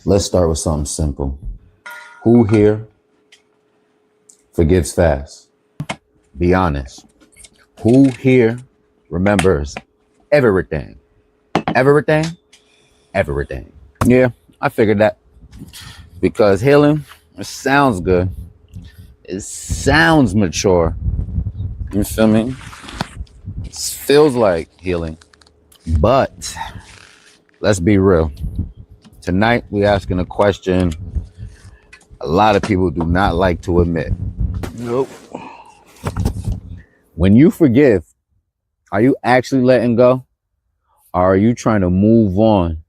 Let's start with something simple. Who here forgives fast? Be honest. Who here remembers everything? Everything? Everything. Yeah, I figured that. Because healing, it sounds good. It sounds mature. You feel me? It feels like healing. But let's be real. Tonight, we're asking a question a lot of people do not like to admit. Nope. When you forgive, are you actually letting go? Or are you trying to move on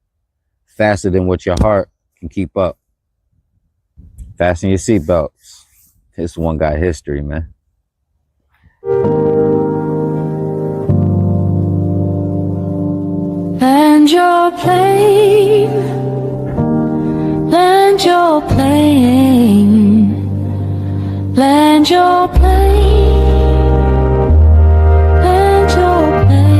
faster than what your heart can keep up? Fasten your seatbelts. This one got history, man. Land your plane, land your plane, land your plane, land your plane.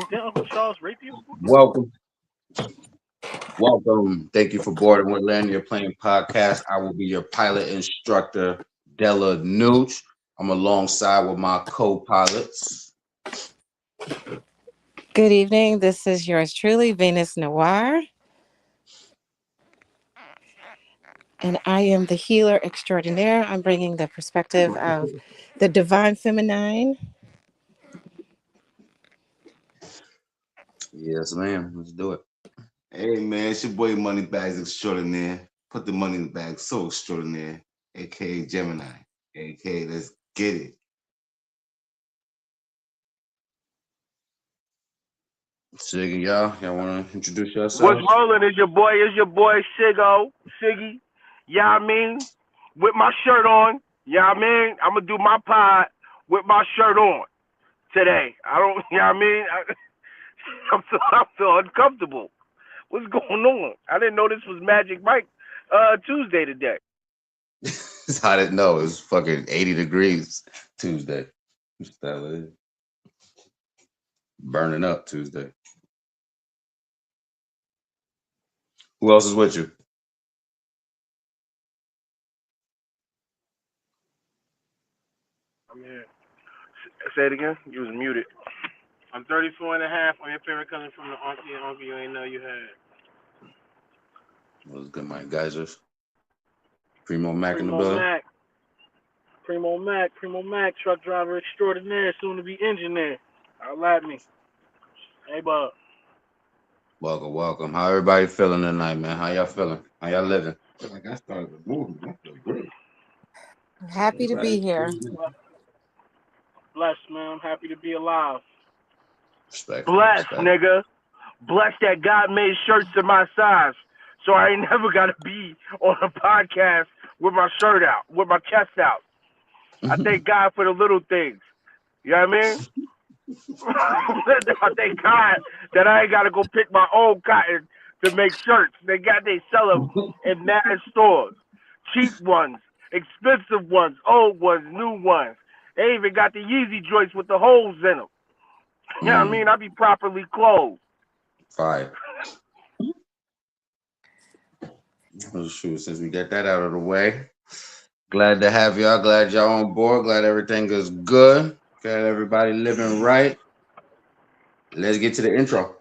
Did Uncle Charles rape you? Welcome. Welcome. Thank you for boarding with Land Your Plane podcast. I will be your pilot instructor, Della Nooch. I'm alongside with my co-pilots. Good evening. This is yours truly, Venus Noir. And I am the healer extraordinaire. I'm bringing the perspective of the divine feminine. Yes, ma'am. Let's do it. Hey man, it's your boy Moneybags Extraordinaire. Put the money in the bag so extraordinaire, aka Gemini, aka let's get it. Siggy, y'all want to introduce What's yourselves? rolling is your boy Siggo, Siggy. Yeah, I mean, with my shirt on. Yeah, I mean, I'm gonna do my pod with my shirt on today. I don't, yeah, I mean, I feel uncomfortable. What's going on? I didn't know this was Magic Mike Tuesday today. I didn't know it was fucking 80 degrees Tuesday. What's that is? Burning up Tuesday. Who else is with you? I'm here. Say it again. You was muted. I'm 34 and a half on your favorite cousin from the auntie and uncle you ain't know you had. What's good, Mike Geysers? Primo Mac in the building. Primo Mac, truck driver extraordinaire, soon to be engineer. Holla at me. Hey, Bob. Welcome. How everybody feeling tonight, man? How y'all feeling? How y'all living? I feel like I started the movie. I feel great. Happy to be here. Blessed, man. I'm happy to be alive. Respect. Blessed, nigga. Blessed that God made shirts in my size. So I ain't never got to be on a podcast with my shirt out, with my chest out. I thank God for the little things. You know what I mean? I thank God that I ain't got to go pick my own cotton to make shirts. They sell them in mad stores. Cheap ones, expensive ones, old ones, new ones. They even got the Yeezy joints with the holes in them. You know what I mean? I be properly clothed. Fire. Oh, shoot, since we got that out of the way, glad to have y'all. Glad y'all on board. Glad everything is good. Glad everybody living right. Let's get to the intro.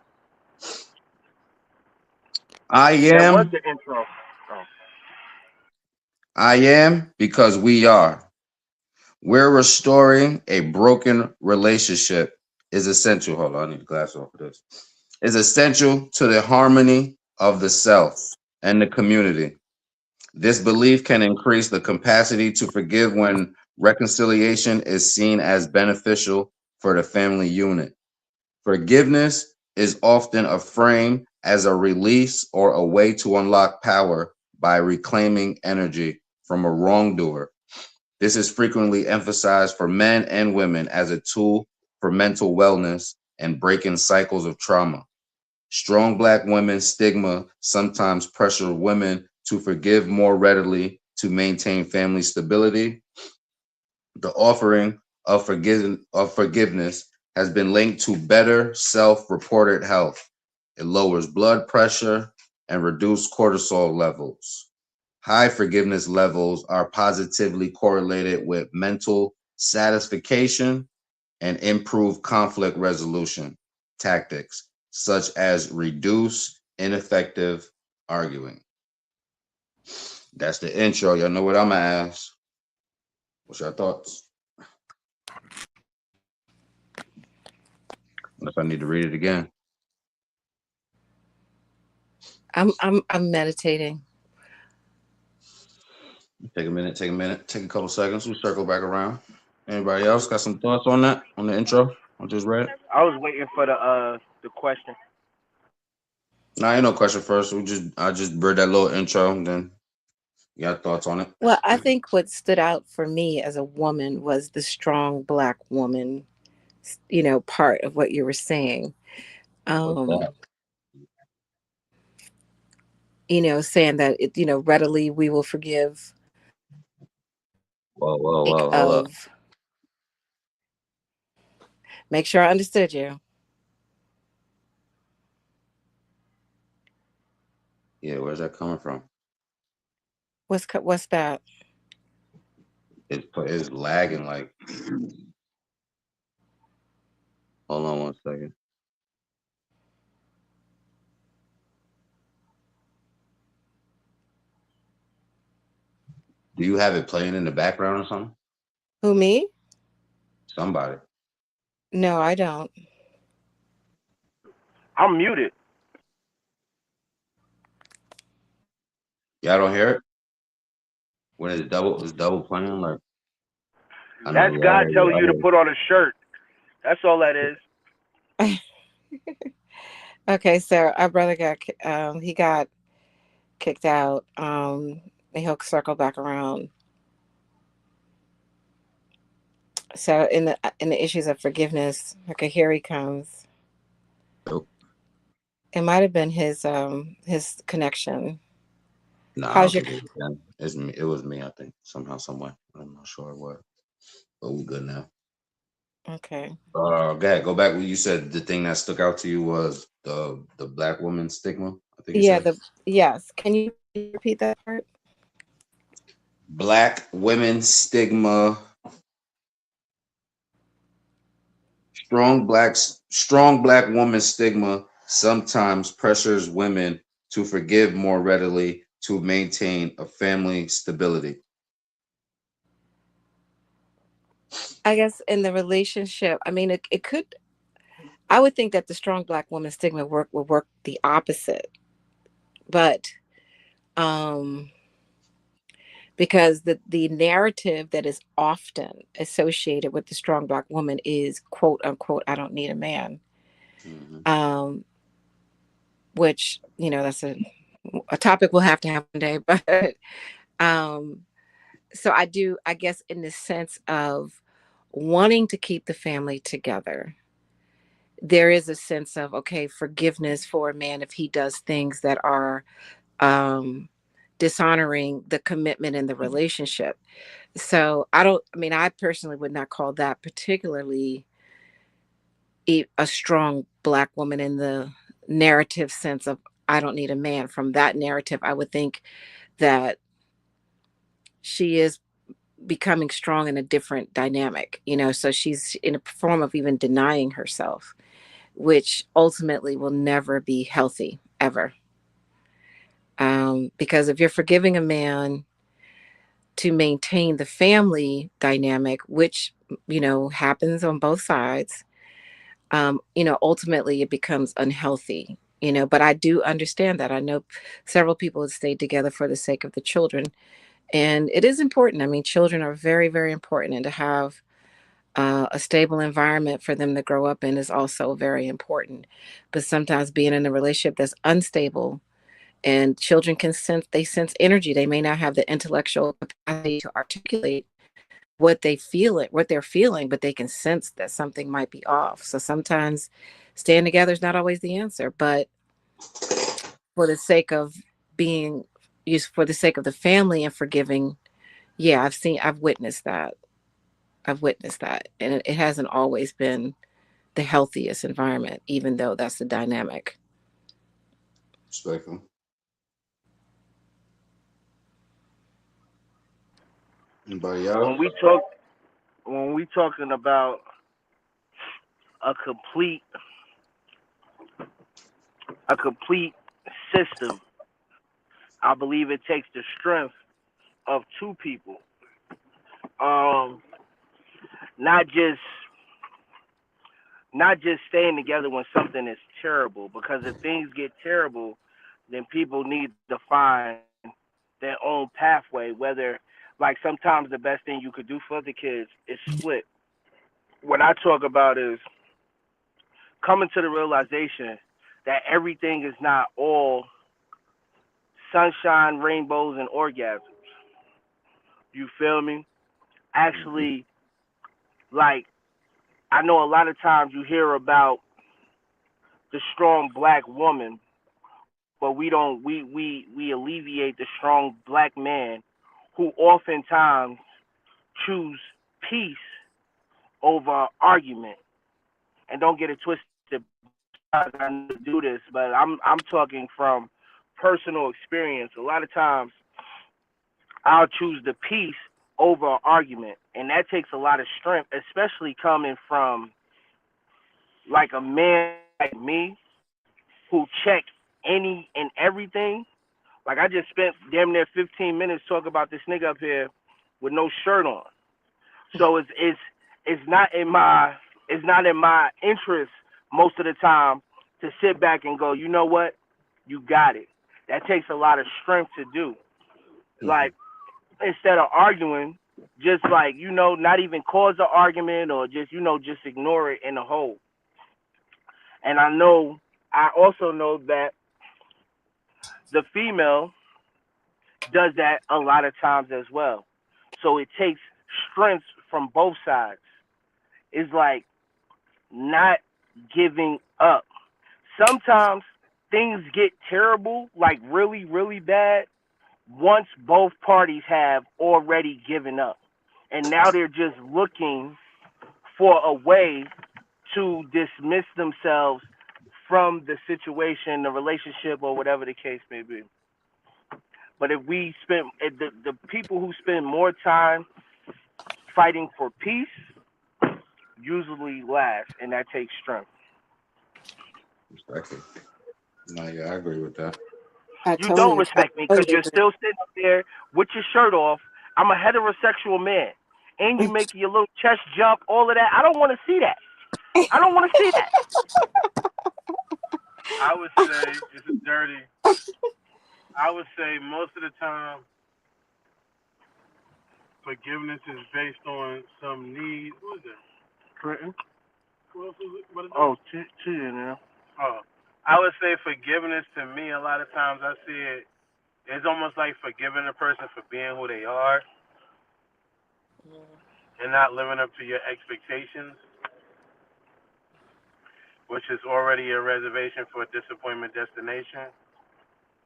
That was the intro. Oh. I am because we are. We're restoring a broken relationship is essential. Hold on, I need a glass off of this. Is essential to the harmony of the self and the community. This belief can increase the capacity to forgive when reconciliation is seen as beneficial for the family unit. Forgiveness is often a frame as a release or a way to unlock power by reclaiming energy from a wrongdoer. This is frequently emphasized for men and women as a tool for mental wellness and breaking cycles of trauma. Strong Black women's stigma sometimes pressure women to forgive more readily to maintain family stability. The offering of forgiveness has been linked to better self-reported health. It lowers blood pressure and reduces cortisol levels. High forgiveness levels are positively correlated with mental satisfaction and improved conflict resolution tactics, such as reduce ineffective arguing. That's the intro. Y'all know what I'm gonna ask. What's your thoughts? If I need to read it again. I'm meditating. Take a minute, take a couple seconds. We'll circle back around. Anybody else got some thoughts on that? On the intro I just read? I was waiting for the question. Nah, ain't no question first. I just read that little intro and then you got thoughts on it. Well, I think what stood out for me as a woman was the strong Black woman, part of what you were saying. What's that? Um, saying that readily we will forgive sake Hold up. of. Make sure I understood you. Yeah, where's that coming from? What's that? It's lagging like. Hold on one second. Do you have it playing in the background or something? Who, me? Somebody. No, I don't. I'm muted. Y'all don't hear it? When it's double playing, like I know That's y'all God heard it. telling you to put on a shirt. That's all that is. Okay, so our brother he got kicked out. And he'll circle back around. So in the issues of forgiveness, okay, here he comes. Nope. It might have been his connection. No, I How's don't your think it was them. It's me. It was me, I think. Somehow, somewhere. I'm not sure what. But we good now. okay? Go back. What you said the thing that stuck out to you was the black woman stigma. I think you Yeah, said yes. Can you repeat that part? black women stigma. Strong black woman stigma sometimes pressures women to forgive more readily to maintain a family stability. I guess in the relationship, I mean, it could. I would think that the strong Black woman stigma would work the opposite, but um, because the narrative that is often associated with the strong Black woman is quote unquote, "I don't need a man," Mm-hmm. um, which that's a topic we'll have to have one day, but um, so I do, I guess, in the sense of wanting to keep the family together, there is a sense of, okay, forgiveness for a man if he does things that are um, dishonoring the commitment in the relationship. So I personally would not call that particularly a strong Black woman in the narrative sense of, I don't need a man. From that narrative, I would think that she is becoming strong in a different dynamic, so she's in a form of even denying herself, which ultimately will never be healthy ever. Because if you're forgiving a man to maintain the family dynamic, which happens on both sides, ultimately it becomes unhealthy. But I do understand that. I know several people have stayed together for the sake of the children, and it is important. I mean, children are very, very important, and to have a stable environment for them to grow up in is also very important. But sometimes being in a relationship that's unstable, and children sense energy. They may not have the intellectual capacity to articulate what they're feeling, but they can sense that something might be off. So sometimes staying together is not always the answer, but for the sake of being use for the sake of the family and forgiving. Yeah, I've witnessed that. I've witnessed that. And it hasn't always been the healthiest environment, even though that's the dynamic. Respectful. Anybody else? When we talk, when we talking about a complete, a complete system, I believe it takes the strength of two people. Um, not just not just staying together when something is terrible, because if things get terrible, then people need to find their own pathway. Whether, like, sometimes the best thing you could do for the kids is split. What I talk about is coming to the realization that everything is not all sunshine, rainbows, and orgasms. You feel me? Mhm. Actually, like, I know a lot of times you hear about the strong black woman, but we don't we alleviate the strong black man who oftentimes choose peace over argument. And don't get it twisted, I know to do this, but I'm talking from personal experience. A lot of times I'll choose the peace over an argument, and that takes a lot of strength, especially coming from like a man like me who check any and everything. Like, I just spent damn near 15 minutes talking about this nigga up here with no shirt on. So it's not in my interest most of the time to sit back and go, you know what, you got it. That takes a lot of strength to do. Mhm. Like, instead of arguing, just, like, not even cause an argument, or just, just ignore it in the whole. And I also know that the female does that a lot of times as well. So it takes strength from both sides. It's like not giving up. Sometimes things get terrible, like really, really bad, once both parties have already given up. And now they're just looking for a way to dismiss themselves from the situation, the relationship, or whatever the case may be. But if the people who spend more time fighting for peace usually last, and that takes strength. Respectful. No, yeah, I agree with that. You don't respect me because you're still sitting up there with your shirt off. I'm a heterosexual man, and you make your little chest jump, all of that. I don't want to see that. I don't want to see that. I would say it's dirty. I would say most of the time forgiveness is based on some need. What is it? Clinton? What else is it? What is it? Oh, two in there. Oh, I would say forgiveness to me. A lot of times I see it. It's almost like forgiving a person for being who they are and not living up to your expectations, which is already a reservation for a disappointment destination.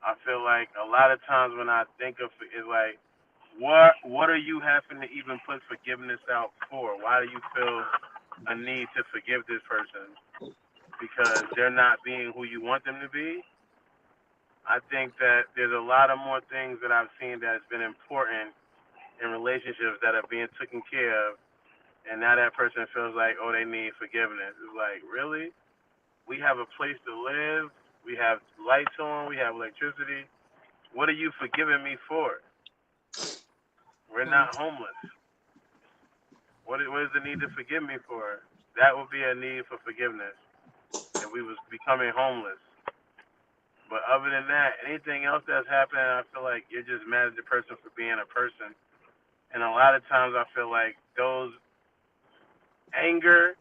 I feel like a lot of times when I think of it, it's like, what are you having to even put forgiveness out for? Why do you feel a need to forgive this person? Because they're not being who you want them to be? I think that there's a lot of more things that I've seen that's been important in relationships that are being taken care of, and now that person feels like, oh, they need forgiveness. It's like, really? We have a place to live. We have lights on. We have electricity. What are you forgiving me for? We're not homeless. What is the need to forgive me for? That would be a need for forgiveness if we was becoming homeless. But other than that, anything else that's happening, I feel like you're just mad at the person for being a person. And a lot of times I feel like those anger,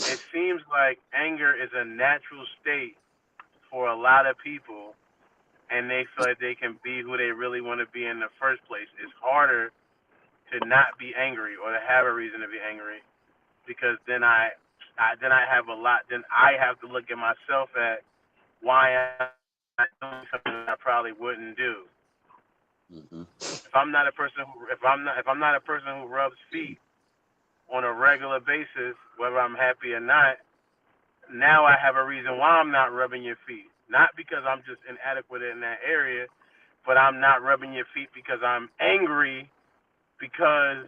it seems like anger is a natural state for a lot of people, and they feel like they can be who they really want to be in the first place. It's harder to not be angry or to have a reason to be angry, because then I have a lot. Then I have to look at myself at why I'm doing something that I probably wouldn't do. Mm-hmm. If I'm not a person who rubs feet on a regular basis, whether I'm happy or not, now I have a reason why I'm not rubbing your feet. Not because I'm just inadequate in that area, but I'm not rubbing your feet because I'm angry because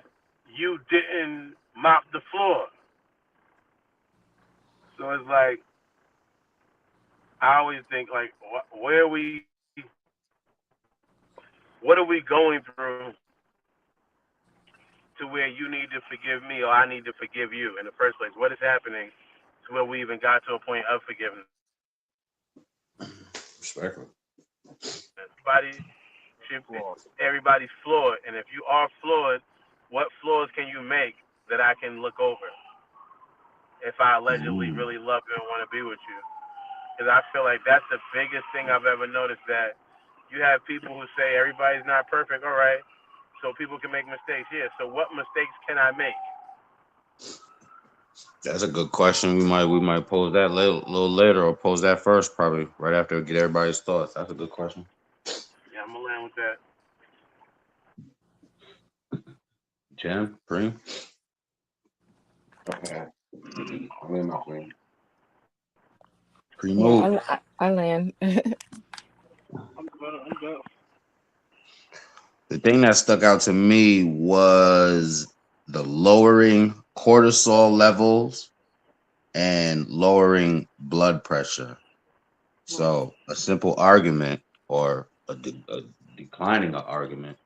you didn't mop the floor. So it's like I always think like, where what are we going through to where you need to forgive me or I need to forgive you in the first place? What is happening to where we even got to a point of forgiveness? Respectfully. Everybody everybody's flawed, and if you are flawed, what flaws can you make that I can look over if I allegedly Mm. really love you and want to be with you? Because I feel like that's the biggest thing I've ever noticed, that you have people who say everybody's not perfect. All right, so people can make mistakes. Yeah. So what mistakes can I make? That's a good question. We might pose that little later, or pose that first, probably right after we get everybody's thoughts. That's a good question. Yeah, I'm gonna land with that. Jam, Preem. Okay. I'm in my friend. Primo. Yeah, I land. I'm good. I'm good. The thing that stuck out to me was the lowering cortisol levels and lowering blood pressure. So a simple argument or a declining an argument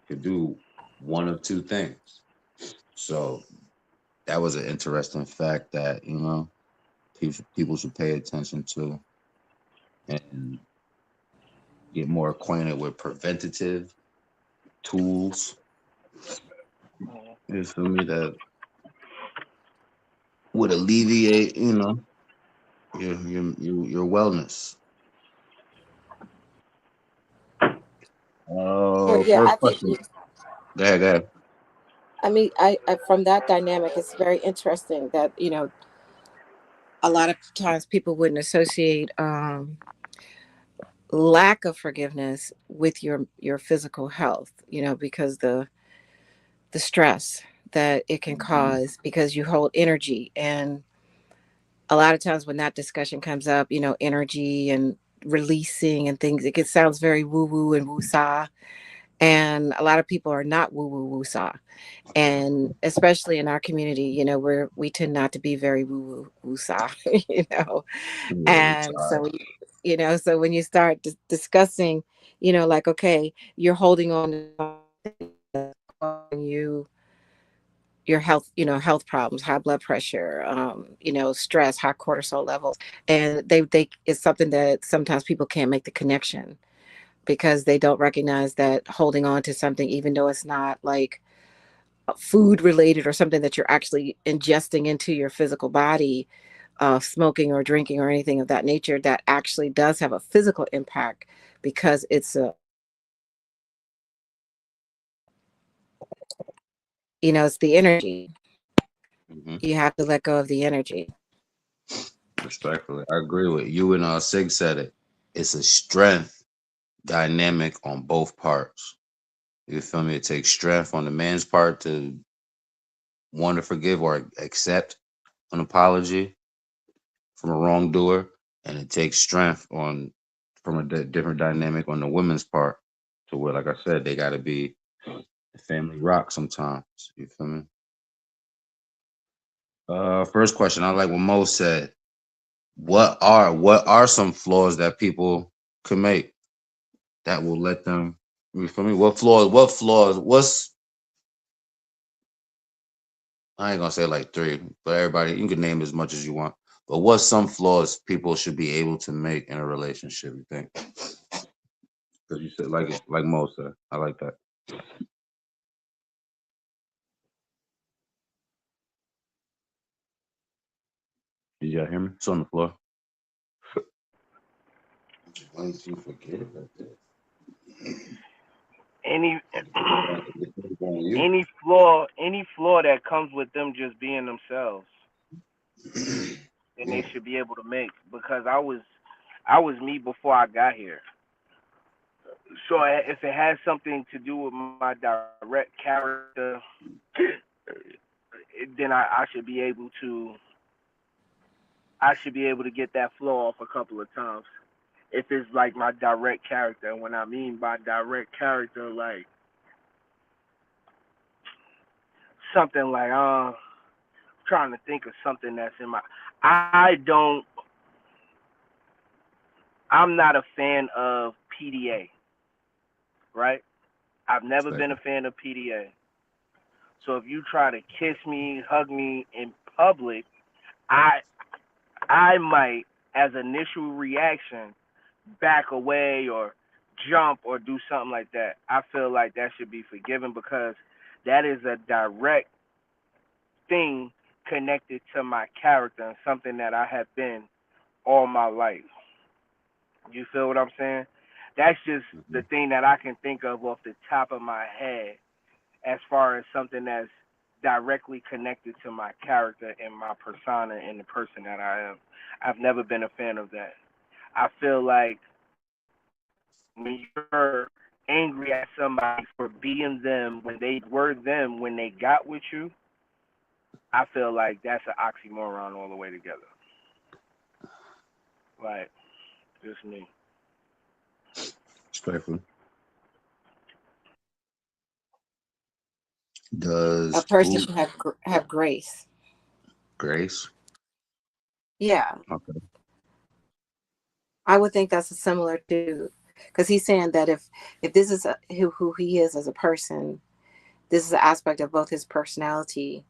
could do one of two things. So that was an interesting fact that people should pay attention to and get more acquainted with preventative tools. You feel me? That would alleviate, your wellness. So, yeah, I First think. question. Go ahead, go ahead. I mean, I from that dynamic, it's very interesting that a lot of times people wouldn't associate lack of forgiveness with your physical health. Because the stress that it can Mhm. cause because you hold energy. And a lot of times when that discussion comes up, energy and releasing and things, sounds very woo woo and woo sa. And a lot of people are not woo woo woo sa. And especially in our community, where we tend not to be very woo woo woo sa, you know. Yeah, And sorry. so when you start discussing, like, okay, you're holding on to something that's causing you your health problems, high blood pressure, stress, high cortisol levels. And they it's something that sometimes people can't make the connection because they don't recognize that holding on to something, even though it's not like food related or something that you're actually ingesting into your physical body, smoking or drinking or anything of that nature, that actually does have a physical impact because it's the energy. Hmm. You have to let go of the energy. Respectfully, I agree with you and Sig said it. It's a strength dynamic on both parts. You feel me? It takes strength on the man's part to want to forgive or accept an apology from a wrongdoer, and it takes strength on from a different dynamic on the woman's part to where, like I said, they got to be the family rock sometimes. You feel me? First question. I like what Mo said. What are some flaws that people could make that will let them? You feel me? What flaws? What flaws? I ain't gonna say like three, but everybody you can name as much as you want. But what's some flaws people should be able to make in a relationship? You think? Because you said like Mo said. I like that. Did y'all hear me? It's on the floor. Once you forget about that, Any it's on you. any flaw that comes with them just being themselves, then they Yeah. should be able to make, because I was me before I got here. So if it has something to do with my direct character, then I should be able to get that flow off a couple of times. If it's like my direct character, and when I mean by direct character, like something like trying to think of something that's in my. I don't. I'm not a fan of PDA, right? I've never been a Respectfully. fan of PDA. So if you try to kiss me, hug me in public, I I might, as initial reaction, back away or jump or do something like that. I feel like that should be forgiven because that is a direct thing connected to my character and something that I have been all my life. You feel what I'm saying? That's just the Mhm. thing that I can think of off the top of my head as far as something that's directly connected to my character and my persona and the person that I am. I've never been a fan of that. I feel like when you're angry at somebody for being them when they were them when they got with you, I feel like that's an oxymoron all the way together. Like, just me. Respectfully. A Does person who should have grace. Grace? Yeah, Okay. I would think that's similar to because he's saying that if this is who he is as a person, this is an aspect of both his personality,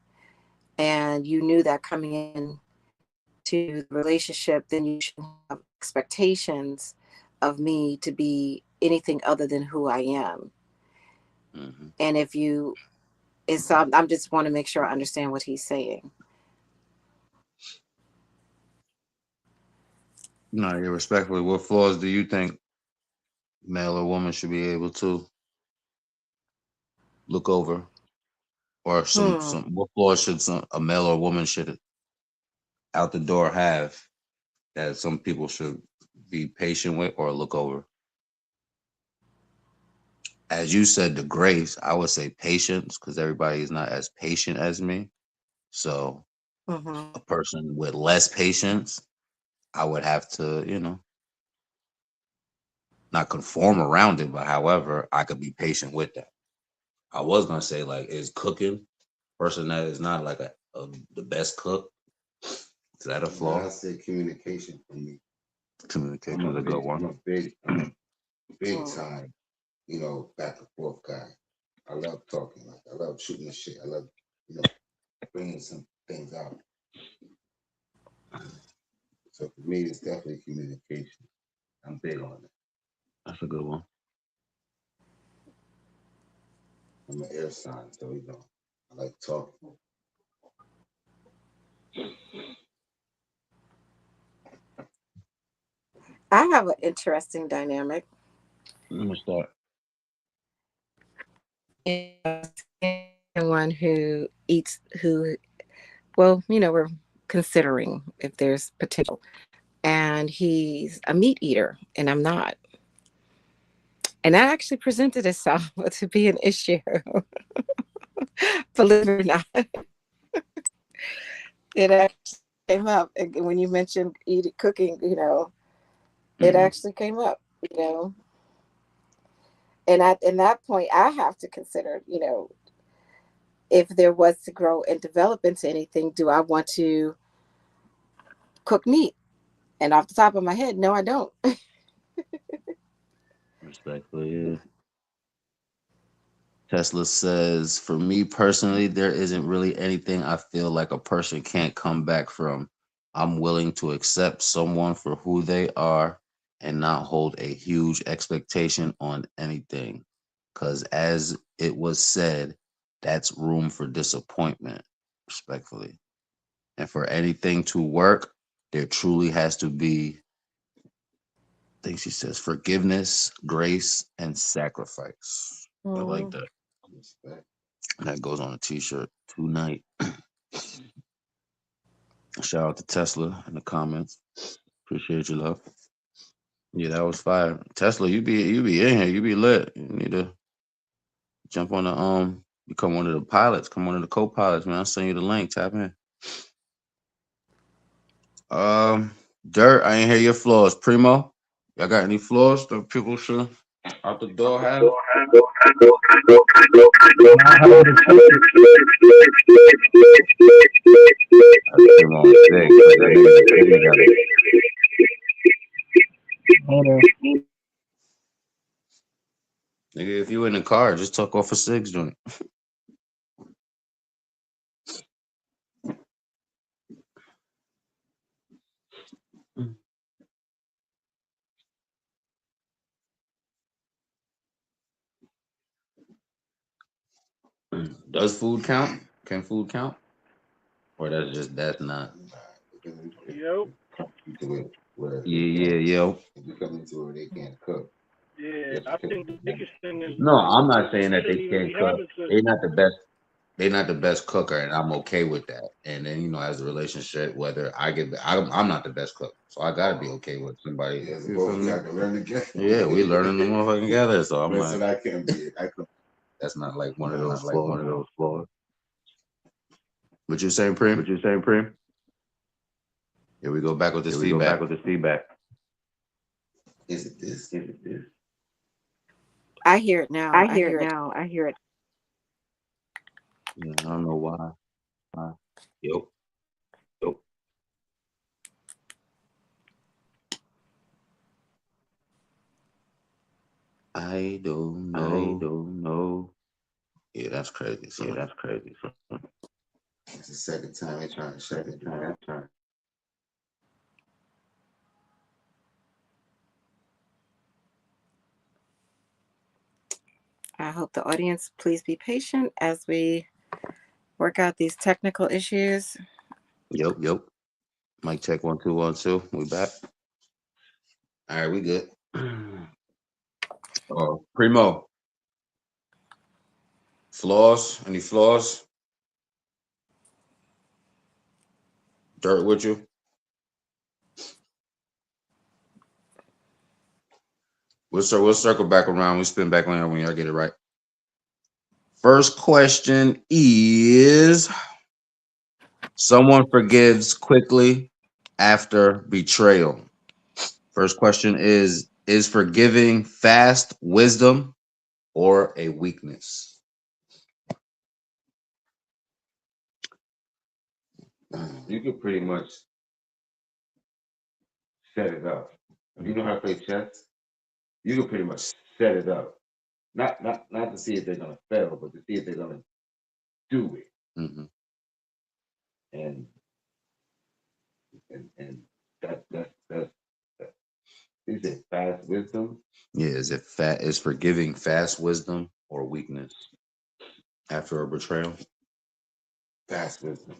and you knew that coming in to the relationship, then you should have expectations of me to be anything other than who I am. Hmm. And if you, it's I'm just want to make sure I understand what he's saying. No, yeah, respectfully. What flaws do you think male or woman should be able to look over, or Hmm. some what flaws should a male or woman should out the door have that some people should be patient with or look over? As you said, the grace, I would say patience because everybody is not as patient as me. So Mm-hmm. a person with less patience, I would have to, not conform around it, but however, I could be patient with that. I was gonna say like is cooking person that is not like the best cook. Is that a But flaw? I say communication for me. Communication is a good one. I'm a big Mm. time, back and forth guy. I love talking. Like I love shooting the shit. I love, you know, bringing some things out. So for me, it's definitely communication. I'm big on it. That's a good one. I'm an air sign, so I like talking. I have an interesting dynamic. Let me start. One who eats, who, well, we're considering if there's potential. And he's a meat eater, and I'm not. And that actually presented itself to be an issue, believe it or not. It actually came up. And when you mentioned eating, cooking, it Mm-hmm. actually came up, you know. And at in that point, I have to consider, if there was to grow and develop into anything, do I want to cook meat? And off the top of my head, no, I don't. Respectfully, yeah. Tesla says, for me personally, there isn't really anything I feel like a person can't come back from. I'm willing to accept someone for who they are and not hold a huge expectation on anything. Because as it was said, that's room for disappointment, respectfully. And for anything to work, there truly has to be, I think she says, forgiveness, grace, and sacrifice. I like Mm. that. Respect. And that goes on a t-shirt tonight. Shout out to Tesla in the comments. Appreciate you, love. Yeah, that was fire. Tesla, you be in here. You be lit. You need to jump on the become one of the pilots. Come one of the co-pilots, man. I'll send you the link. Tap in. Dirt. I ain't hear your flaws. Primo, y'all got any flaws that people should out the door have? That's Primo on six. Like that nigga the city got it. Nigga, if you in the car, just talk off a six joint. Does food count? Can food count? Or that's not. Yo, Yeah, yo. If you come into where they can't cook, yeah, just I because think the biggest thing is No, I'm not saying that they shouldn't even be can't cook. having such. They not the best. They not the best cooker, and I'm okay with that. And then as a relationship, whether I'm not the best cook, so I gotta be okay with somebody. yeah, You both feel me? got to learn together. Yeah, we learning the motherfucking together. So I'm Listen, like, I can't be it. I could. that's not like one of Not those like flaws. one of those flaws. What you saying, What Prim? you saying, Prim? Here we go back with this Here we go back feedback. with this feedback. Is it this? Is it this? I hear it now. I I hear hear it it. now. I hear it. Yeah, I don't know why. Yep. Yep. I don't I know. don't know. Yeah, that's crazy. Yeah, So that's crazy. It's the second time they trying to shut it down. I hope the audience please be patient as we work out these technical issues. yep. Mic check 1 2 1 2. We back. All right, we good. Primo. Flaws? Any flaws? Dirt with you? We'll circle back around. We spin back around when y'all get it right. First question is: someone forgives quickly after betrayal. First question is forgiving fast wisdom or a weakness? You could pretty much set it up. If you know how to play chess, you can pretty much set it up. Not to see if they're gonna fail, but to see if they're gonna do it. Mm-hmm. And that's is it fast wisdom? Yeah, is forgiving fast wisdom or weakness after a betrayal? Fast wisdom.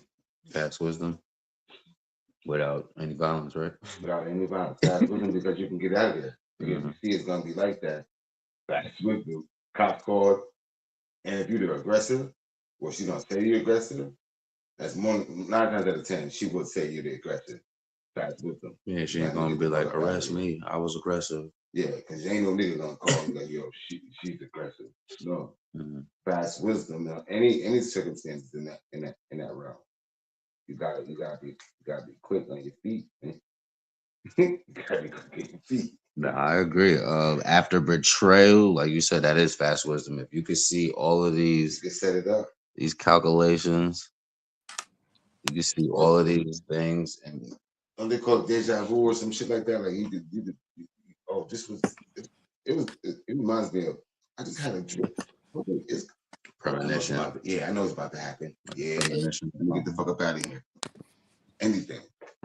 Fast wisdom without any violence, right? Without any violence. Fast wisdom because you can get out of there. Because you see it's gonna be like that. Fast wisdom. Cop called. And if you're the aggressor, well, she's gonna say you're aggressive. That's more 9 times out of 10, she would say you're the aggressor. Fast wisdom. Yeah, she You ain't might gonna get be the fuck like, up out of arrest here. me. I was aggressive. Yeah, because ain't no nigga gonna call me like, yo, she's aggressive. No. Fast wisdom. Now, any circumstances in that realm, you gotta be quick on your feet. You gotta be quick on your feet. No, I agree. After betrayal, like you said, that is fast wisdom. If you could see all of You these can set it up. calculations, you can see all of these things, and Don't they call it deja vu or some shit like that? Like oh, this was it reminds me of I just had a dream. It's premonition. I know it's about to happen. Yeah, Premonition. let me get the fuck up out of here. Anything.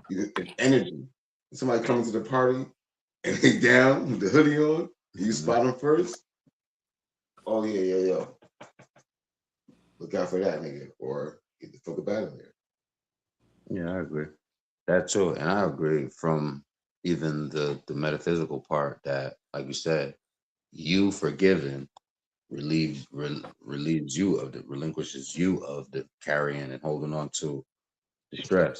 It's energy. Somebody comes to the party and they down with the hoodie on, you spot them first. Oh yeah. Look out for that nigga, or get the fuck up out of there. Yeah, I agree. That too, and I agree from even the metaphysical part that, like you said, you forgiving relieves you of the relinquishes you of the carrying and holding on to the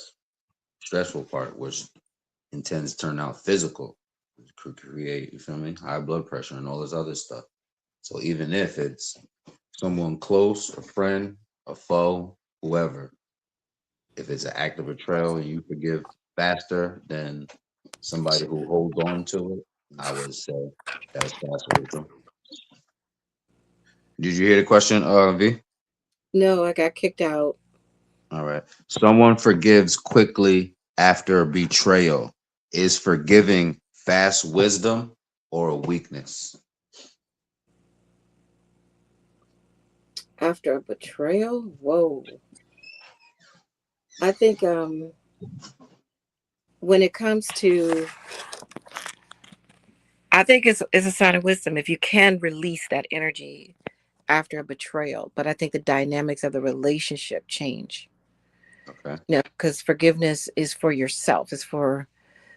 stressful part, which intends to turn out physical. could create, you feel me, high blood pressure and all this other stuff. So even if it's someone close, a friend, a foe, whoever, if it's an act of betrayal and you forgive faster than somebody who holds on to it, I would say that's fast wisdom. Did you hear the question, V? No, I got kicked out. All right. Someone forgives quickly after betrayal. Is forgiving fast wisdom or a weakness? After a betrayal, whoa. I think when it comes to, I think it's a sign of wisdom if you can release that energy after a betrayal. But I think the dynamics of the relationship change. Okay. You know, because forgiveness is for yourself. It's for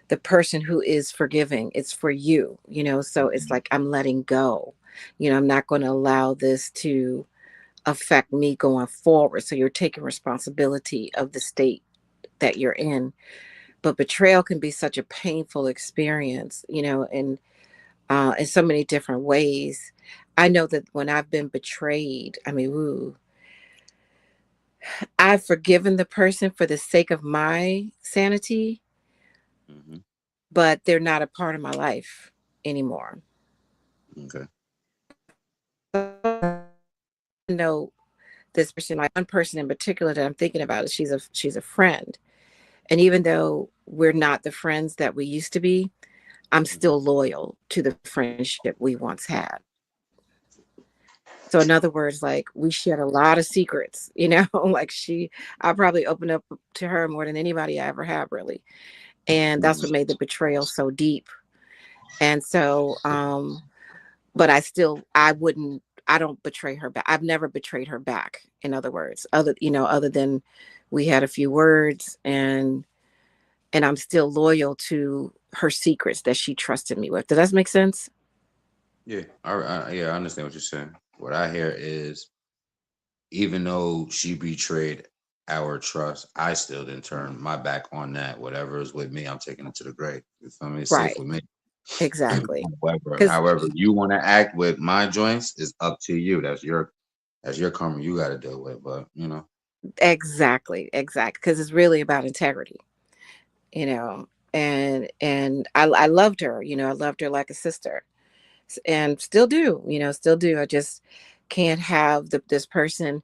the person who is forgiving. It's for you. You know, so it's like I'm letting go. You know, I'm not going to allow this to affect me going forward. So you're taking responsibility of the state that you're in. But betrayal can be such a painful experience, you know, and in so many different ways. I know that when I've been betrayed, I mean, ooh, I've forgiven the person for the sake of my sanity, Hmm. but they're not a part of my life anymore. Okay. I know this person, like one person in particular that I'm thinking about is she's a friend. And even though we're not the friends that we used to be, I'm Hmm. still loyal to the friendship we once had. So in other words, like we shared a lot of secrets, you know, like I probably opened up to her more than anybody I ever have really. And that's what made the betrayal so deep. And so, but I don't betray her back. I've never betrayed her back. In other words, other than we had a few words and I'm still loyal to her secrets that she trusted me with. Does that make sense? Yeah. Yeah, I understand what you're saying. What I hear is even though she betrayed our trust, I still didn't turn my back on that. Whatever is with me, I'm taking it to the grave. You feel me? It's safe Right. with me. Exactly. However, Because however you want to act with my joints is up to you. That's your karma you got to deal with. But exactly. Because it's really about integrity, you know. And I loved her, you know. I loved her like a sister, and still do, you know. Still do. I just can't have this person.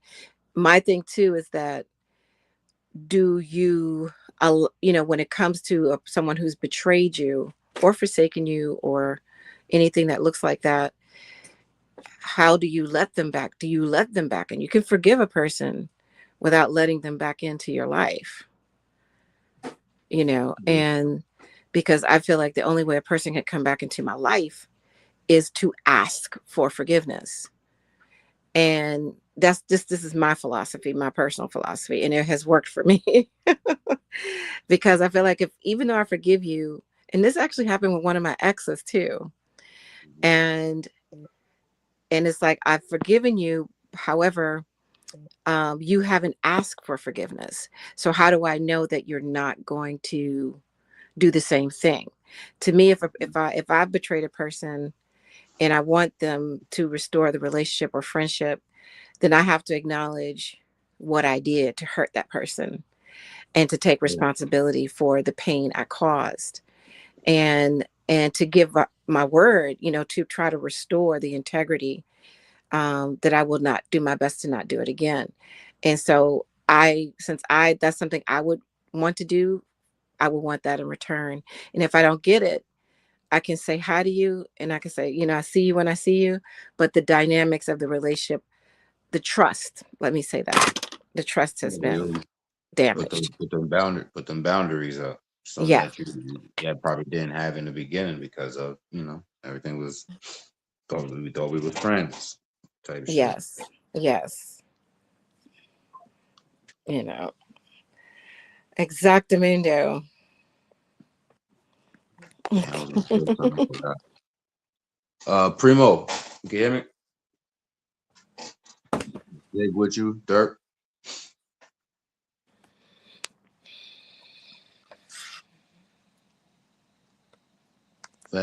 My thing too is that do you, you know, when it comes to someone who's betrayed you or forsaken you or anything that looks like that, how do you let them back? Do you let them back? And you can forgive a person without letting them back into your life, you know. yeah, And because I feel like the only way a person can come back into my life is to ask for forgiveness. And that's just, this is my philosophy, my personal philosophy, and it has worked for me. Because I feel like if, even though I forgive you, and this actually happened with one of my exes too, and it's like I've forgiven you, however, you haven't asked for forgiveness. So how do I know that you're not going to do the same thing? To me, if I've betrayed a person and I want them to restore the relationship or friendship, then I have to acknowledge what I did to hurt that person and to take yeah, responsibility for the pain I caused, and to give my word, you know, to try to restore the integrity, that I will not do my best to not do it again. And so since that's something I would want to do, I would want that in return. And if I don't get it, I can say hi to you and I can say, you know, I see you when I see you, but the dynamics of the relationship, the trust, let me say that, the trust has been you damaged. put them boundaries up. Something Yeah. that you yeah probably didn't have in the beginning because of everything was we thought we were friends type shit. Yes. Yes. You know, exactamundo. Yeah, I was gonna say something. I forgot. Primo, you can hear me? Big with you, Dirk.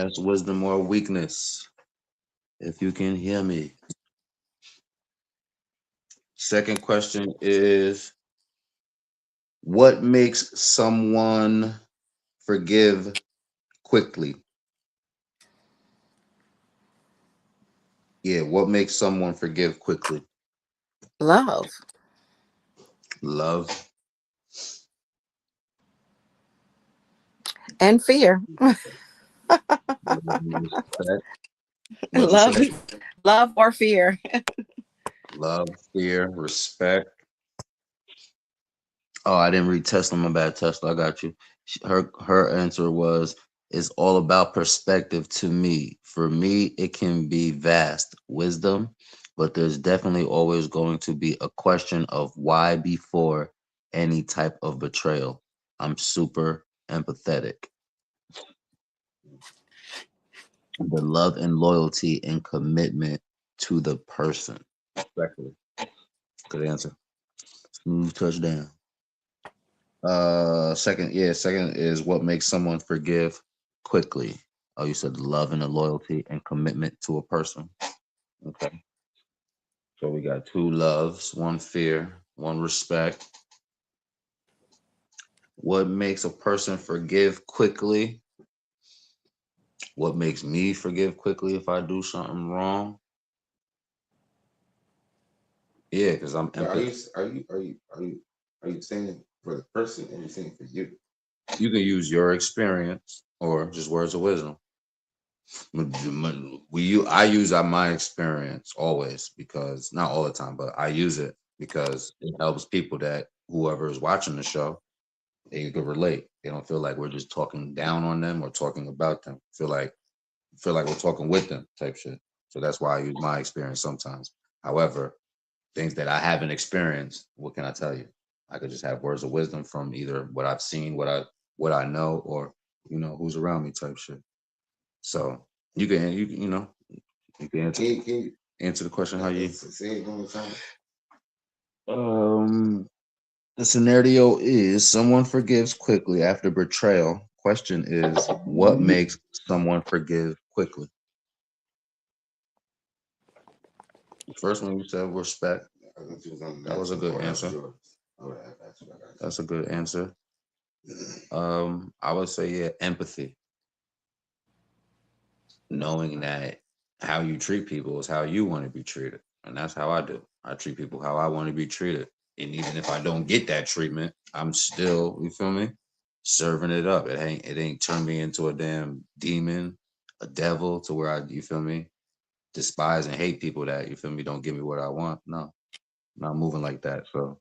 That's wisdom or weakness. If you can hear me. Second question is, what makes someone forgive quickly? Yeah, what makes someone forgive quickly? Love Love. and fear. Respect. What you love, say? love or fear. Love, fear, respect. Oh, I didn't read Tesla. My bad, Tesla. I got you. Her answer was, "It's all about perspective to me. For me, it can be vast wisdom, but there's definitely always going to be a question of why before any type of betrayal. I'm super empathetic. The love and loyalty and commitment to the person." Respectfully. Good answer. Smooth touchdown. Second is what makes someone forgive quickly. Oh, you said love and the loyalty and commitment to a person. Okay. So we got two loves, one fear, one respect. What makes a person forgive quickly? What makes me forgive quickly if I do something wrong? Yeah, because I'm But are you saying for the person or are you saying for you? You can use your experience or just words of wisdom. I use my experience always, because not all the time, but I use it because it helps people that whoever is watching the show, they can relate. They don't feel like we're just talking down on them or talking about them. Feel like we're talking with them type shit. So that's why I use my experience sometimes. However, things that I haven't experienced, what can I tell you? I could just have words of wisdom from either what I've seen, what I know, or who's around me type shit. So you can answer the question how you. Say it one more time. The scenario is someone forgives quickly after betrayal. Question is, what makes someone forgive quickly? The first one you said respect. That was a good answer. That's a good answer. I would say, yeah, empathy. Knowing that how you treat people is how you want to be treated. And that's how I do. I treat people how I want to be treated. And even if I don't get that treatment, I'm still, you feel me, serving it up. It ain't turned me into a damn demon, a devil, to where you feel me, despise and hate people that, you feel me, don't give me what I want. No, not moving like that. So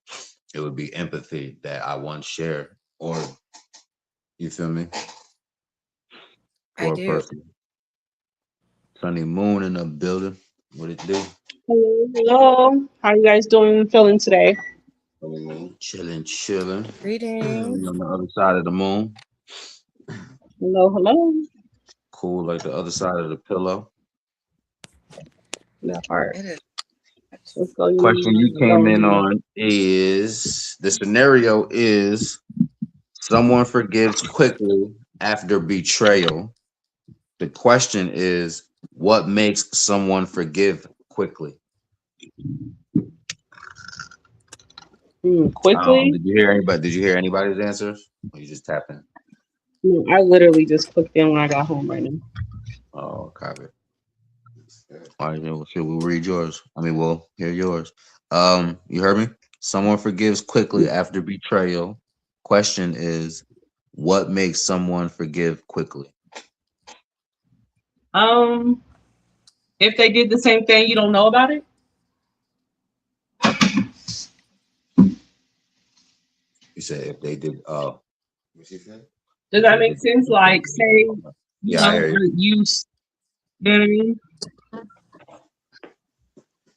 it would be empathy that I once shared, or you feel me, I for a do. person. Sunny Moon in the building. What it do? Hello, hello. How you guys doing, feeling today? Chilling, chilling. Greetings. We on the other side of the moon. Hello, hello. Cool, like the other side of the pillow. That part. It is. Let's go. Question you came in on is, the scenario is someone forgives quickly after betrayal. The question is, what makes someone forgive quickly? Quickly. Did you hear anybody? Did you hear anybody's answers? Or you just tapping? No, I literally just clicked in when I got home right now. Oh, copy. All right, then we'll read yours. I mean, we'll hear yours. You heard me? Someone forgives quickly after betrayal. Question is, what makes someone forgive quickly? Um, if they did the same thing, you don't know about it. You said if they did. What she said? Does that make sense? Like, say, Yeah, I hear you. you know what I mean?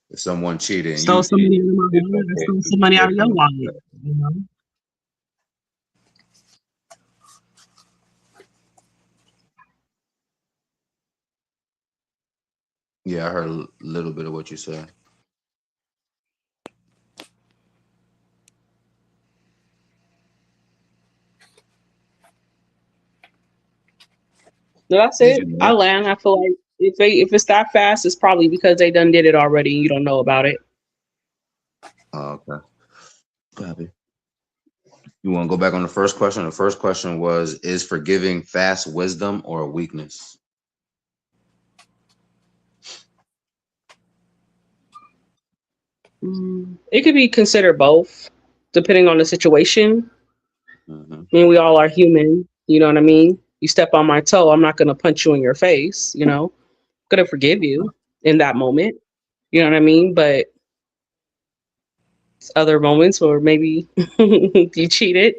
If someone cheated and you Stole some money cheated, out of my it's wallet. I okay stole to some money out forgive of your them. wallet. You know. Yeah, I heard a little bit of what you said. So that's Did you it. I know? land. I feel like if it's that fast, it's probably because they done did it already and you don't know about it. Oh, okay. Copy. You want to go back on the first question? The first question was, is forgiving fast wisdom or a weakness? It could be considered both, depending on the situation. Mm-hmm. I mean, we all are human. You know what I mean? You step on my toe, I'm not gonna punch you in your face. I'm gonna forgive you in that moment. You know what I mean? But other moments where maybe you cheated,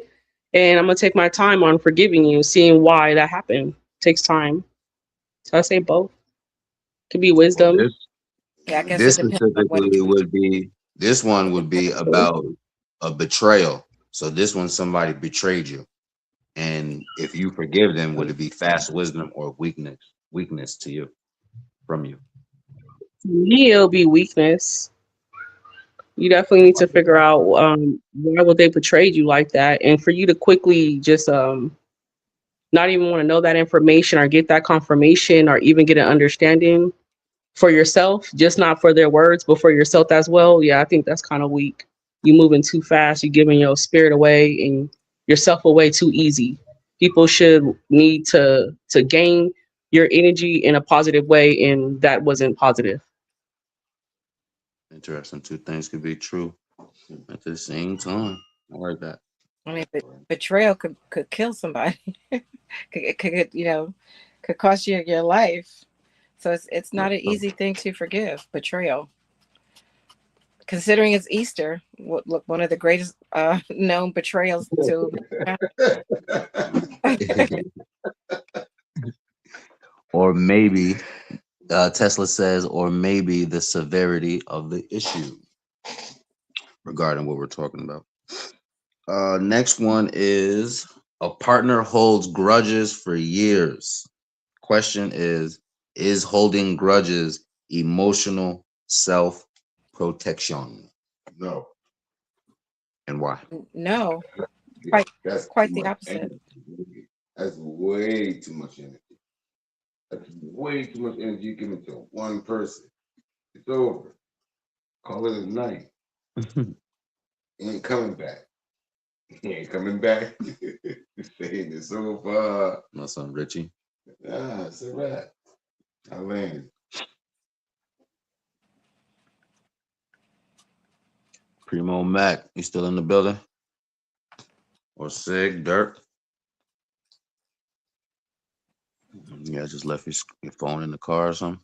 and I'm gonna take my time on forgiving you, seeing why that happened. Takes time. So I say both. Could be Well, wisdom. Yeah, I guess this it depends on what. specifically would be, this one would be about a betrayal. So this one, somebody betrayed you, and if you forgive them, would it be fast wisdom or weakness to you, from you? For me, it'll be weakness. You definitely need to figure out why would they portray you like that, and for you to quickly just not even want to know that information or get that confirmation or even get an understanding for yourself, just not for their words, but for yourself as well. Yeah, I think that's kind of weak. You moving too fast, you giving your spirit away and yourself away too easy. People should need to gain your energy in a positive way, and that wasn't positive. Interesting. Two things could be true at the same time. I like that. I mean, betrayal could kill somebody. Could cost you your life. So it's not an easy thing to forgive betrayal. Considering it's Easter, look, one of the greatest known betrayals to. Or maybe Tesla says, or maybe the severity of the issue regarding what we're talking about. Next one is, a partner holds grudges for years. Question is holding grudges emotional self protection? No, And why? No, yeah, quite that's too quite the much opposite. energy. That's way too much energy. That's way too much energy you give it to one person. It's over. Call it a night. He ain't coming back. He ain't coming back. Saying it's over. My son Richie. Ah, it's a wrap. I land. Primo Mac, you still in the building? Or Sig, Dirk? You guys just left your phone in the car or something?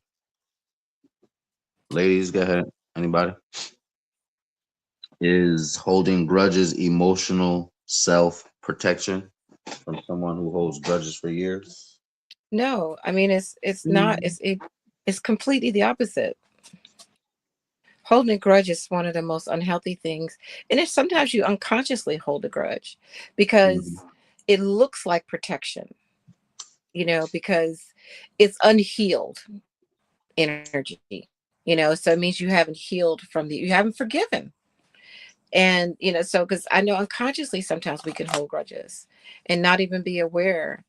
Ladies, go ahead. Anybody? Is holding grudges emotional self protection from someone who holds grudges for years? No, I mean it's not. It's completely the opposite. Holding a grudge is one of the most unhealthy things, and it's sometimes you unconsciously hold a grudge Mhm. because it looks like protection. Because it's unhealed energy. So it means you haven't healed you haven't forgiven. And so because I know unconsciously sometimes we can hold grudges and not even be aware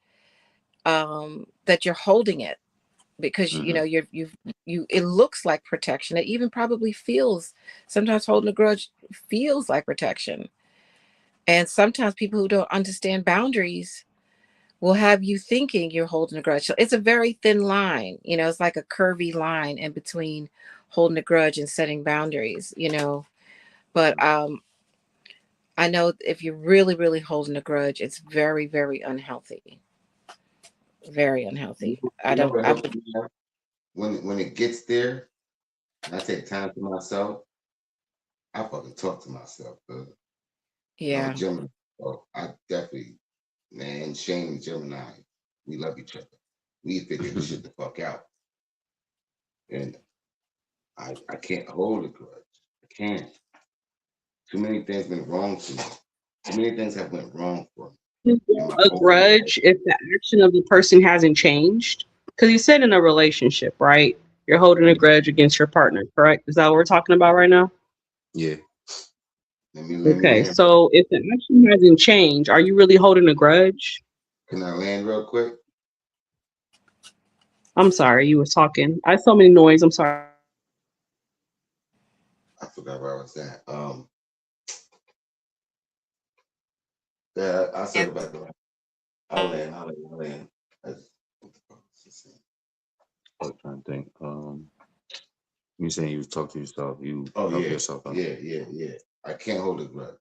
that you're holding it because Mhm. it looks like protection. It even probably feels, sometimes holding a grudge feels like protection. And sometimes people who don't understand boundaries will have you thinking you're holding a grudge. So it's a very thin line. It's like a curvy line in between holding a grudge and setting boundaries. But I know if you're really, really holding a grudge, it's very, very unhealthy. Very unhealthy. I You know don't, what I helps would, me out? When it gets there, and I take time to myself, I fucking talk to myself. No, yeah. Gemini. Oh, I definitely, man, Shane and Gemini, we love each other. We figure this shit the fuck out. And I can't hold a grudge. I can't. Too many things been wrong to me. Too many things have went wrong for me in my A whole life. grudge if the action of the person hasn't changed. Because you said in a relationship, right? You're holding a grudge against your partner, correct? Is that what we're talking about right now? Yeah. Let me Okay, land. so if the action hasn't changed, are you really holding a grudge? Can I land real quick? I'm sorry, you were talking. I saw many noise. I'm sorry. I forgot where I was at. Yeah, I'll circle back around. I'll land. I just- I'm trying to think. You saying you talk to yourself, you Oh help yeah, yourself out. yeah. I can't hold a grudge.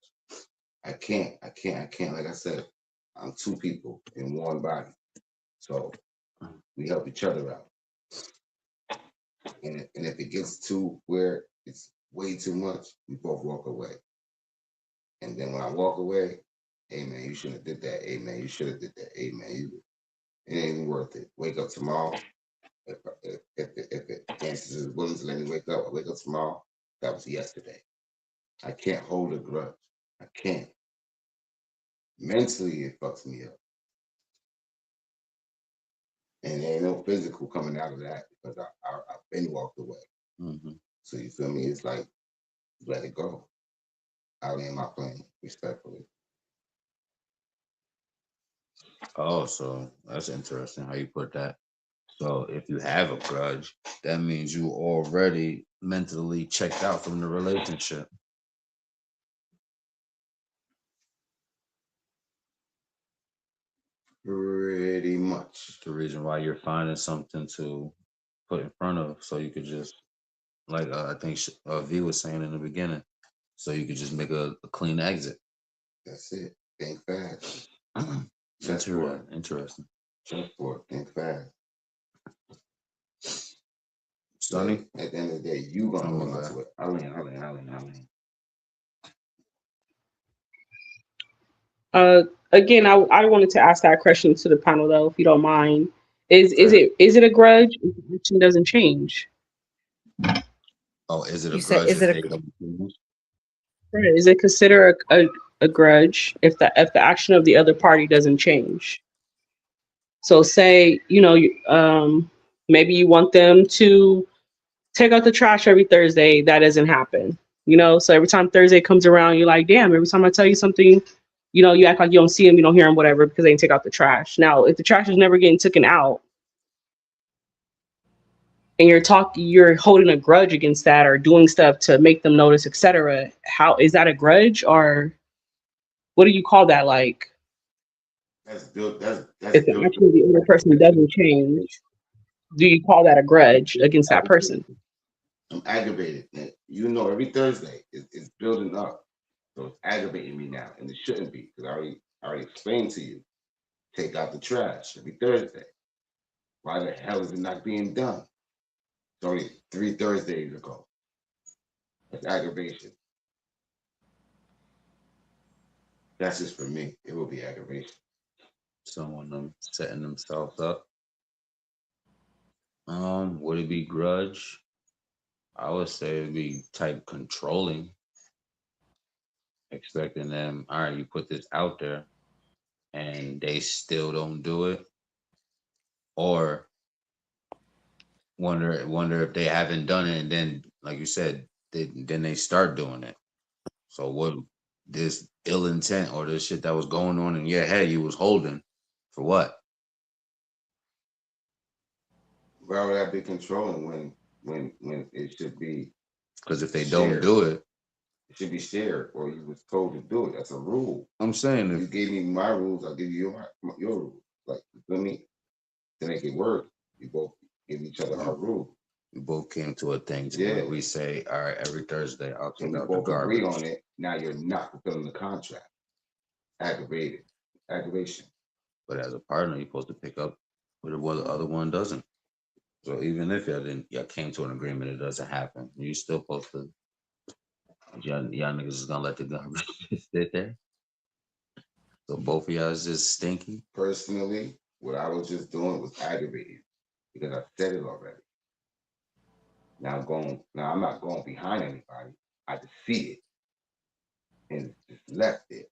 I can't. Like I said, I'm two people in one body, so we help each other out. And if it gets to where it's way too much, we both walk away. And then when I walk away, hey man, you shouldn't have did that. Hey man, you should have did that. Hey man, it ain't even worth it. Wake up tomorrow. If it answers is willing to let me wake up, I wake up tomorrow. That was yesterday. I can't hold a grudge. I can't. Mentally, it fucks me up. And there ain't no physical coming out of that because I've been walked away. Mm-hmm. So you feel me? It's like, let it go. I'll end my plane respectfully. Oh, so that's interesting how you put that. So if you have a grudge, that means you already mentally checked out from the relationship. Pretty much. The reason why you're finding something to put in front of, so you could just, like I think V was saying in the beginning, so you could just make a clean exit. That's it. Think fast. Chessboard. Interesting. Chessboard. Think fast. Sonny? At the end of the day, you gonna Oh, my hold on bad. to it. I'll Again, I wanted to ask that question to the panel though, if you don't mind. Is Sure. is it a grudge if the action doesn't change? Oh, is it a You said, grudge is if it they a, don't change? Right. Is it considered a grudge if the action of the other party doesn't change? So say, maybe you want them to take out the trash every Thursday. That doesn't happen. So every time Thursday comes around, you're like, damn, every time I tell you something, you act like you don't see them, you don't hear them, whatever, because they didn't take out the trash. Now, if the trash is never getting taken out and you're holding a grudge against that or doing stuff to make them notice, etc., how is that a grudge or what do you call that? Like, That's built. That's if the built. action of the other person doesn't change, do you call that a grudge against that person? I'm aggravated. And every Thursday it's building up. So it's aggravating me now. And it shouldn't be. Because I already explained to you. Take out the trash every Thursday. Why the hell is it not being done? It's only 3 Thursdays ago. That's aggravation. That's just for me. It will be aggravation. Someone setting themselves up. Would it be grudge? I would say it'd be type controlling, expecting them, all right, you put this out there and they still don't do it. Or wonder if they haven't done it and then, like you said, then they start doing it. So what this ill intent or this shit that was going on in your head you was holding for what? Why would I be controlling when it should be Because if they don't shared? do it, It should be shared, or you was told to do it. That's a rule. I'm saying You if gave me my rules, I'll give you your rules. Like, you feel me? To make it work, we both give each other our rules. we both came to a thing to Yeah. where we say, all right, every Thursday I'll And take we out the both agree garbage. on it. Now you're not fulfilling the contract. Aggravated. Aggravation. But as a partner, you're supposed to pick up what the other one doesn't. So even if y'all came to an agreement, it doesn't happen. You still supposed to. Y'all niggas is gonna let the garbage sit there. So both of y'all is just stinky. Personally, what I was just doing was aggravated because I said it already. Now I'm not going behind anybody. I just see it and just left it.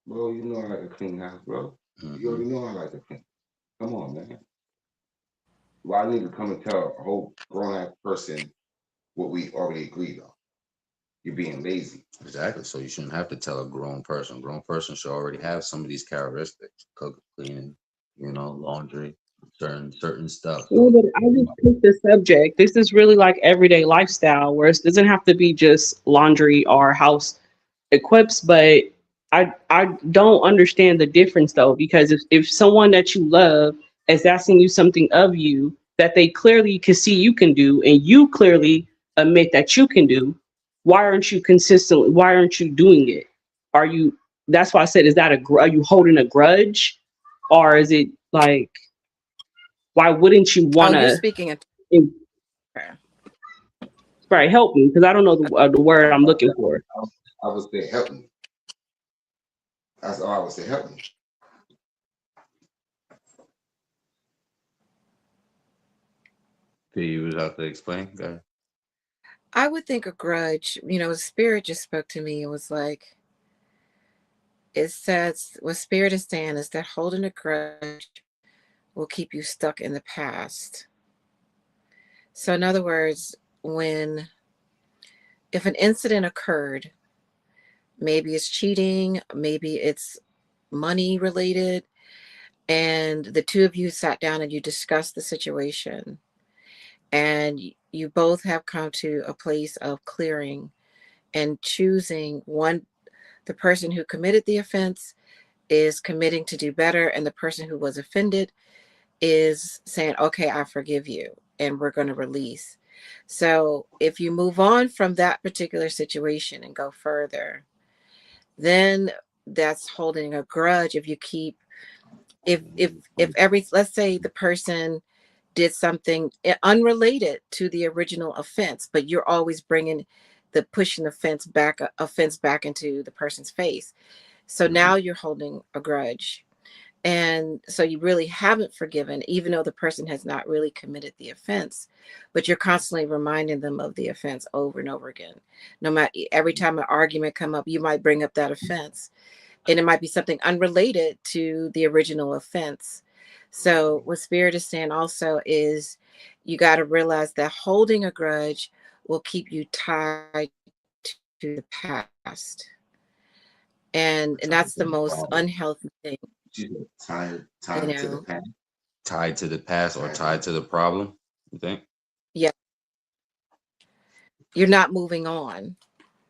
Bro, you know I like a clean house, bro. You already know I like a clean. Come on, man. Why I need to come and tell a whole grown ass person what we already agreed on? You're being lazy. Exactly. So you shouldn't have to tell a grown person. Grown person should already have some of these characteristics: cook, cleaning, laundry. certain stuff. Well, but I just picked the subject. This is really like everyday lifestyle where it doesn't have to be just laundry or house equips, but I don't understand the difference though, because if someone that you love is asking you something of you that they clearly can see you can do and you clearly admit that you can do, why aren't you doing it? Are you That's why I said, is that are you holding a grudge, or is it like, why wouldn't you Oh, want you're to, speaking of right, help me, because I don't know the word I'm looking for. I would say help me. That's all I would say. Help me. You would have to explain. Go ahead. I would think a grudge, the spirit just spoke to me. It was like, it says, what spirit is saying is that holding a grudge will keep you stuck in the past. So in other words, if an incident occurred, maybe it's cheating, maybe it's money related, and the two of you sat down and you discussed the situation, and you both have come to a place of clearing and choosing one. The person who committed the offense is committing to do better, and the person who was offended is saying, okay, I forgive you, and we're going to release. So if you move on from that particular situation and go further, then that's holding a grudge. If you keep, if let's say the person did something unrelated to the original offense, but you're always pushing the offense back into the person's face. So now you're holding a grudge. And so you really haven't forgiven, even though the person has not really committed the offense, but you're constantly reminding them of the offense over and over again. No matter, every time an argument come up, you might bring up that offense, and it might be something unrelated to the original offense. So what Spirit is saying also is, you got to realize that holding a grudge will keep you tied to the past. And that's the most unhealthy thing. Tied to the past. Tied to the past or tied to the problem, you think? Yeah. You're not moving on.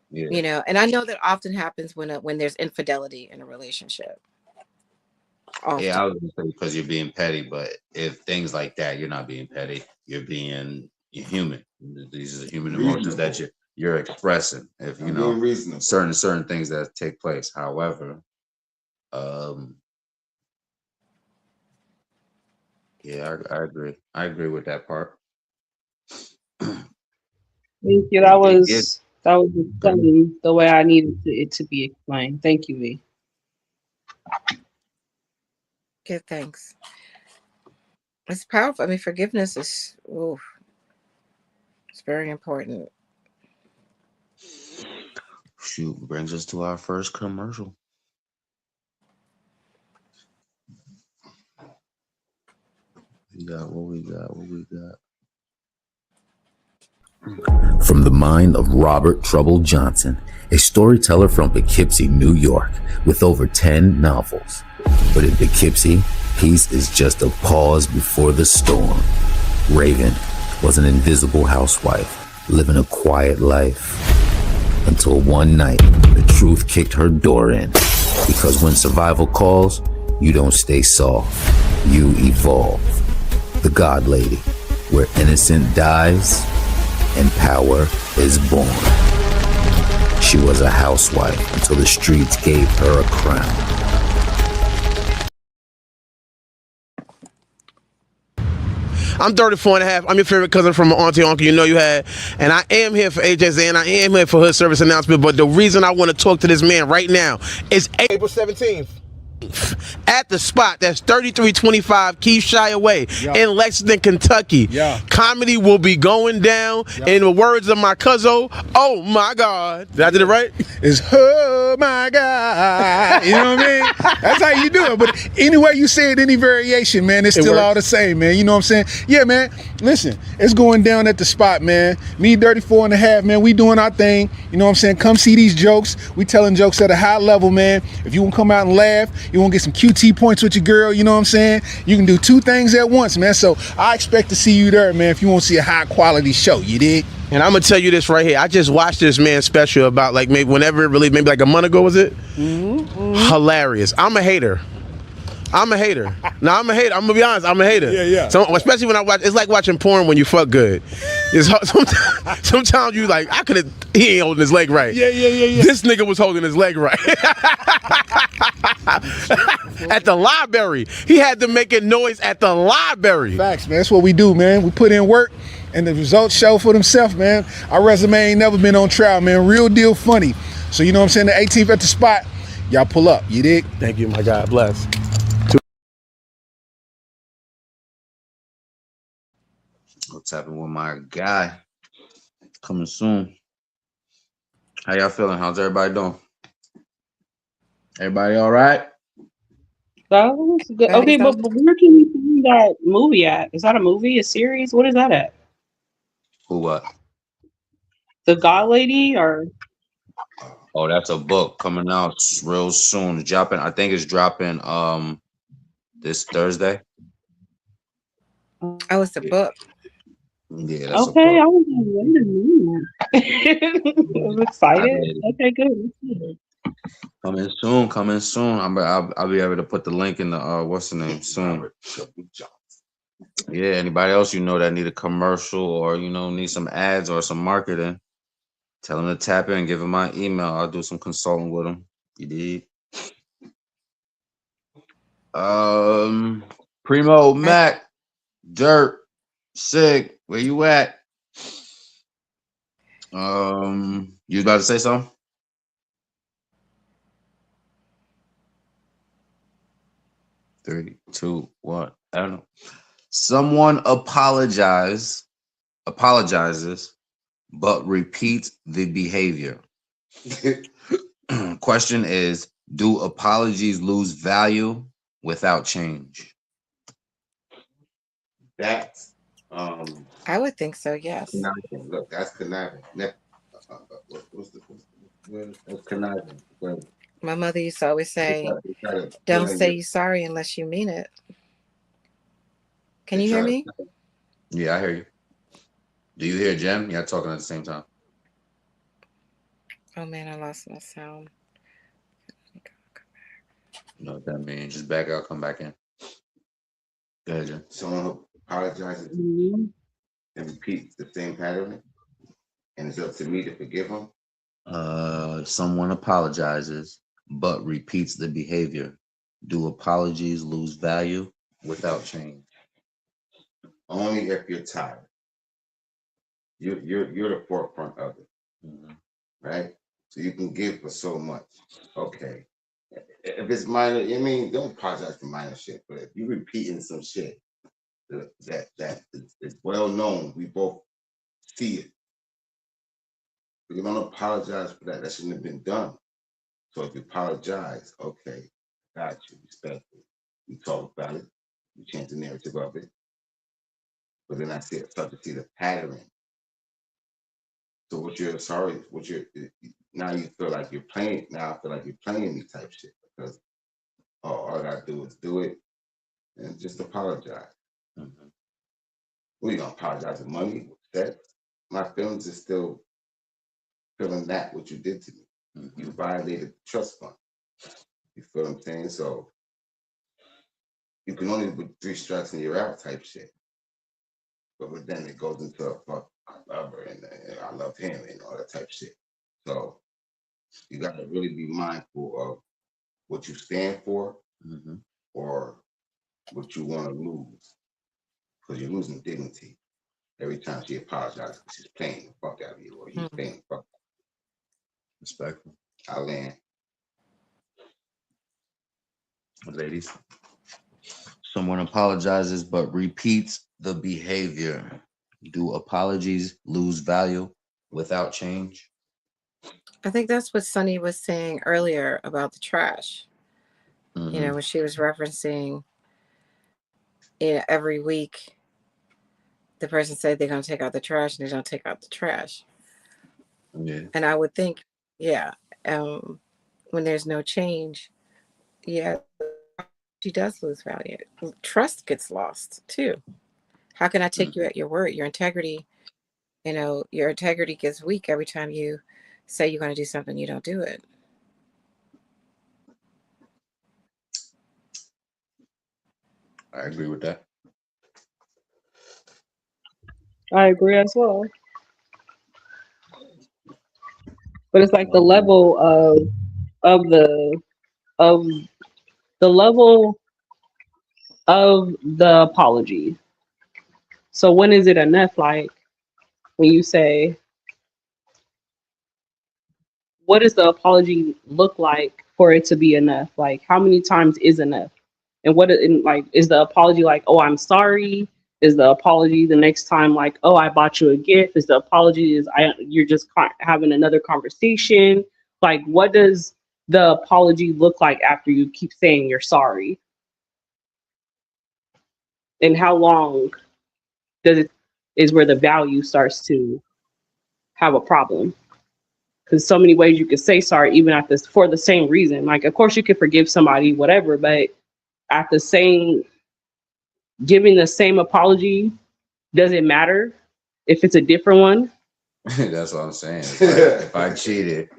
Yeah. And I know that often happens when there's infidelity in a relationship. Often. Yeah, I was gonna say because you're being petty, but if things like that, you're not being petty. You're human. These are human emotions that you're expressing. If you know certain things that take place. However, yeah, I agree. I agree with that part. Thank you. That was explained the way I needed it to be explained. Thank you, V. Okay, thanks. It's powerful. I mean, forgiveness is, it's very important. Shoot, brings us to our first commercial. What we got. From the mind of Robert Trouble Johnson, a storyteller from Poughkeepsie, New York, with over 10 novels. But in Poughkeepsie, peace is just a pause before the storm. Raven was an invisible housewife, living a quiet life. Until one night, the truth kicked her door in. Because when survival calls, you don't stay soft, you evolve. The God Lady, where innocent dies and power is born. She was a housewife until the streets gave her a crown. I'm 34 and a half. I'm your favorite cousin from my auntie uncle you know you had. And I am here for AJ's and I am here for Hood Service Announcement. But the reason I want to talk to this man right now is April 17th. At the spot that's 3325 Keithshire Way in Lexington, Kentucky. Comedy will be going down. In the words of my cousin, oh my God. Did I do it right? It's oh my God. You know what I mean? That's how you do it. But anyway you say it, any variation, man, it's still all the same, man. You know what I'm saying? Yeah, man. Listen, it's going down at the spot, man. Me, 34 and a half, man. We doing our thing. You know what I'm saying? Come see these jokes. We telling jokes at a high level, man. If you want to come out and laugh, You want to get some QT points with your girl, you know what I'm saying? You can do 2 things at once, man. So I expect to see you there, man, if you want to see a high quality show, you dig? And I'm gonna tell you this right here. I just watched this man's special about like maybe whenever it released, maybe like a month ago, was it? Hilarious. I'm a hater. No, I'm a hater. I'm gonna be honest. I'm a hater. Yeah. So especially when I watch, it's like watching porn when you fuck good. It's hard, sometimes you like, he ain't holding his leg right. Yeah. This nigga was holding his leg right. At the library, he had to make a noise at the library. Facts, man. That's what we do, man. We put in work, and the results show for themselves, man. Our resume ain't never been on trial, man. Real deal funny. So you know what I'm saying? The 18th at the spot, y'all pull up. You dig? Thank you, my God. Bless. What's happening with my guy? Coming soon. How y'all feeling? How's everybody doing? Everybody all right? That was good. Okay, but where can you find that movie at? Is that a movie, a series? What is that at? Who what? The God Lady or? Oh, that's a book coming out real soon. Dropping, I think it's dropping this Thursday. Oh, it's the book. Yeah, that's okay. a I book. was I'm excited. Okay, good. Coming soon. I'll be able to put the link in the what's the name soon. Yeah, anybody else you know that need a commercial or need some ads or some marketing, tell them to tap in, give them my email. I'll do some consulting with them. You did. Primo, Mac, Dirt, Sig, where you at? You about to say something? Three, two, one. I don't know. Someone apologizes, but repeats the behavior. Question is, do apologies lose value without change? That's I would think so, yes. conniving. Look, that's conniving. What's the word? That's conniving. My mother used to always say, Don't don't say you're sorry unless you mean it. Can you hear me? Yeah, I hear you. Do you hear Jen? Yeah, talking at the same time. Oh man, I lost my sound. You know what that means? Just back out, come back in. Go ahead, Jen. Someone who apologizes and repeats the same pattern, and it's up to me to forgive them. Someone apologizes but repeats the behavior. Do apologies lose value without change? Only if you're tired. You're the forefront of it, right? So you can give for so much. Okay, if it's minor, I mean, don't apologize for minor shit. But if you're repeating some shit that is well known, we both see it. But you don't apologize for that. That shouldn't have been done. So if you apologize, okay, got you, respectful. We talk about it. We change the narrative of it. But then start to see the pattern. So now you feel like you're playing. Now I feel like you're playing me type shit because all I gotta do is do it and just apologize. We don't apologize for money, sex. My feelings is still feeling that what you did to me. You violated the trust fund. You feel what I'm saying? So you can only put 3 strikes and you're out type shit. But then it goes into a fuck, I love her and I love him and all that type shit. So you gotta really be mindful of what you stand for or what you want to lose. Because you're losing dignity every time she apologizes because she's playing the fuck out of you or he's playing the fuck out of you. Respectful. I land. Ladies. Someone apologizes but repeats the behavior. Do apologies lose value without change? I think that's what Sunny was saying earlier about the trash. You know, when she was referencing, every week the person said they're going to take out the trash and they don't take out the trash. Yeah. And I would think, when there's no change, yeah, she does lose value. Trust gets lost too. How can I take you at your word? Your integrity, your integrity gets weak every time you say you're going to do something, you don't do it. I agree with that. I agree as well. But it's like the level of of the level of the apology. So when is it enough? Like when you say, what does the apology look like for it to be enough? Like how many times is enough? And like is the apology like, oh, I'm sorry? Is the apology the next time like, oh, I bought you a gift? Is the apology you're just having another conversation? Like what does the apology look like after you keep saying you're sorry? And how long does it is where the value starts to have a problem? Because so many ways you could say sorry, even at this for the same reason. Like, of course, you could forgive somebody, whatever, but at the same giving the same apology, does it matter if it's a different one? That's what I'm saying. If I cheated,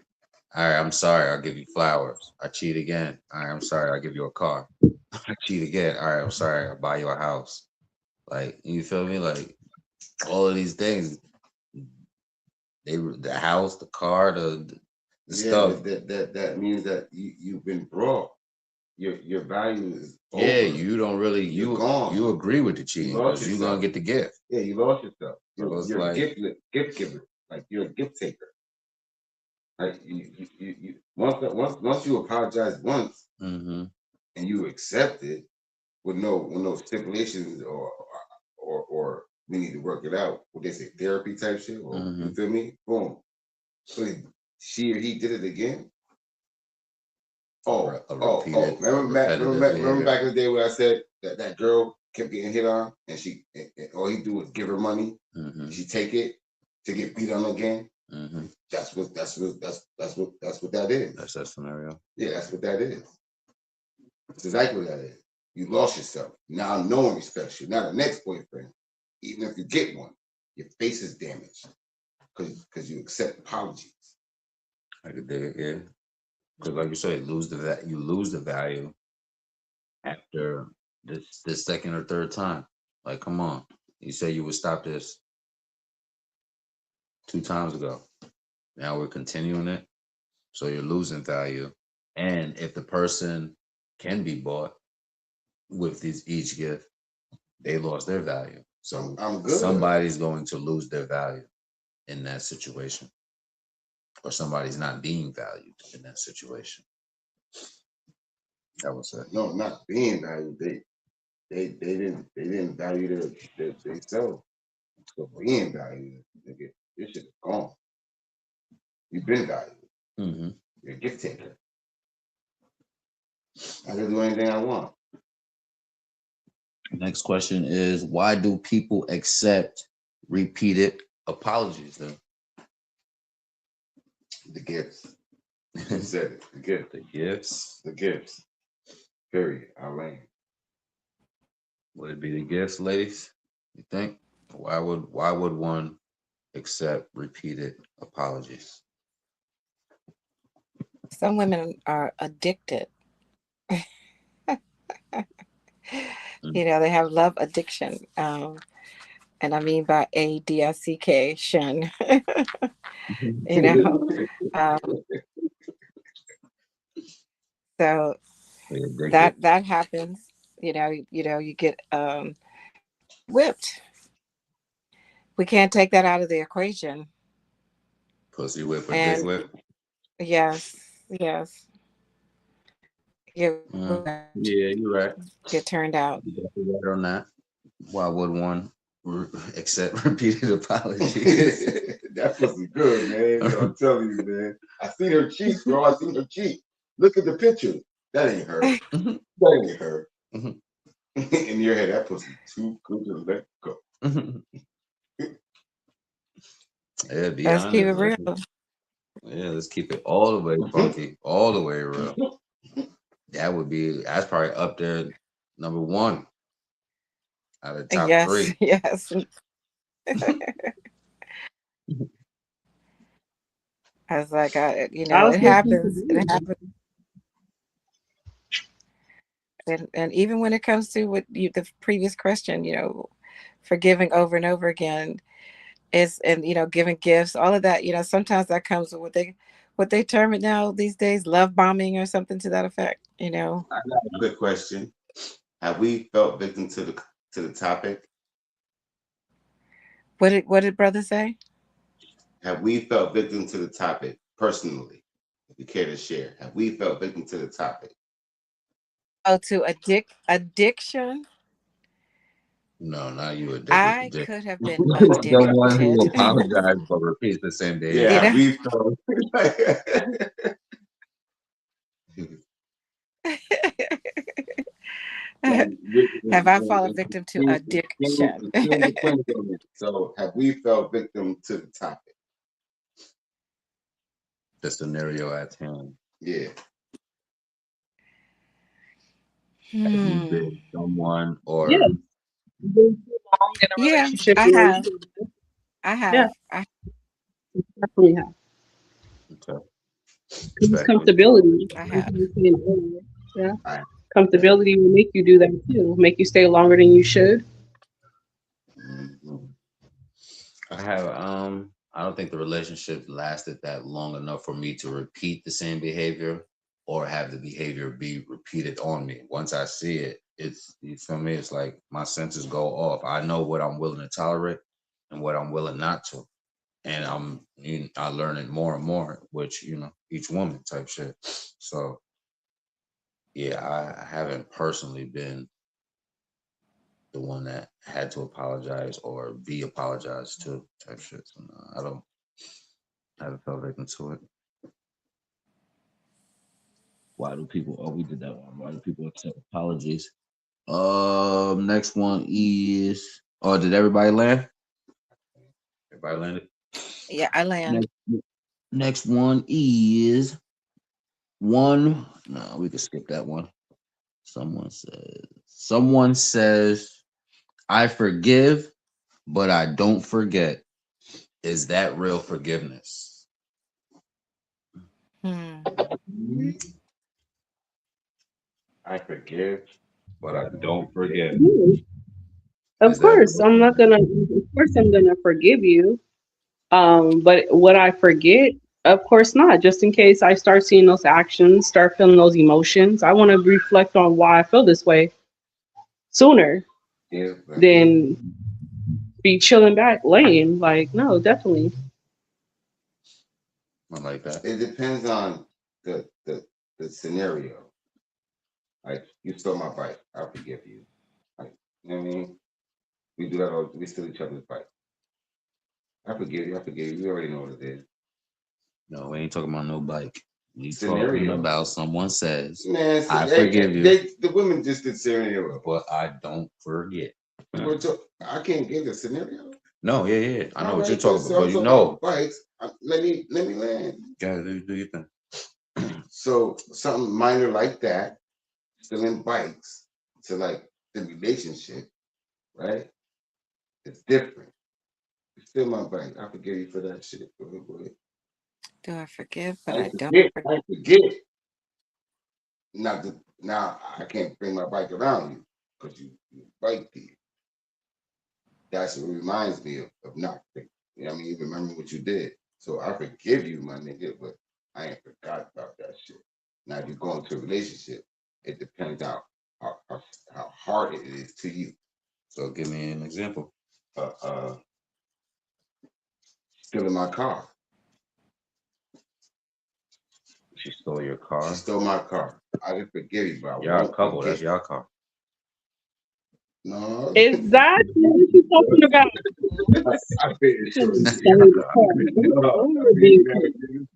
all right, I'm sorry, I'll give you flowers. I cheat again. All right, I'm sorry, I'll give you a car. I cheat again. All right, I'm sorry, I'll buy you a house. Like, you feel me? Like all of these things, the house, the car, the stuff. That means that you've been brought. Your value is over. Yeah, you don't really You're gone. You agree with the cheating because you're gonna get the gift. Yeah, you lost yourself. So You're like, a gift giver. Like you're a gift taker. Like you once you apologize once and you accept it with no stipulations or we need to work it out. What they say, therapy type shit. Or you feel me? Boom. So she or he did it again. Remember back in the day when I said that girl kept getting hit on and all he do was give her money. She take it to get beat on again. That's what that is. That's that scenario. Yeah, that's what that is. That's exactly what that is. You lost yourself. Now no one respects you. Now the next boyfriend, even if you get one, your face is damaged because you accept apologies. I could dig it, yeah. Because like you say, you lose the value after this second or third time. Like, come on. You say you would stop this 2 times ago. Now we're continuing it. So you're losing value. And if the person can be bought with each gift, they lost their value. So somebody's going to lose their value in that situation. Or somebody's not being valued in that situation. That was it. No, not being valued. They didn't value themselves. So being valued, nigga, this shit is gone. You've been valued. You're a gift taker. I can do anything I want. Next question is, why do people accept repeated apologies then? The gifts. You said it. The gift. The gifts. The gifts. Period. I land. Would it be the gifts, ladies? You think? Why would one accept repeated apologies? Some women are addicted. They have love addiction. And I mean by ADICK, so that happens. You get whipped. We can't take that out of the equation. Pussy whip or dick whip? Yes. Yeah, you're right. Get turned out. You're right on that. Why would one accept repeated apologies? That pussy good, man. Yo, I'm telling you, man. I seen her cheek, bro. I seen her cheek. Look at the picture. That ain't her. That ain't her. In your head, that pussy too good to let go. Yeah, be Let's honest. keep it real. Yeah, let's keep it all the way funky, all the way real. that's probably up there, number one out of the top Yes, 3. yes. I was like, I was it listening to happens. It you. happens. And even when it comes to the previous question, forgiving over and over again is, and giving gifts, all of that. Sometimes that comes with what they term it now these days, love bombing or something to that effect. I got a quick question. Have we felt victim to the topic? What did brother say? Have we felt victim to the topic personally? If you care to share, have we felt victim to the topic? Oh, to addiction. No, not you addicted to I dick. could have been The one addicted. who apologized but repeats the same Yeah, behavior. have we felt? Have I fallen victim to addiction? So, have we felt victim to the topic? The scenario at hand. Yeah. Have you been someone or Yeah. You've been too long in a Yeah, relationship I where have. I yeah, have. I definitely have. okay. Because it's Respectfully. comfortability. I Like have. you were saying earlier. Yeah. I, Comfortability will make you do that too. Make you stay longer than you should. Mhm. I have I don't think the relationship lasted that long enough for me to repeat the same behavior or have the behavior be repeated on me. Once I see it, it's, you feel me? It's like my senses go off. I know what I'm willing to tolerate and what I'm willing not to. And I learn it more and more, which, each woman type shit. So yeah, I haven't personally been the one that had to apologize or be apologized to type shit. So no, I haven't felt victim to it. Why do people? Oh, we did that one. Why do people accept apologies? Next one is. Oh, did everybody land? Everybody landed. Yeah, I land. Next one is one. No, we can skip that one. Someone says, I forgive, but I don't forget. Is that real forgiveness? Hmm. I forgive, but I don't forget. Yeah. Of Is that course, real I'm not forgiveness? gonna. Of course, I'm gonna forgive you. But would I forget? Of course not. Just in case I start seeing those actions, start feeling those emotions, I want to reflect on why I feel this way sooner Yeah. than be chilling back, laying. Like, no, definitely. I like that. It depends on the scenario. Like, you stole my bike, I'll forgive you. Like, you know what I mean? We do that all. We steal each other's bike. I forgive you. I forgive you. You already know what it is. No, we ain't talking about no bike. We talking Scenario. about someone says, Man, I forgive you, the women just did scenario. but I don't forget. I can't give a scenario. No, yeah. I know All what you're right, talking so about, I'm but you talking know. about bikes. Let me land. Guys, do your thing. So something minor like that, stealing bikes to like the relationship, right? It's different. You steal my bike. I forgive you for that shit. Go ahead. Do I forgive, but I I don't forget. forget? I forget. Now I can't bring my bike around you because you bike thief. That's what reminds me of not thinking. You know what I mean? You remember what you did. So I forgive you, my nigga, but I ain't forgot about that shit. Now, if you go into a relationship, it depends on how hard it is to you. So give me an example. Stealing my car. She stole your car. She stole my car. I didn't forgive you, but I Y'all a won't couple. forget. That's y'all car. No. Exactly what you talking about. I paid Shouldn't insurance. sell the car.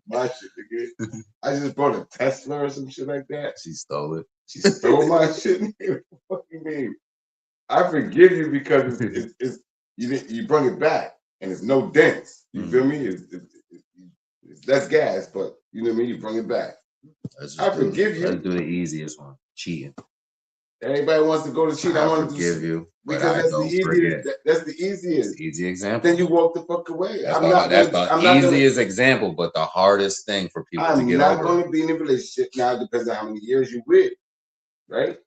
My shit, nigga. I just bought a Tesla or some shit like that. She stole it. She stole my shit. Nigga. What the fuck you mean? I forgive you because it's you bring it back and it's no dents. You feel me? It's less gas, but you know what I mean. You bring it back. I forgive you. Let's do the easiest one. Cheating. Everybody wants to go to cheat. I want to forgive you, but because I that's the don't easiest. forget. That's the easiest. Easy example. Then you walk the fuck away. That's the easiest example, but the hardest thing for people to get over. I'm not going to be in a relationship now. It depends on how many years you with, right?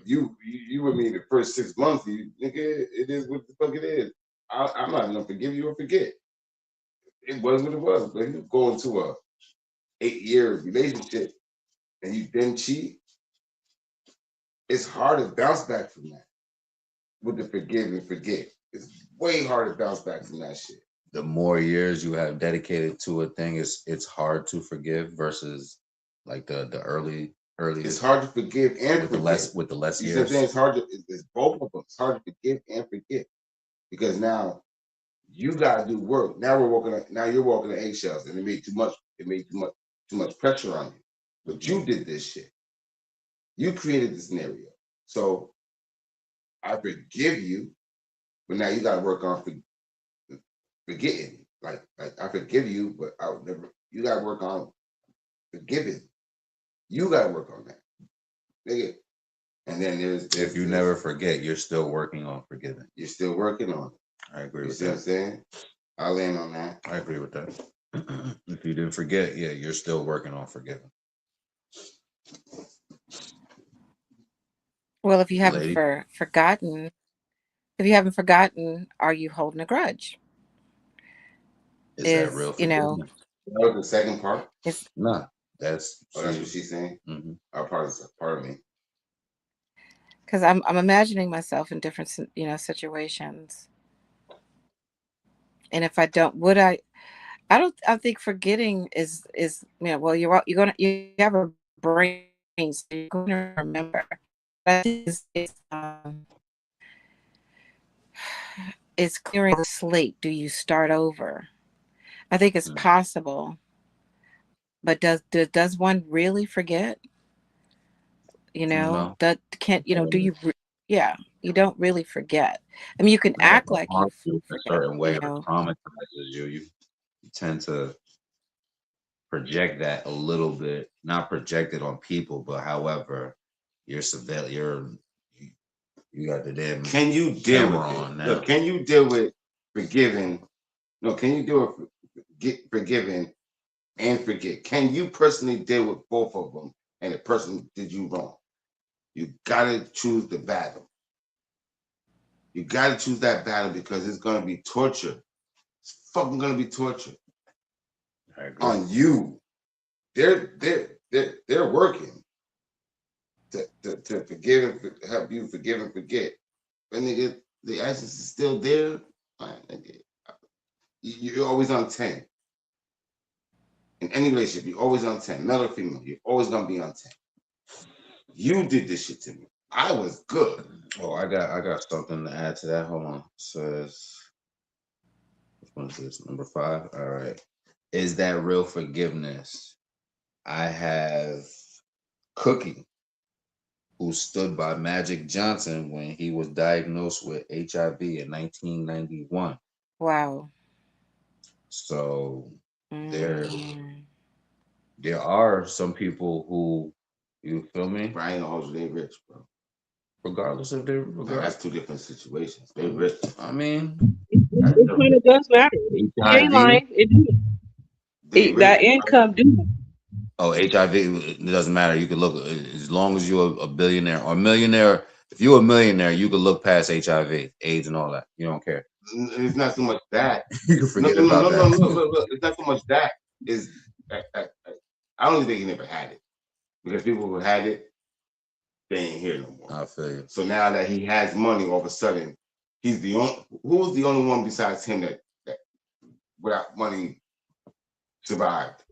You with me the first 6 months. You nigga, it is what the fuck it is. I'm not gonna forgive you or forget. It was what it was. But you go into a 8-year relationship and you then cheat, it's hard to bounce back from that. With the forgive and forget, it's way hard to bounce back from that shit. The more years you have dedicated to a thing, it's hard to forgive versus like the early. It's hard to forgive and with forget. the less You years. It's hard to. It's both of them. It's hard to forgive and forget because now you gotta do work. Now you're walking on eggshells, and it made too much. It made too much pressure on you. But you did this shit. You created the scenario. So I forgive you, but now you gotta work on forgetting. Like I forgive you, but I would never. You gotta work on forgiving. You gotta work on that. Nigga. And then if you never forget, you're still working on forgiving. You're still working on it. I agree with that. You see what I'm saying? I land on that. I agree with that. If you didn't forget, yeah, you're still working on forgiving. Well, if you haven't forgotten, are you holding a grudge? Is that real forgiveness? That was the second part. No, that's what she's saying. Mm-hmm. Part of me. Because I'm imagining myself in different situations, and if I don't, I think forgetting is well you have a brain, so you're going to remember. But it's clearing the slate. Do you start over? I think it's possible, but does one really forget? No. That can't do you? Yeah, you don't really forget. I mean, you can act like you forget, a certain way. It traumatizes you. You tend to project that a little bit, not project it on people, but however, you got the damn. Can you deal with on now? Look, can you deal with forgiving? No, can you do it? Forgiving and forget. Can you personally deal with both of them? And the person did you wrong. You gotta choose the battle. You gotta choose that battle because it's gonna be torture. It's fucking gonna be torture on you. They're working to forgive and help you forgive and forget. But nigga, the essence is still there. You're always on 10. In any relationship, you're always on 10. Male or female, you're always gonna be on 10. You did this shit to me. I was good. Oh, I got something to add to that. Hold on. It says, which one is this? Number 5. All right. Is that real forgiveness? I have Cookie, who stood by Magic Johnson when he was diagnosed with HIV in 1991. Wow. So there are some people who, you feel me? But I ain't gonna hold you, they rich, bro. Regardless if they're that's 2 different situations. They rich. I mean, it kind of does matter. You ain't lying. That income do. Oh, HIV, it doesn't matter. You can look, as long as you're a billionaire or millionaire. If you're a millionaire, you can look past HIV, AIDS, and all that. You don't care. It's not so much that. You can forget about that. No. It's not so much that. I don't think he never had it. Because people who had it, they ain't here no more. I feel you. So now that he has money, all of a sudden, he's the only. Who's the only one besides him that without money survived?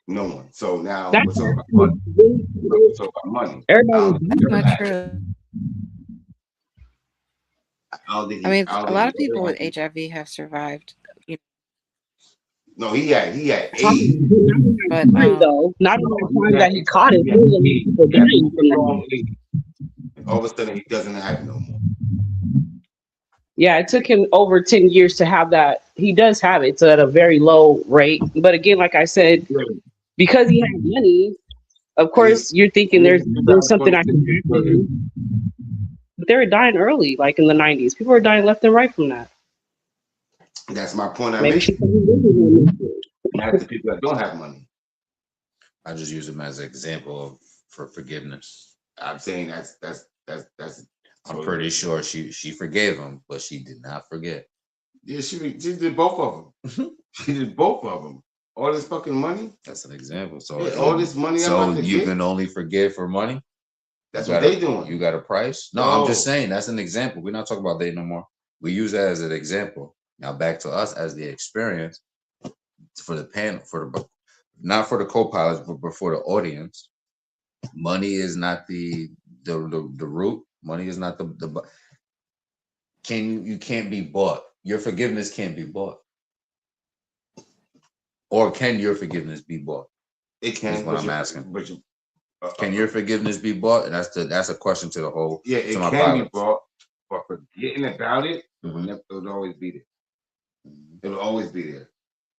No one. So now we're talking about money. We're talking about money. That's not true. I mean, a lot of people with HIV have survived. No, he had AIDS. But though, not the time that he caught it. People dying from that. All of a sudden, he doesn't have it no more. Yeah, it took him over 10 years to have that. He does have it, so at a very low rate. But again, like I said because he had money. Of course, you're thinking And there's something I can it's do. But they were dying early, like in the 90s. People were dying left and right from that. that's my point I'm Maybe she making. probably That's the people that don't have money. I just use him as an example for forgiveness. I'm saying that's. I'm pretty sure she forgave him, but she did not forget. Yeah, she did both of them. She did both of them. All this fucking money. That's an example. So Yeah, all this money I'm so about to you get. can only forgive for money. That's You what got they doing. You got a price? No, I'm just saying that's an example. We're not talking about dating no more. We use that as an example. Now back to us as the experience for the panel, not for the co-pilots, but for the audience. Money is not the root. Money is not the you can't be bought. Your forgiveness can't be bought. Or can your forgiveness be bought? It can. That's what I'm asking. But can your forgiveness be bought? And that's a question to the whole. Yeah, it can pilots. Be bought, but forgetting about it, it'll always be there. It'll always be there.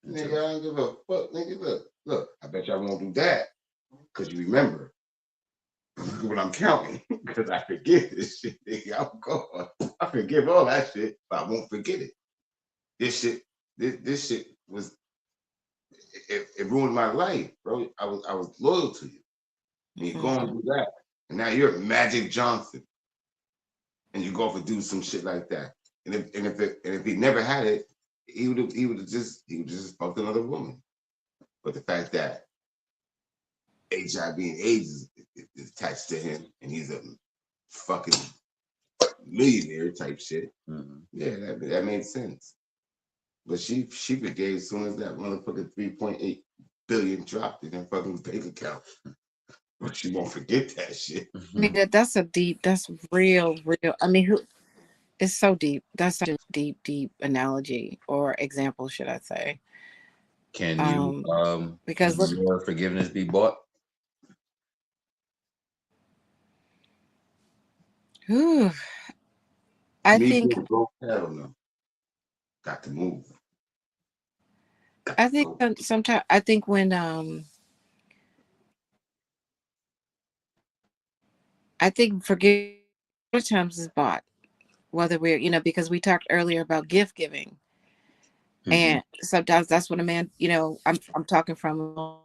Nigga, I don't give a fuck. Nigga, look. I bet y'all won't do that because you remember. Look what I'm counting because I forget this shit. Nigga, I'm gone. I forgive all that shit, but I won't forget it. This shit was. It ruined my life, bro. I was loyal to you. And you go and do that. And now you're Magic Johnson. And you go off and do some shit like that. And if he never had it, he would have just fucked another woman. But the fact that HIV and AIDS is attached to him and he's a fucking millionaire type shit. Yeah, that made sense. But she forgave as soon as that motherfucking 3.8 billion dropped in her fucking bank account. But she won't forget that shit. I mean, that's real. I mean, it's so deep. That's such a deep analogy or example, should I say. Can you, because can your forgiveness be bought? I think hell no. Got to move. I think sometimes I think when I think forgiveness times is bought, whether we're because we talked earlier about gift giving, and sometimes that's when a man I'm talking from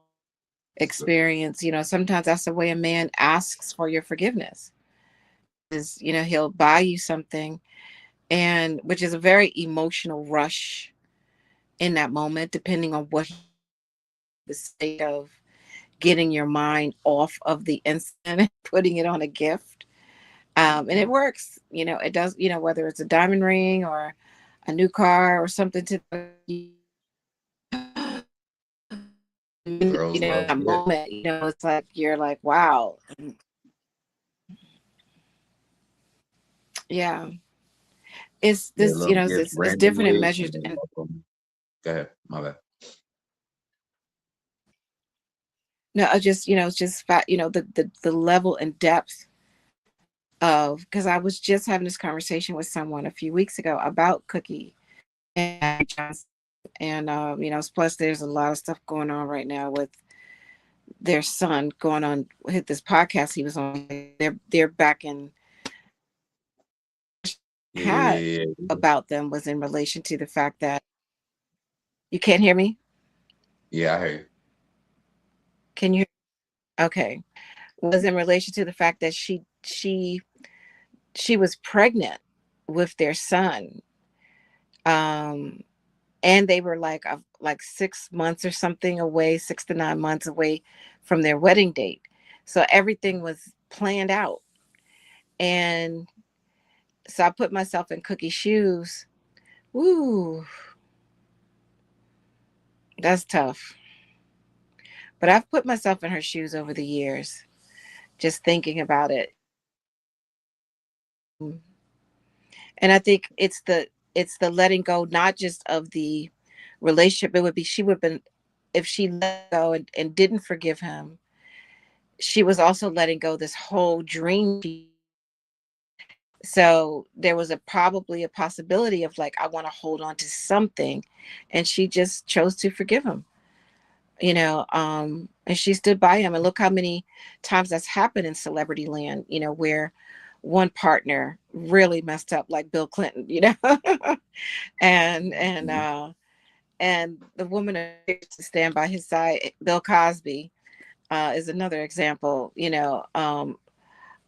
experience. Sometimes that's the way a man asks for your forgiveness. Is he'll buy you something, and which is a very emotional rush in that moment, depending on what the state of getting your mind off of the incident and putting it on a gift. And it works, it does, whether it's a diamond ring or a new car or something to that moment, it's like you're like, wow. Yeah. It's this, it's different in measures. Go ahead, my bad. No, it's just the level and depth of, because I was just having this conversation with someone a few weeks ago about Cookie and plus there's a lot of stuff going on right now with their son going on hit this podcast he was on. They're back in about them was in relation to the fact that you can't hear me. Yeah, I hear you. Can you? Okay. Was in relation to the fact that she was pregnant with their son, and they were like 6 months or something away, 6 to 9 months away from their wedding date. So everything was planned out, and so I put myself in Cookie's shoes. Woo, that's tough. But I've put myself in her shoes over the years, just thinking about it. And I think it's the letting go, not just of the relationship. It would be, she would have been, if she let go and didn't forgive him, she was also letting go this whole dream. So there was probably a possibility of like, I want to hold on to something. And she just chose to forgive him. and she stood by him. And look how many times that's happened in celebrity land, where one partner really messed up, like Bill Clinton, and the woman to stand by his side. Bill Cosby is another example,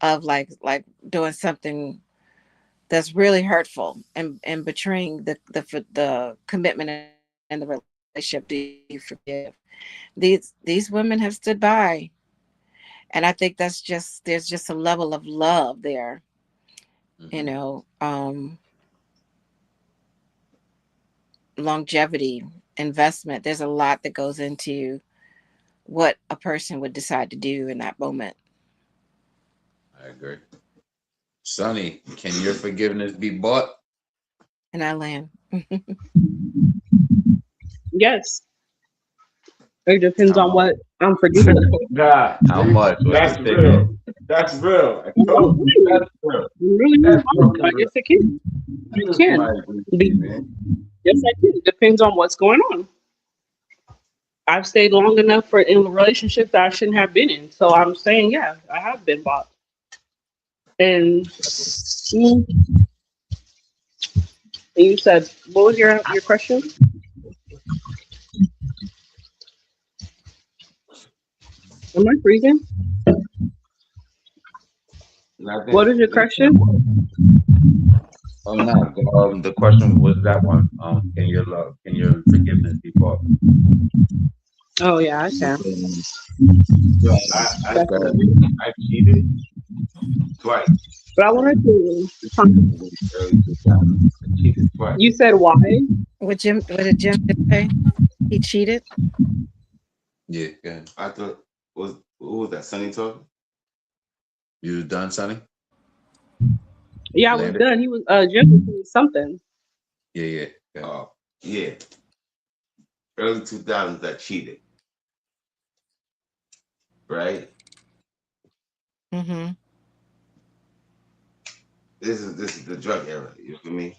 of like doing something that's really hurtful and betraying the commitment and the relationship. Do you forgive? These women have stood by, and I think there's just a level of love there, longevity, investment. There's a lot that goes into what a person would decide to do in that moment. I agree. Sonny, can your forgiveness be bought? And I land. Yes. It depends How on much? what I'm forgiving. Nah, How much? What's that's the ticket? real. That's real. I told you, that's real. Really, That's real. I guess it can. I It knew can. somebody agreed with me, man. Yes, I can. It depends on what's going on. I've stayed long enough in a relationship that I shouldn't have been in. So I'm saying, yeah, I have been bought. And you said, what was your question? Am I freezing? What is your question? Oh no. The question was that one. Can your forgiveness be bought? Oh yeah, I can. Yo, I cheated twice. But I wanted to. Early 2000s. I cheated twice. You said why? What did Jim say? He cheated. Yeah, go ahead. I thought who was that? Sonny talking? You done, Sonny? Yeah, I was Landed? done. He was Jim was doing something. Yeah. Go ahead. Oh, yeah. Early 2000s, I cheated. Right? Mm-hmm. This is the drug era. You feel me?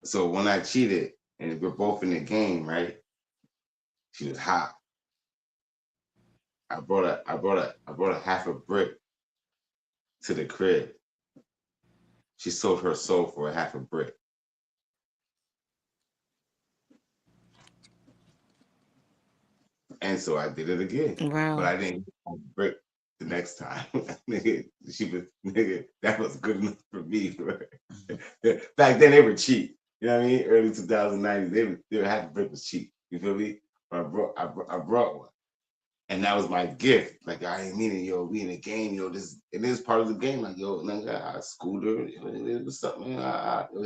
So when I cheated and we're both in the game, right? She was hot. I brought a half a brick to the crib. She sold her soul for a half a brick. And so I did it again. Wow. But I didn't get a brick the next time. Nigga, that was good enough for me. Back then they were cheap. You know what I mean? Early 2090s, they were half a brick was cheap. You feel me? But I brought one. And that was my gift. Like I ain't mean it, yo. We in a game, yo. It is part of the game. Like yo, I schooled her. It was something.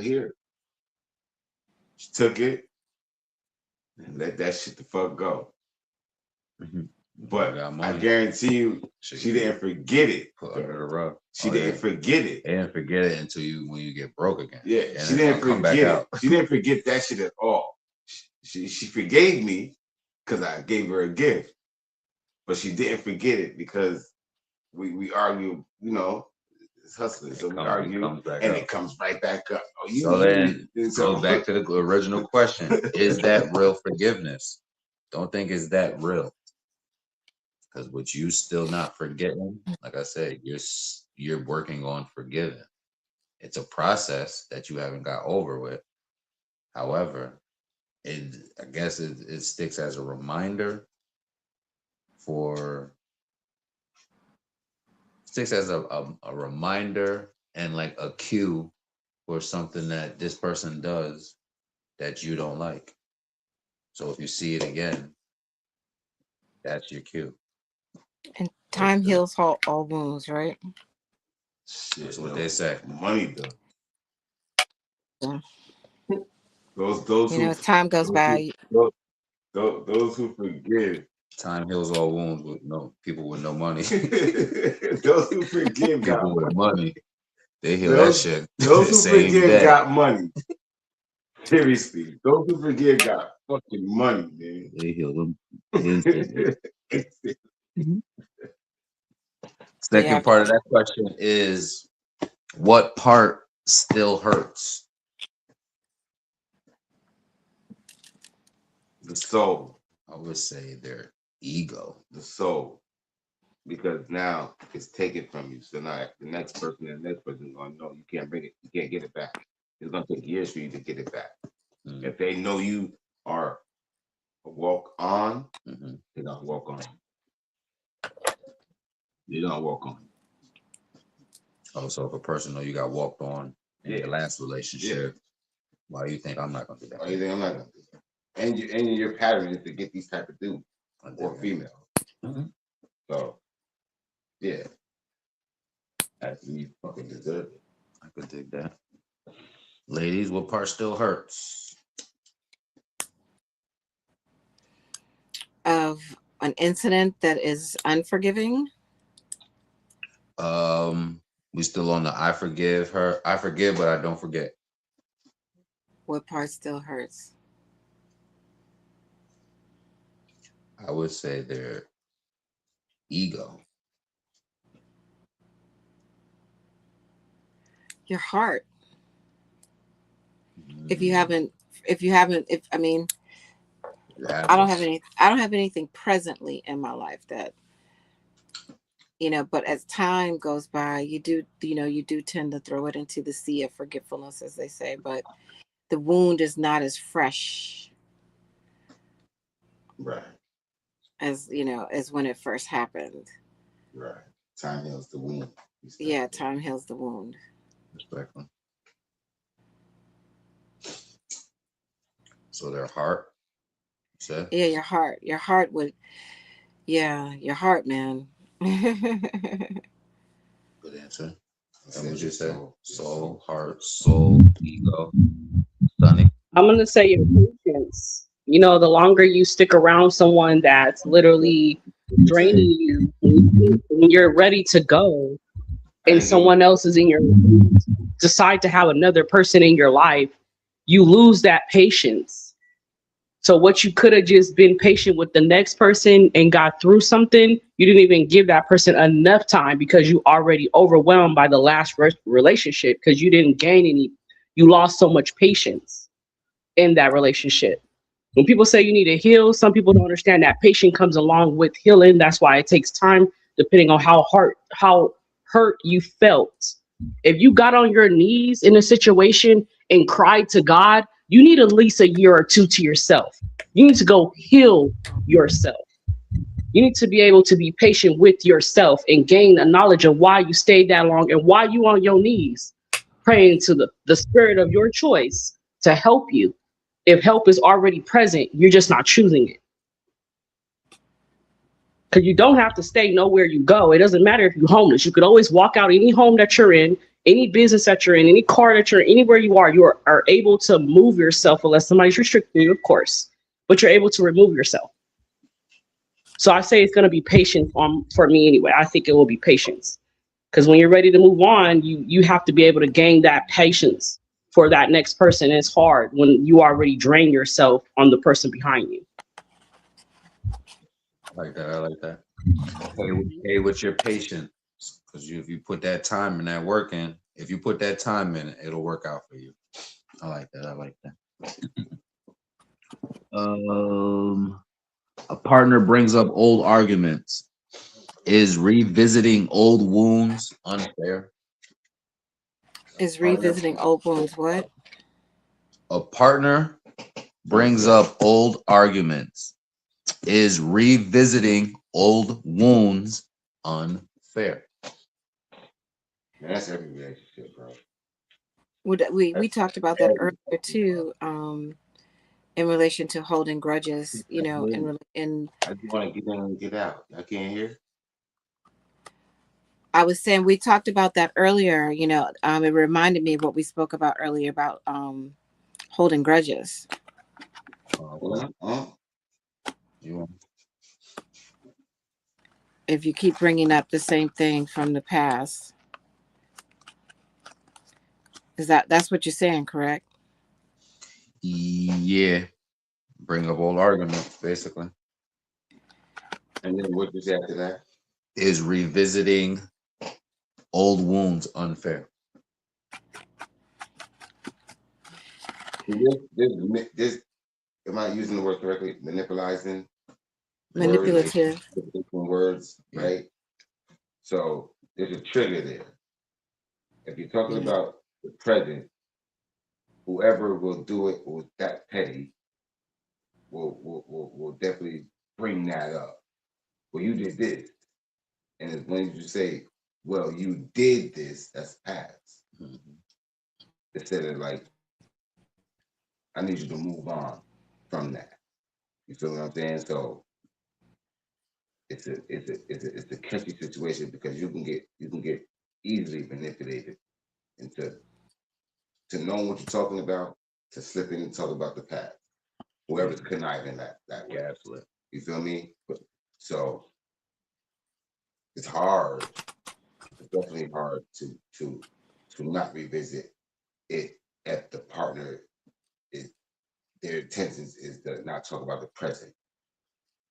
Here. She took it and let that shit the fuck go. But I guarantee you, she didn't forget it. Put under the rug. She didn't forget it. They didn't forget it until when you get broke again. Yeah, and she didn't forget it. She didn't forget that shit at all. She forgave me because I gave her a gift, but she didn't forget it because we argue. You know, it's hustling, so we argue, and it comes right back up. Oh, you so then goes back to the original question: is that real forgiveness? Don't think it's that real. Because what you still not forgetting, like I said, you're working on forgiving. It's a process that you haven't got over with. However, I guess it sticks as a reminder sticks as a reminder and like a cue for something that this person does that you don't like. So if you see it again, that's your cue. And time heals all wounds, right? That's what they say. Money though. Yeah. Those who as time goes by. Those who forgive. Time heals all wounds with people with no money. Those who forgive people with money, they heal that shit. Those who forgive got money. Seriously, those who forgive got fucking money, man. They heal them instantly. Second part of that question is, what part still hurts? The soul. I would say their ego. The soul. Because now it's taken from you. So now the next person and the next person is gonna know you can't bring it, you can't get it back. It's gonna take years for you to get it back. If they know you are a walk on, they're gonna walk on. They're gonna walk on. Oh, so if a person know you got walked on in your last Yeah. relationship, why do you think I'm not gonna do that? Why you think I'm not gonna do that? And your pattern is to get these type of dudes or female. So yeah. That's you fucking deserve it. I could dig that. Ladies, what part still hurts? Of an incident that is unforgiving. We still on the I forgive her. I forgive, but I don't forget. What part still hurts? I would say their ego. Your heart. If I mean, I don't have anything presently in my life that, but as time goes by, you do tend to throw it into the sea of forgetfulness, as they say, but the wound is not as fresh. Right. As when it first happened. Right. Time heals the wound. Yeah, time heals the wound. Respectful. So their heart. Yeah, your heart. Your heart would. Yeah, your heart, man. Good answer. And what you say? Soul, heart, soul, ego. Stunning. I'm gonna say your patience. The longer you stick around someone that's literally draining you, when you're ready to go, and someone else is decide to have another person in your life, you lose that patience. So what you could have just been patient with the next person and got through something, you didn't even give that person enough time because you already overwhelmed by the last relationship because you didn't gain any. You lost so much patience in that relationship. When people say you need to heal, some people don't understand that patience comes along with healing. That's why it takes time, depending on how hurt you felt. If you got on your knees in a situation and cried to God, you need at least a year or two to yourself. You need to go heal yourself. You need to be able to be patient with yourself and gain a knowledge of why you stayed that long and why you on your knees praying to the spirit of your choice to help you. If help is already present, you're just not choosing it. Because you don't have to stay nowhere you go. It doesn't matter if you're homeless. You could always walk out any home that you're in, any business that you're in, any car that you're in, anywhere you are able to move yourself unless somebody's restricting you, of course. But you're able to remove yourself. So I say it's going to be patience for me anyway. I think it will be patience. Because when you're ready to move on, you have to be able to gain that patience for that next person. And it's hard when you already drain yourself on the person behind you. I like that. Hey, with your patience, because if you put that time and that work in, if you put that time in, it'll work out for you. I like that. A partner brings up old arguments. Is revisiting old wounds unfair? Is revisiting old wounds what? A partner brings up old arguments. Is revisiting old wounds unfair? That's every relationship, bro. We talked about that earlier too, in relation to holding grudges. In I just want to get in and get out. I can't hear. I was saying we talked about that earlier. It reminded me of what we spoke about earlier about holding grudges. If you keep bringing up the same thing from the past, that's what you're saying, correct? Yeah, bring up old arguments, basically. And then what you say after that? Is revisiting old wounds unfair? This am I using the word correctly? Manipulating words, Manipulative. different words, Yeah. right? So there's a trigger there. If you're talking Yeah. about the present, whoever will do it with that petty will definitely bring that up. Well, you did this. And as when you say, well, you did this, that's past. Mhm. Instead of like, I need you to move on from that. You feel what I'm saying? So it's a catchy situation because you can get easily manipulated into to knowing what you're talking about, to slipping and talk about the past. Whoever's conniving that way. Gaslit. You feel me? So it's hard. It's definitely hard to not revisit it if the partner is their intentions is to not talk about the present.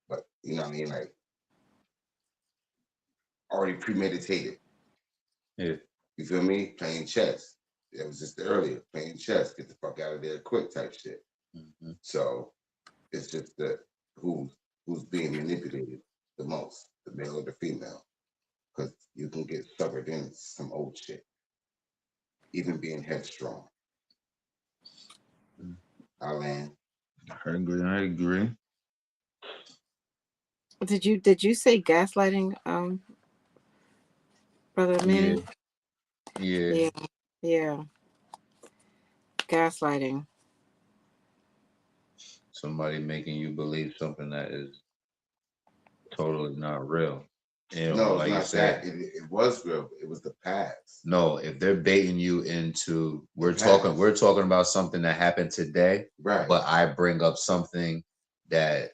But you know what I mean? Like already premeditated. Yeah. You feel me? Playing chess. It was just earlier, playing chess, get the fuck out of there quick type shit. Mm-hmm. So it's just the who's being manipulated the most, the male or the female. Because you can get suckered in some old shit, even being headstrong. I land. I agree. I agree. Did you say gaslighting, brother Yeah. Manny? Yeah. Yeah. Yeah. Gaslighting. Somebody making you believe something that is totally not real. And No, it's like you not that. said, It was real. It was the past. no, if they're baiting you into we're past. talking about something that happened today, Right. but I bring up something that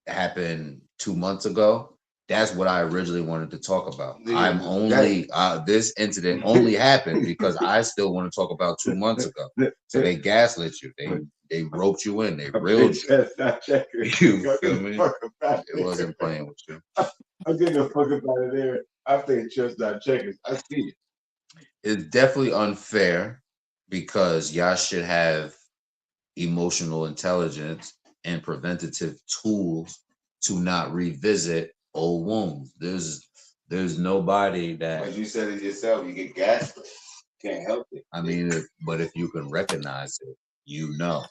happened 2 months ago. That's what I originally wanted to talk about. I'm only this incident only happened because I still want to talk about 2 months ago. So they gaslit you. They roped you in. They reeled you. You feel me? It wasn't playing with you. I'm getting the fuck up out of there. I played chess, not checkers. I see it. It's definitely unfair because y'all should have emotional intelligence and preventative tools to not revisit old wounds. There's nobody that As you said it yourself, you get gaslit. Can't help it. I mean, but if you can recognize it, you know.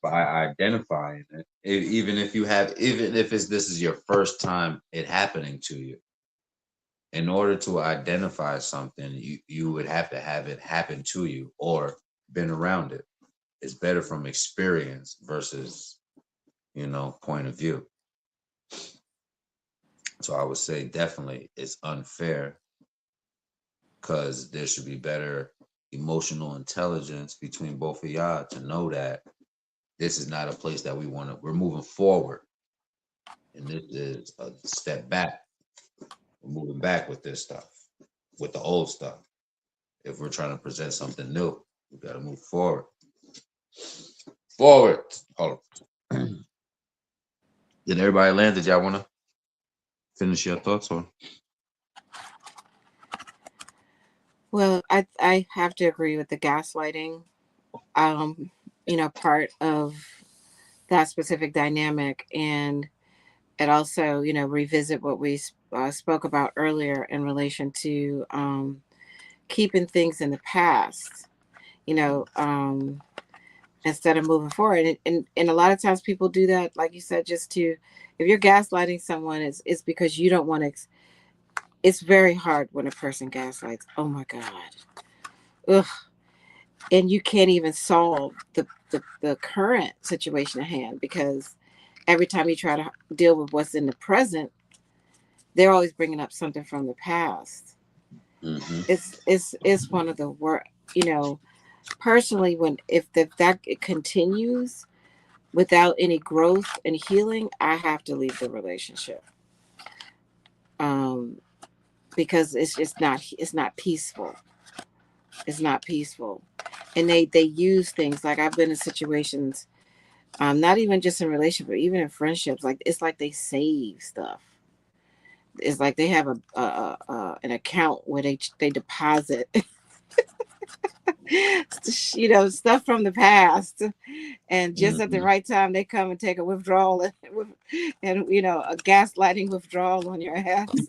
By identifying it, even if this is your first time it happening to you, in order to identify something, you would have to have it happen to you or been around it. It's better from experience versus point of view. So I would say definitely it's unfair because there should be better emotional intelligence between both of y'all to know that this is not a place that we're moving forward. And this is a step back. We're moving back with this stuff, with the old stuff. If we're trying to present something new, we got to move forward. Forward. Hold on. Did everybody land? Did y'all want to finish your thoughts on? Well, I have to agree with the gaslighting. Part of that specific dynamic, and it also revisit what we spoke about earlier in relation to keeping things in the past. You know, instead of moving forward, and a lot of times people do that, like you said, just to if you're gaslighting someone, it's because you don't want to. It's very hard when a person gaslights. Oh my God. Ugh. And you can't even solve the current situation at hand because every time you try to deal with what's in the present, they're always bringing up something from the past. Mm-hmm. It's one of the worst. Personally, when if that it continues without any growth and healing, I have to leave the relationship. Um, because it's not peaceful. It's not peaceful, and they use things like I've been in situations, not even just in relationships, but even in friendships. Like it's like they save stuff. It's like they have an account where they deposit stuff from the past, and just at the Mhm. right time they come and take a withdrawal and a gaslighting withdrawal on your ass.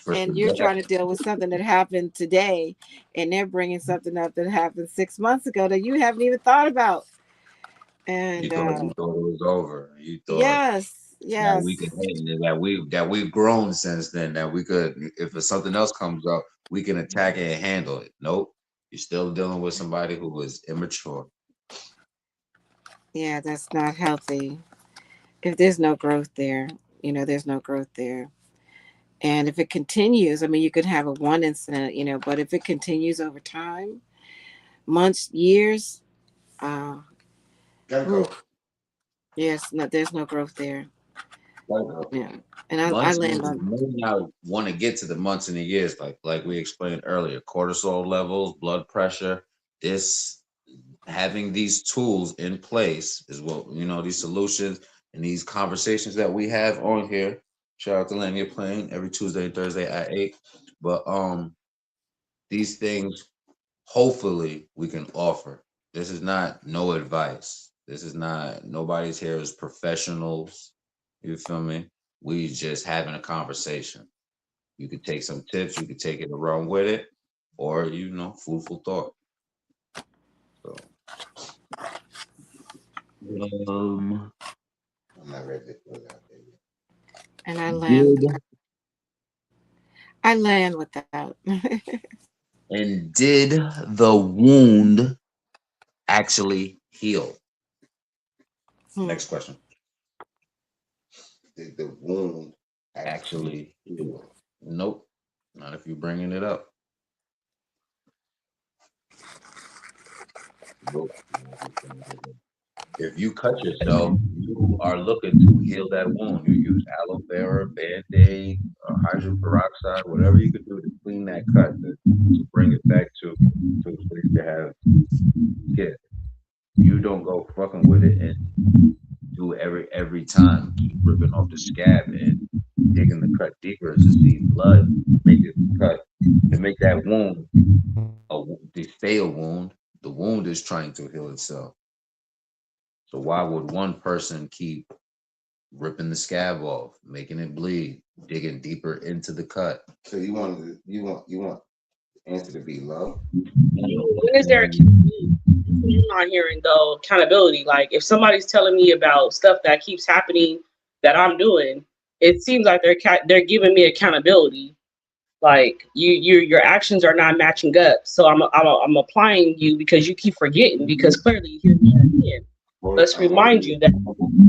For And you're sure. trying to deal with something that happened today, and they're bringing something up that happened 6 months ago that you haven't even thought about. And You thought it was over. You thought yes, that we could yes, that we've grown since then. That we could, if something else comes up, we can attack it and handle it. Nope, you're still dealing with somebody who was immature. yeah, that's not healthy. If there's no growth there, there's no growth there. And if it continues, I mean, you could have a one incident, but if it continues over time, months, years, uh, Gotta ooh, go. yes, no, there's no growth there. Like, Yeah, and I months, land you on. may not want to get to the months and the years, like we explained earlier. Cortisol levels, blood pressure. This having these tools in place is what these solutions and these conversations that we have on here. Shout out to Lanny Plane every Tuesday and Thursday at 8. But these things hopefully we can offer. This is not no advice. This is not nobody's here as professionals. You feel me? We just having a conversation. You could take some tips, you could take it and run with it, or food for thought. So um I'm not ready to throw it out there yet. And did I land with that. did the wound actually heal? Hmm. Next question. Did the wound actually Actually heal? heal? Nope. Not if you're bringing it up. Nope. If you cut yourself, you are looking to heal that wound. You use aloe vera, band-aid, hydrogen peroxide, whatever you could do to clean that cut to bring it back to a place to have skin. You don't go fucking with it and do every time keep ripping off the scab and digging the cut deeper to see blood make it cut to make that wound to stay a wound. The wound is trying to heal itself. So why would one person keep ripping the scab off, making it bleed, digging deeper into the cut? So you want the answer to be love? When is there accountability? I'm not hearing though accountability. Like if somebody's telling me about stuff that keeps happening that I'm doing, it seems like they're giving me accountability. Like your actions are not matching up. So I'm applying you because you keep forgetting because clearly you hear me again. Or Let's remind you that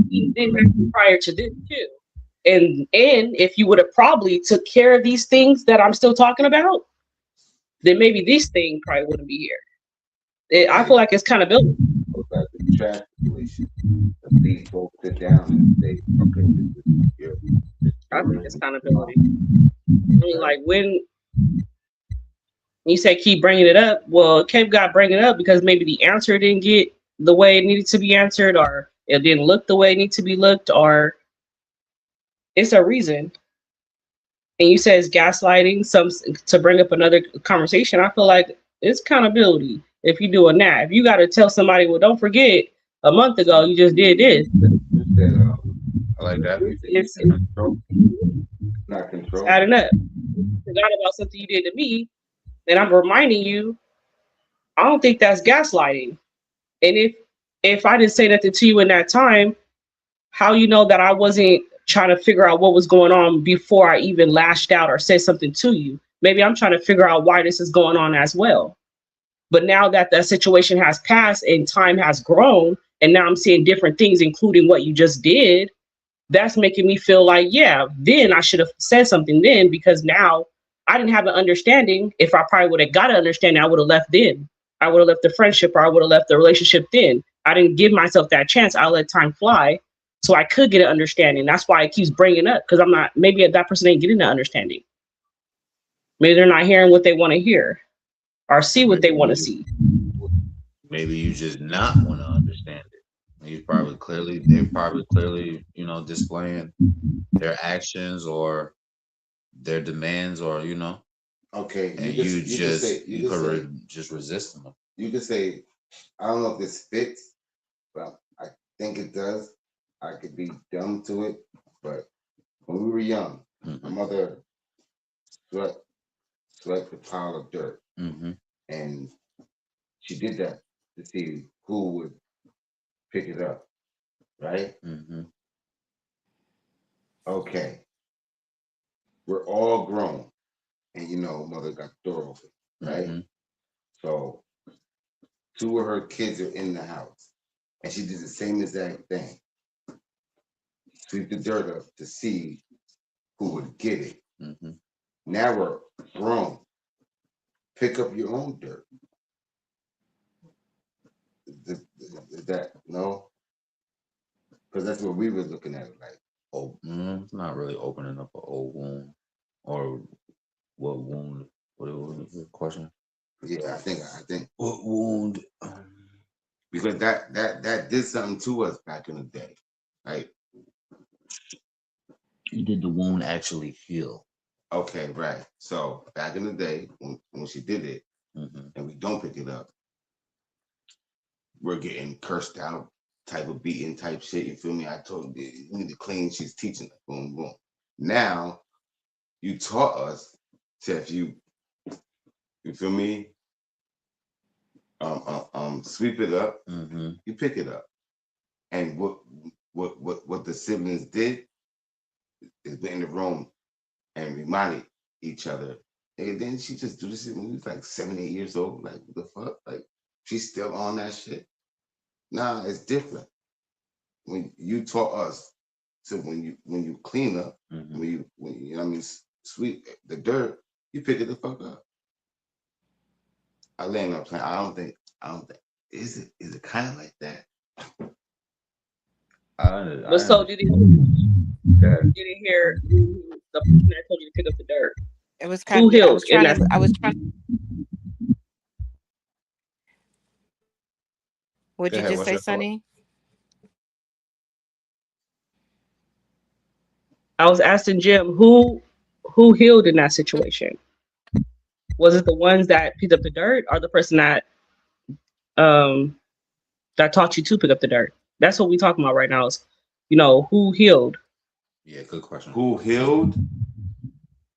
things did happen prior to this too. And if you would have probably took care of these things that I'm still talking about, then maybe this thing probably wouldn't be here. I feel okay, like it's accountability. goes back to the trash situation. Let's these folks sit down and say, okay, this is I think your it's end. accountability. I mean, Right? like when you say keep bringing it up, well, kept got bring it up because maybe the answer didn't get the way it needed to be answered, or it didn't look the way it needed to be looked, or it's a reason. And you said it's gaslighting, some to bring up another conversation. I feel like it's accountability. If you're doing that, if you got to tell somebody, well, don't forget a month ago you just did this. You said, I like that. It's Control, not it's control. adding up. Forgot about something you did to me, and I'm reminding you. I don't think that's gaslighting. And if I didn't say nothing to you in that time, how you know that I wasn't trying to figure out what was going on before I even lashed out or said something to you? Maybe I'm trying to figure out why this is going on as well. But now that that situation has passed and time has grown, and now I'm seeing different things, including what you just did, that's making me feel like, yeah, then I should have said something then because now I didn't have an understanding. If I probably would have got an understanding, I would have left then. I would have left the friendship or I would have left the relationship then. I didn't give myself that chance. I let time fly so I could get an understanding. That's why it keeps bringing up because I'm not, maybe that person ain't getting that understanding. Maybe they're not hearing what they want to hear or see what they want to see. Maybe you just not want to understand it. They're probably clearly, displaying their actions or their demands or Okay, and you you could just resist them. you could say, I don't know if this fits, but I think it does. I could be dumb to it, but when we were young, my mother swept the pile of dirt, and she did that to see who would pick it up, right? Okay, we're all grown, and mother got the door open, right? So 2 of her kids are in the house, and she did the same exact thing. Sweep the dirt up to see who would get it. Now we're grown. Pick up your own dirt. Is that no? Because that's what we were looking at it like. It's not really opening up an old wound, or what wound? What was the question? Yeah, I think What wound? because that did something to us back in the day, right? Did the wound actually heal? Okay, right. So back in the day when she did it, and we don't pick it up, we're getting cursed out, type of beating, type shit. You feel me? I told you you need to clean. She's teaching us. Boom, boom. Now you taught us to if you feel me, sweep it up, you pick it up, and what the siblings did is went in the room and reminded each other. And then she just do this shit when we was like 7, 8 years old. Like what the fuck? Like she's still on that shit. Nah, it's different. When you taught us, so when you clean up, when you know what I mean, sweep the dirt, you pick it the fuck up. I land up playing. I don't think. Is it kind of like that? But so did you hear the person that told you to pick up the dirt? It was Who kind of, healed in that? I was trying. Would Go you ahead, just what's say, your thought? Sonny? I was asking Jim who healed in that situation. Was it the ones that picked up the dirt, or the person that taught you to pick up the dirt? That's what we're talking about right now. Is who healed? Yeah, good question. Who healed?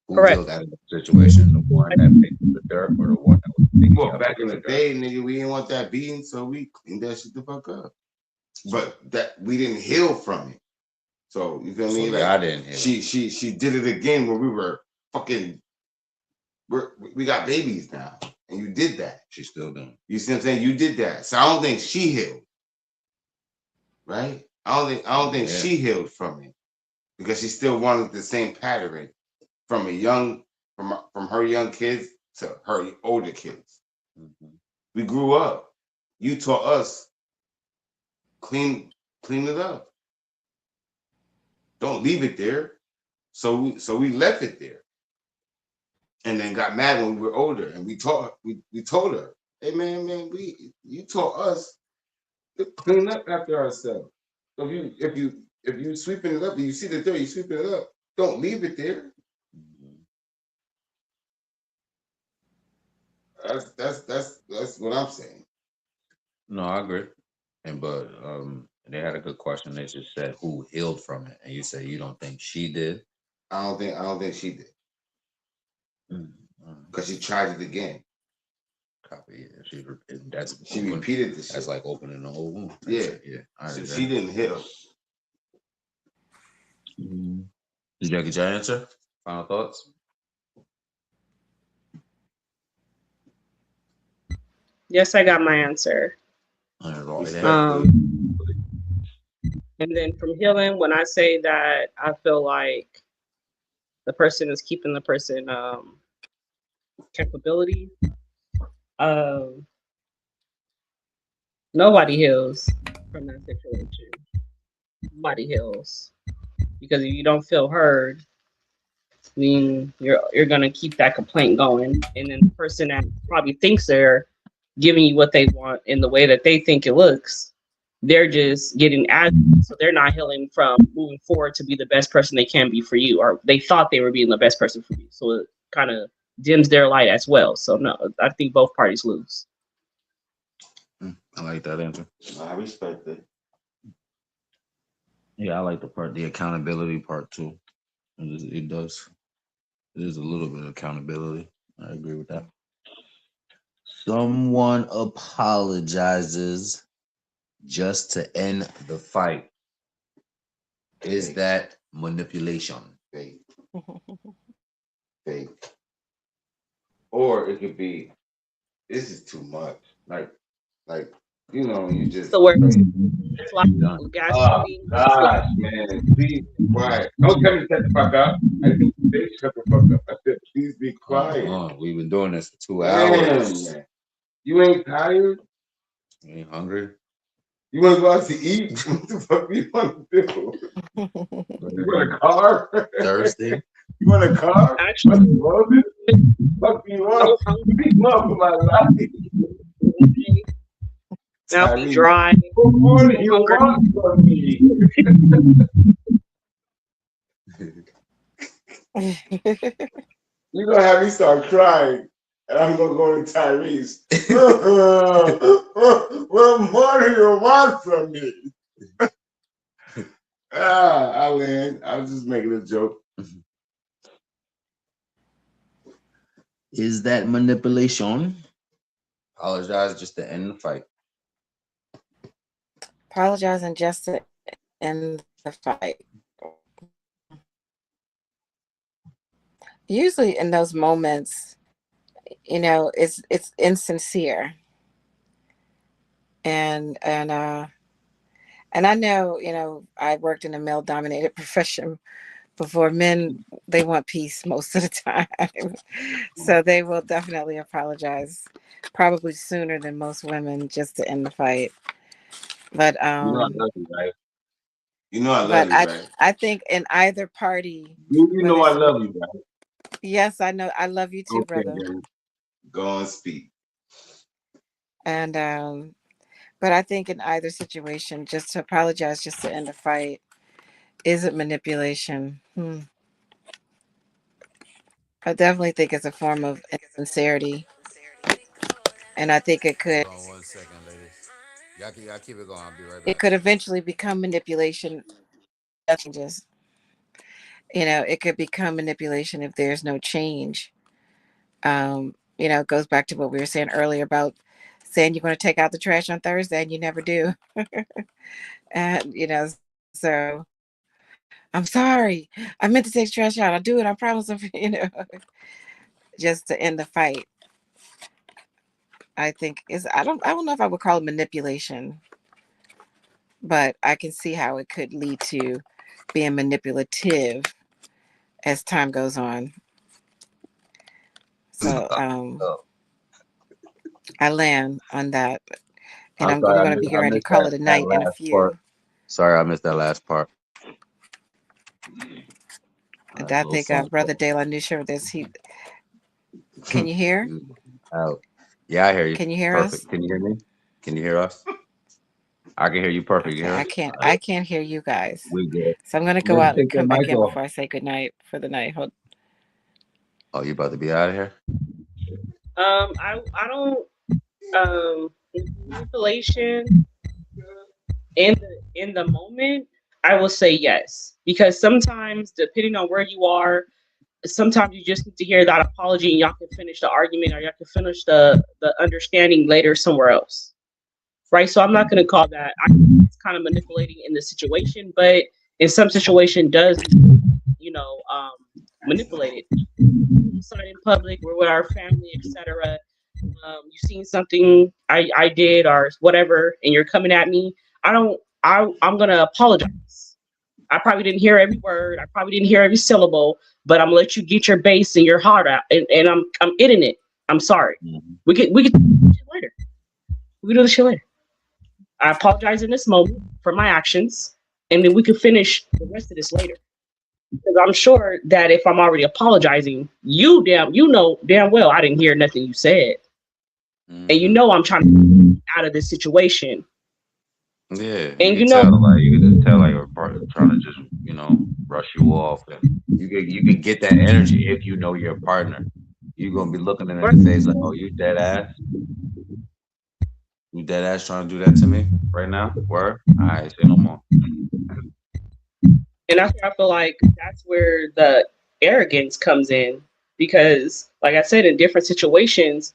Who Correct. healed out of the situation? The one that picked up the dirt, or the one that was picking Well, up back in the dirt? day, nigga, we didn't want that beating, so we cleaned that shit the fuck up. But that we didn't heal from it. So you feel me? So Like I didn't heal. she did it again when we were fucking. We got babies now, and you did that. She's still doing. You see what I'm saying? You did that. So I don't think she healed. Right? I don't think she healed from it because she still wanted the same pattern from from her young kids to her older kids. We grew up. You taught us clean it up. Don't leave it there. So we left it there, and then got mad when we were older, and we told her, hey man, you taught us to clean up after ourselves. So if you sweeping it up, and you see the dirt, you sweeping it up. Don't leave it there. That's what I'm saying. No, I agree. But they had a good question. They just said who healed from it, and you say you don't think she did. I don't think she did because she tried it again. Copy. Yeah, she repeated the shit. That's like opening the whole wound. Yeah, yeah. She didn't heal. Did you get your answer? Final thoughts? Yes, I got my answer. And then from healing, when I say that I feel like the person is keeping the person capability, nobody heals from that situation. Nobody heals because if you don't feel heard, I mean you're gonna keep that complaint going, and then the person that probably thinks they're giving you what they want in the way that they think it looks, they're just getting agitated, so they're not healing from moving forward to be the best person they can be for you, or they thought they were being the best person for you. So it kind of dims their light as well. So no, I think both parties lose. I like that answer. I respect it. Yeah, I like the accountability part too. It does. It is a little bit of accountability. I agree with that. Someone apologizes just to end the fight. Is that manipulation? Fake. Fake. Or it could be, this is too much. Like, you just So where like, it's like Done. oh gaslighting. gosh, man, please be quiet. Don't tell me to shut the fuck up. I didn't say shut the fuck up. I said please be quiet. We've been doing this for 2 hours. Man, you ain't tired? You ain't hungry? You want to go out to eat? What the fuck do you want to do? You want a car? Thirsty? You want a car? Actually, What you want? Fuck you so up? You up for my life? now be Tyrese, dry. what more do you Hungry. want from me? You're gonna have me start crying, and I'm gonna go to Tyrese. What more do you want from me? I win. I was just making a joke. Is that manipulation? Apologize just to end the fight. Apologizing just to end the fight. Usually in those moments, it's insincere. And I know, I worked in a male dominated profession before. Men, they want peace most of the time. So they will definitely apologize probably sooner than most women just to end the fight. But You know I love you, right? You know I love but you, right? I think in either party, You whether know I it's love you, right? yes, I know I love you too, Okay, brother. then go on, speak. And but I think in either situation, just to apologize just to end a fight, is it manipulation? I definitely think it's a form of insincerity, and I think it could Hold on 1 second, ladies. Y'all keep it going. I'll be right it back. could eventually become manipulation. Just it could become manipulation if there's no change. It goes back to what we were saying earlier about saying you're going to take out the trash on Thursday and you never do. And so I'm sorry. I meant to take the trash out. I'll do it. I promise. Just to end the fight. I think is I don't know if I would call it manipulation, but I can see how it could lead to being manipulative as time goes on. So I land on that, and I'm we're sorry, going to be getting I ready to missed call it a that night in a last part. few. Sorry, I missed that last part. And A I little think phone Brother call. De La Nusha, can you hear? Out. Yeah, I hear you. Can you hear us? Perfect. Can you hear me? Can you hear us? I can hear you perfect. You Okay, hear I us? can't. All right. I can't hear you guys. We good. So I'm going to go Let's out and take that come back mic in off. before I say good night for the night. Hold. Oh, you about to be out of here? I don't manipulation in the moment. I will say yes, because sometimes depending on where you are, sometimes you just need to hear that apology and y'all can finish the argument or y'all can finish the understanding later somewhere else, right? So I'm not going to call that. It's kind of manipulating in the situation, but in some situation does manipulate it. Outside in public, we're with our family, etc. You've seen something I did or whatever, and you're coming at me. I'm gonna apologize. I probably didn't hear every word. I probably didn't hear every syllable, but I'm gonna let you get your base and your heart out, and I'm in it. I'm sorry. Mm-hmm. We can do this shit later. We can do this shit later. I apologize in this moment for my actions, and then we can finish the rest of this later. Because I'm sure that if I'm already apologizing, you know damn well I didn't hear nothing you said, and I'm trying to get out of this situation. Yeah, And you can just tell like your partner trying to just brush you off, and you can get that energy if you know your partner. You gonna be looking in the face like, oh, you dead ass? You dead ass trying to do that to me right now? Word? All right, say no more. And that's where I feel like that's where the arrogance comes in. Because, like I said, in different situations,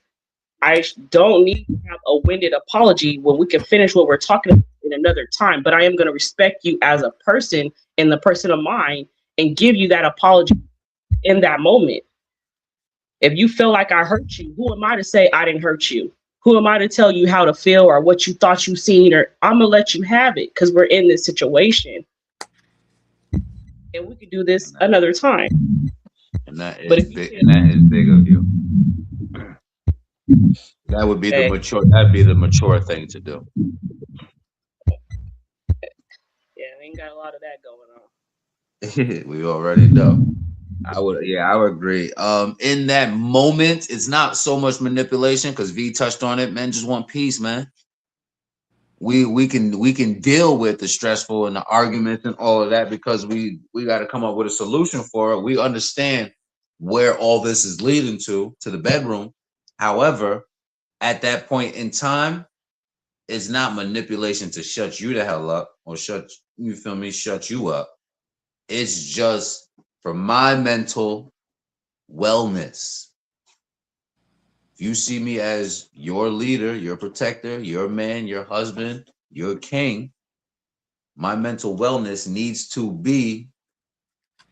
don't need to have a winded apology when we can finish what we're talking about in another time. But I am going to respect you as a person and the person of mine and give you that apology in that moment. If you feel like I hurt you, who am I to say I didn't hurt you? Who am I to tell you how to feel or what you thought you seen? Or I'm going to let you have it because we're in this situation. And we could do this another time. And that But is if big. And that is big of you. That would be the mature. That'd be the mature thing to do. Yeah, we ain't got a lot of that going on. We already know. I would agree. In that moment, it's not so much manipulation because V touched on it. Men just want peace, man. We can deal with the stressful and the arguments and all of that because we got to come up with a solution for it. We understand where all this is leading to the bedroom. However, at that point in time, it's not manipulation to shut you the hell up or shut you up. It's just for my mental wellness. If you see me as your leader, your protector, your man, your husband, your king, my mental wellness needs to be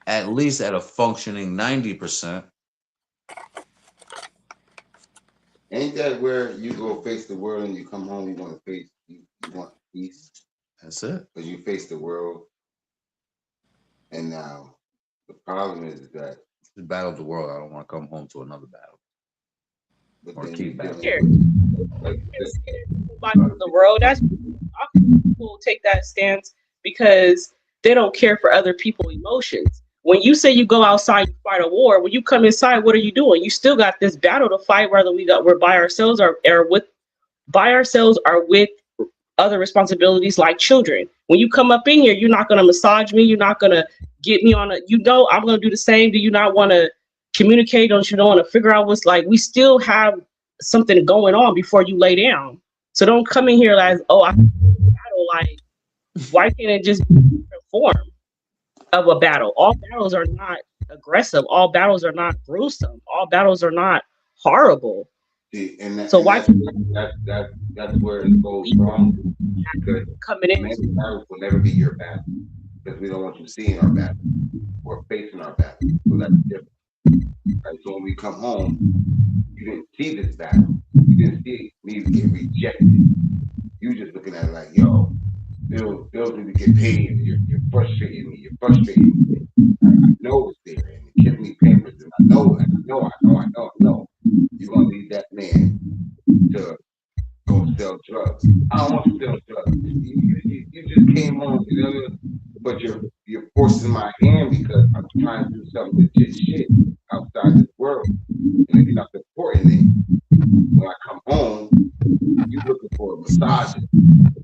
at least at a functioning 90%. Ain't that where you go face the world and you come home, you want peace? That's it. Because you face the world. And now the problem is that the battle of the world. I don't want to come home to another battle. But or then keep battling. The world. That's people take that stance because they don't care for other people's emotions. When you say you go outside and fight a war, when you come inside, what are you doing? You still got this battle to fight, whether we're by ourselves or with other responsibilities like children. When you come up in here, you're not going to massage me. You're not going to get me on I'm going to do the same. Do you not want to communicate? Don't you want to figure out what's like? We still have something going on before you lay down. So don't come in here as, I battle. Like, why can't it just be a different form of a battle? All battles are not aggressive. All battles are not gruesome. All battles are not horrible. See, and so why? That's where it goes wrong. Because coming in, many battles will never be your battle because we don't want you seeing our battle or facing our battle. So that's different. Right? So when we come home, you didn't see this battle. You didn't see me get rejected. You just looking at it like, yo, bills need to get paid. You're frustrating me. You're frustrating me. I know it's there, and the kids need papers, and I know. You're gonna need that man to go sell drugs. I don't want to sell drugs. You just came home, but you're forcing my hand because I'm trying to do some legit shit outside this world. And if you're not supporting it, when I come home, you looking for a massage.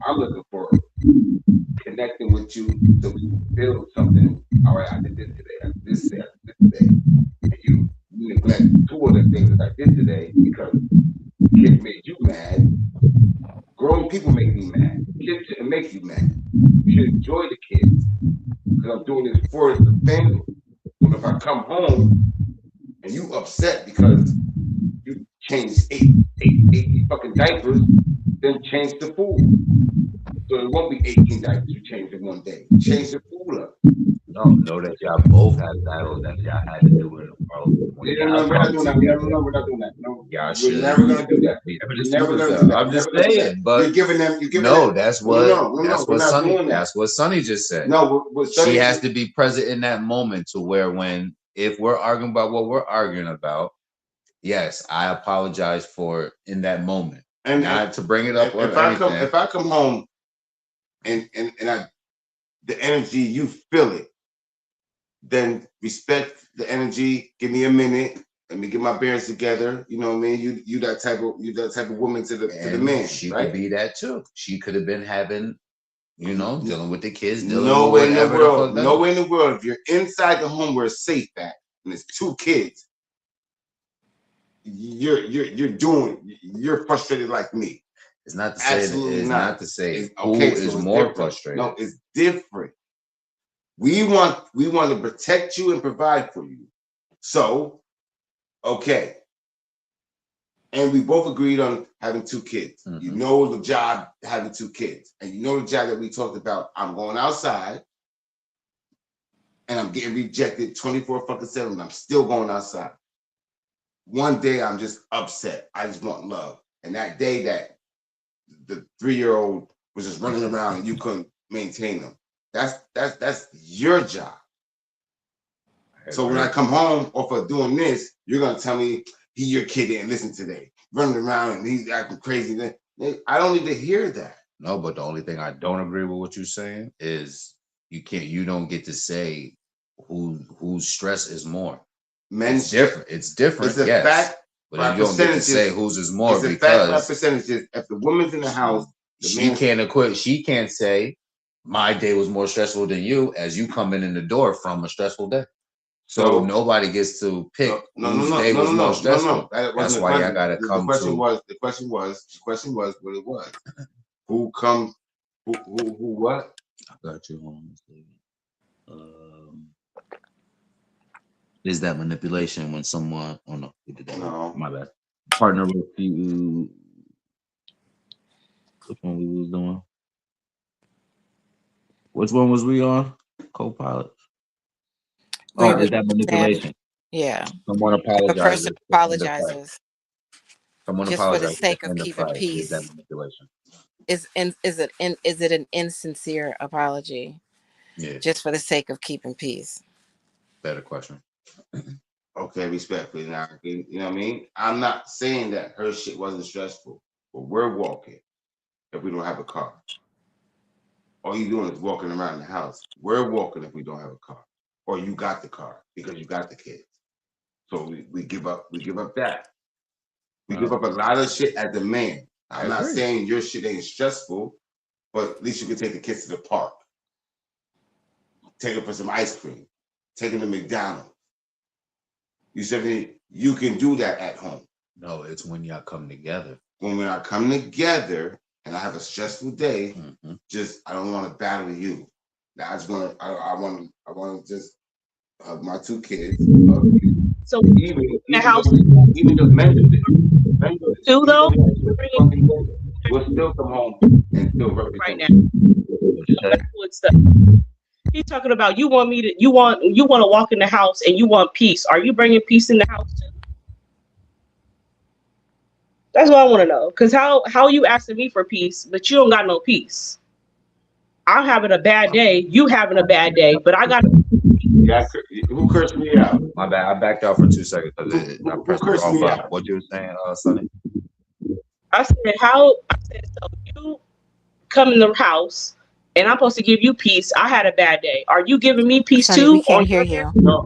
I'm looking for connecting with you so we can build something. All right, I did this today. I did this today. And you neglect two of the things that I did today because kids made you mad. Grown people make me mad. Kids shouldn't make you mad. You should enjoy the kids because I'm doing this for the family. But if I come home and you upset because you changed eight fucking diapers, then change the food. So it won't be 18 diapers you change in one day. Change the food up. No, know that y'all both had battles that y'all had to do in the world. We're not doing that. We're not doing that. No, y'all we're never gonna do that. I'm just saying, but you're giving them. That's what Sonny just said. No, she has to be present in that moment to where if we're arguing about what we're arguing about, yes, I apologize for it in that moment, and not to bring it up or anything. If I come home and the energy, you feel it, then respect the energy. Give me a minute. Let me get my bearings together. You know what I mean? You that type of woman to the man. She right? could be that too. She could have been having, dealing with the kids. Nowhere in the world. If you're inside the home where it's safe at, and there's two kids, you're frustrated like me. It's not to say Absolutely it's not. not to say It's, who okay, is so it's more different. frustrated. No, it's different. We want to protect you and provide for you. So, okay. And we both agreed on having 2 kids. Mhm. You know the job having 2 kids. And you know the job that we talked about. I'm going outside and I'm getting rejected 24/7. I'm still going outside. One day I'm just upset. I just want love. And that day that the 3-year-old was just running around and you couldn't maintain them. That's your job. So when I come home off of doing this, you're gonna tell me your kid didn't listen today, running around and he's acting crazy. I don't need to hear that. No, but the only thing I don't agree with what you're saying is you don't get to say whose stress is more. Men's different. It's different. It's a yes. fact. But you don't get to say whose is more it's a because fact by percentages. If the woman's in the house, she can't equate. She can't say my day was more stressful than you as you coming in the door from a stressful day. So nobody gets to pick whose day was more stressful. That's why I gotta come to. The question was what it was. Who come? Who what? I got you home. Is that manipulation when someone? Oh no, we did that. No, my bad. Partner with you. Which one we was doing? Which one was we on? Co-pilot. Oh, is that manipulation? Yeah. Someone apologizes. If a person apologizes. Someone just apologizes for the sake of keeping peace. Is that manipulation? Is it an insincere apology? Yeah. Just for the sake of keeping peace. Better question. Okay, respectfully now, you know what I mean? I'm not saying that her shit wasn't stressful, but we're walking if we don't have a car. All you doing is walking around the house. We're walking if we don't have a car. Or you got the car because you got the kids. So we give up that. We give up a lot of shit as a man. I'm not saying your shit ain't stressful, but at least you can take the kids to the park. Take them for some ice cream. Take them to McDonald's. You said you can do that at home. No, it's when y'all come together. When I come together and I have a stressful day, I don't want to battle you. Now I want to just hug my 2 kids. So even the house, even the men do this. Too though, we'll still come home and still represent. Right now, he's talking about you want to walk in the house and you want peace. Are you bringing peace in the house too? That's what I want to know. Because how you asking me for peace, but you don't got no peace. I'm having a bad day. You having a bad day, but I got. Yeah, who cursed me out? My bad. I backed out for 2 seconds. Who cursed me out? What you were saying, Sonny? I said so you come in the house and I'm supposed to give you peace. I had a bad day. Are you giving me peace Sonny, too? We can't hear you. No.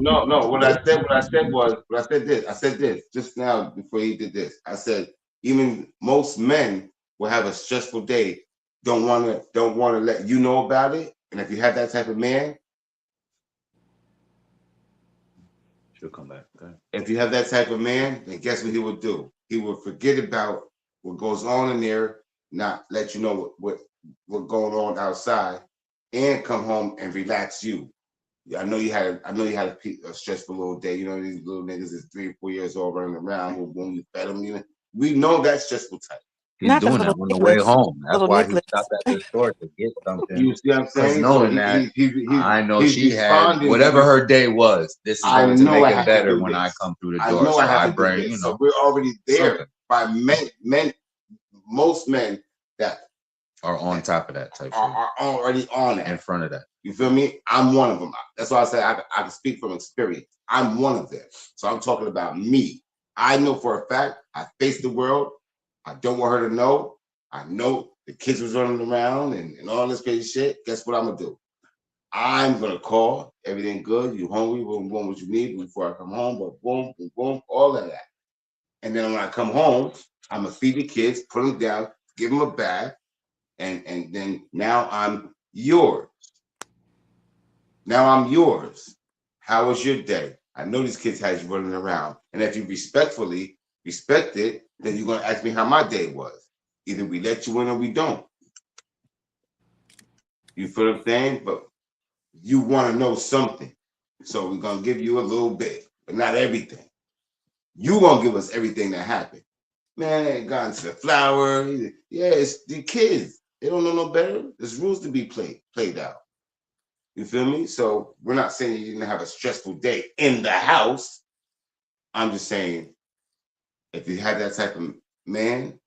What I said this just now before he did this. I said even most men will have a stressful day. Don't want to let you know about it. And if you have that type of man, she'll come back. Okay. If you have that type of man, then guess what he will do? He will forget about what goes on in there, not let you know what going on outside, and come home and relax you. I know you had a stressful little day. You know these little niggas is 3 or 4 years old running around when you fed them. We know that's stressful type. He's doing that on the way home. That's why he stopped at the store to get something. You see what I'm saying? Knowing that I know she had whatever her day was. This is going to make it better when I come through the door. I bring, so we're already there by men. Most men that are on top of that type are already on that. In front of that. You feel me? I'm one of them. That's why I say I can speak from experience. I'm one of them. So I'm talking about me. I know for a fact I face the world. I don't want her to know. I know the kids was running around and all this crazy shit. Guess what I'm gonna do? I'm gonna call. Everything good? You hungry? Boom, boom, what you need before I come home? But boom, boom, boom, all of that. And then when I come home, I'm gonna feed the kids, put them down, give them a bath, and then now I'm yours. Now I'm yours. How was your day? I know these kids had you running around, and if you respectfully respect it, then you're gonna ask me how my day was. Either we let you in or we don't. You feel what I'm saying? But you want to know something, so we're gonna give you a little bit, but not everything. You gonna give us everything that happened. Man, they got into the flower. Yeah, it's the kids. They don't know no better. There's rules to be played out. You feel me? So we're not saying you didn't have a stressful day in the house. I'm just saying if you have that type of man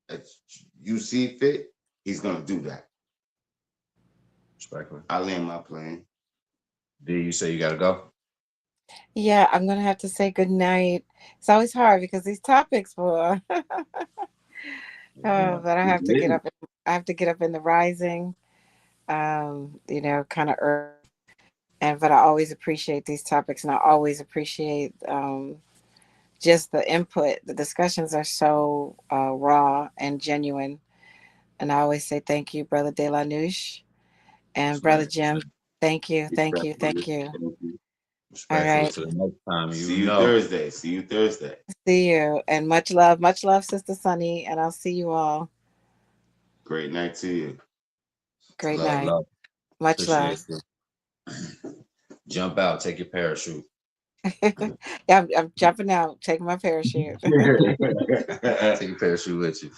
that you see fit, he's gonna do that. Respectfully. I land my plane. D, you say you gotta go? Yeah, I'm gonna have to say good night. It's always hard because these topics, boy. Oh, but I have to get up. I have to get up in the rising. Kind of early. But I always appreciate these topics, and I always appreciate just the input. The discussions are so raw and genuine, and I always say thank you, Brother De La Nouche, and Brother Jim. Thank you, thank you, thank you. All Respectfully right, to the next time. See you Thursday. See you Thursday. see you, and much love, Sister Sunny, and I'll see you all. Great night to you. Great Love, night. love. Much love. Appreciate you. Jump out, take your parachute. Yeah, I'm jumping out, taking my parachute. Take your parachute with you.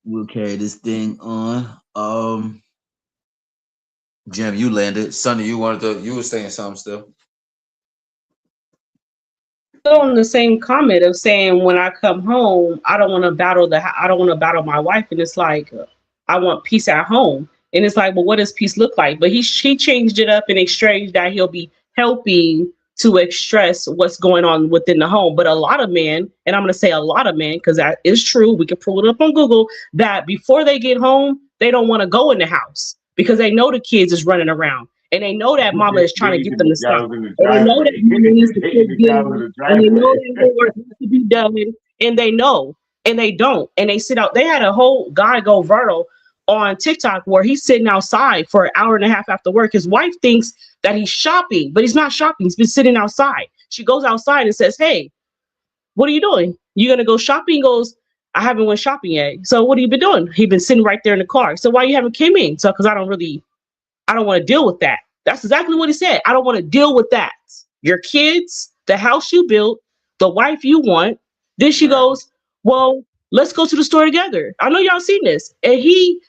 We'll carry this thing on. Jim, you landed. Sonny, you were saying something still. Still on the same comment of saying when I come home, I don't want to I don't want to battle my wife, and it's like I want peace at home, and it's like, well, what does peace look like? But he changed it up in exchange that he'll be helping to express what's going on within the home. But a lot of men, and I'm going to say a lot of men, because that is true, we can pull it up on Google, that before they get home, they don't want to go in the house because they know the kids is running around. And they know that mama is trying to get them to stop. And they know that mama needs to quit getting, and they know that homework has to be done, and they know, and they don't, and they sit out. They had a whole guy go viral on TikTok where he's sitting outside for an hour and a half after work. His wife thinks that he's shopping, but he's not shopping. He's been sitting outside. She goes outside and says, "Hey, what are you doing? You gonna go shopping?" He goes, "I haven't went shopping yet." So what have you been doing? He's been sitting right there in the car. So why you haven't came in? So because I don't want to deal with that. That's exactly what he said. I don't want to deal with that. Your kids, the house you built, the wife you want. Then she goes, well, let's go to the store together. I know y'all seen this. And he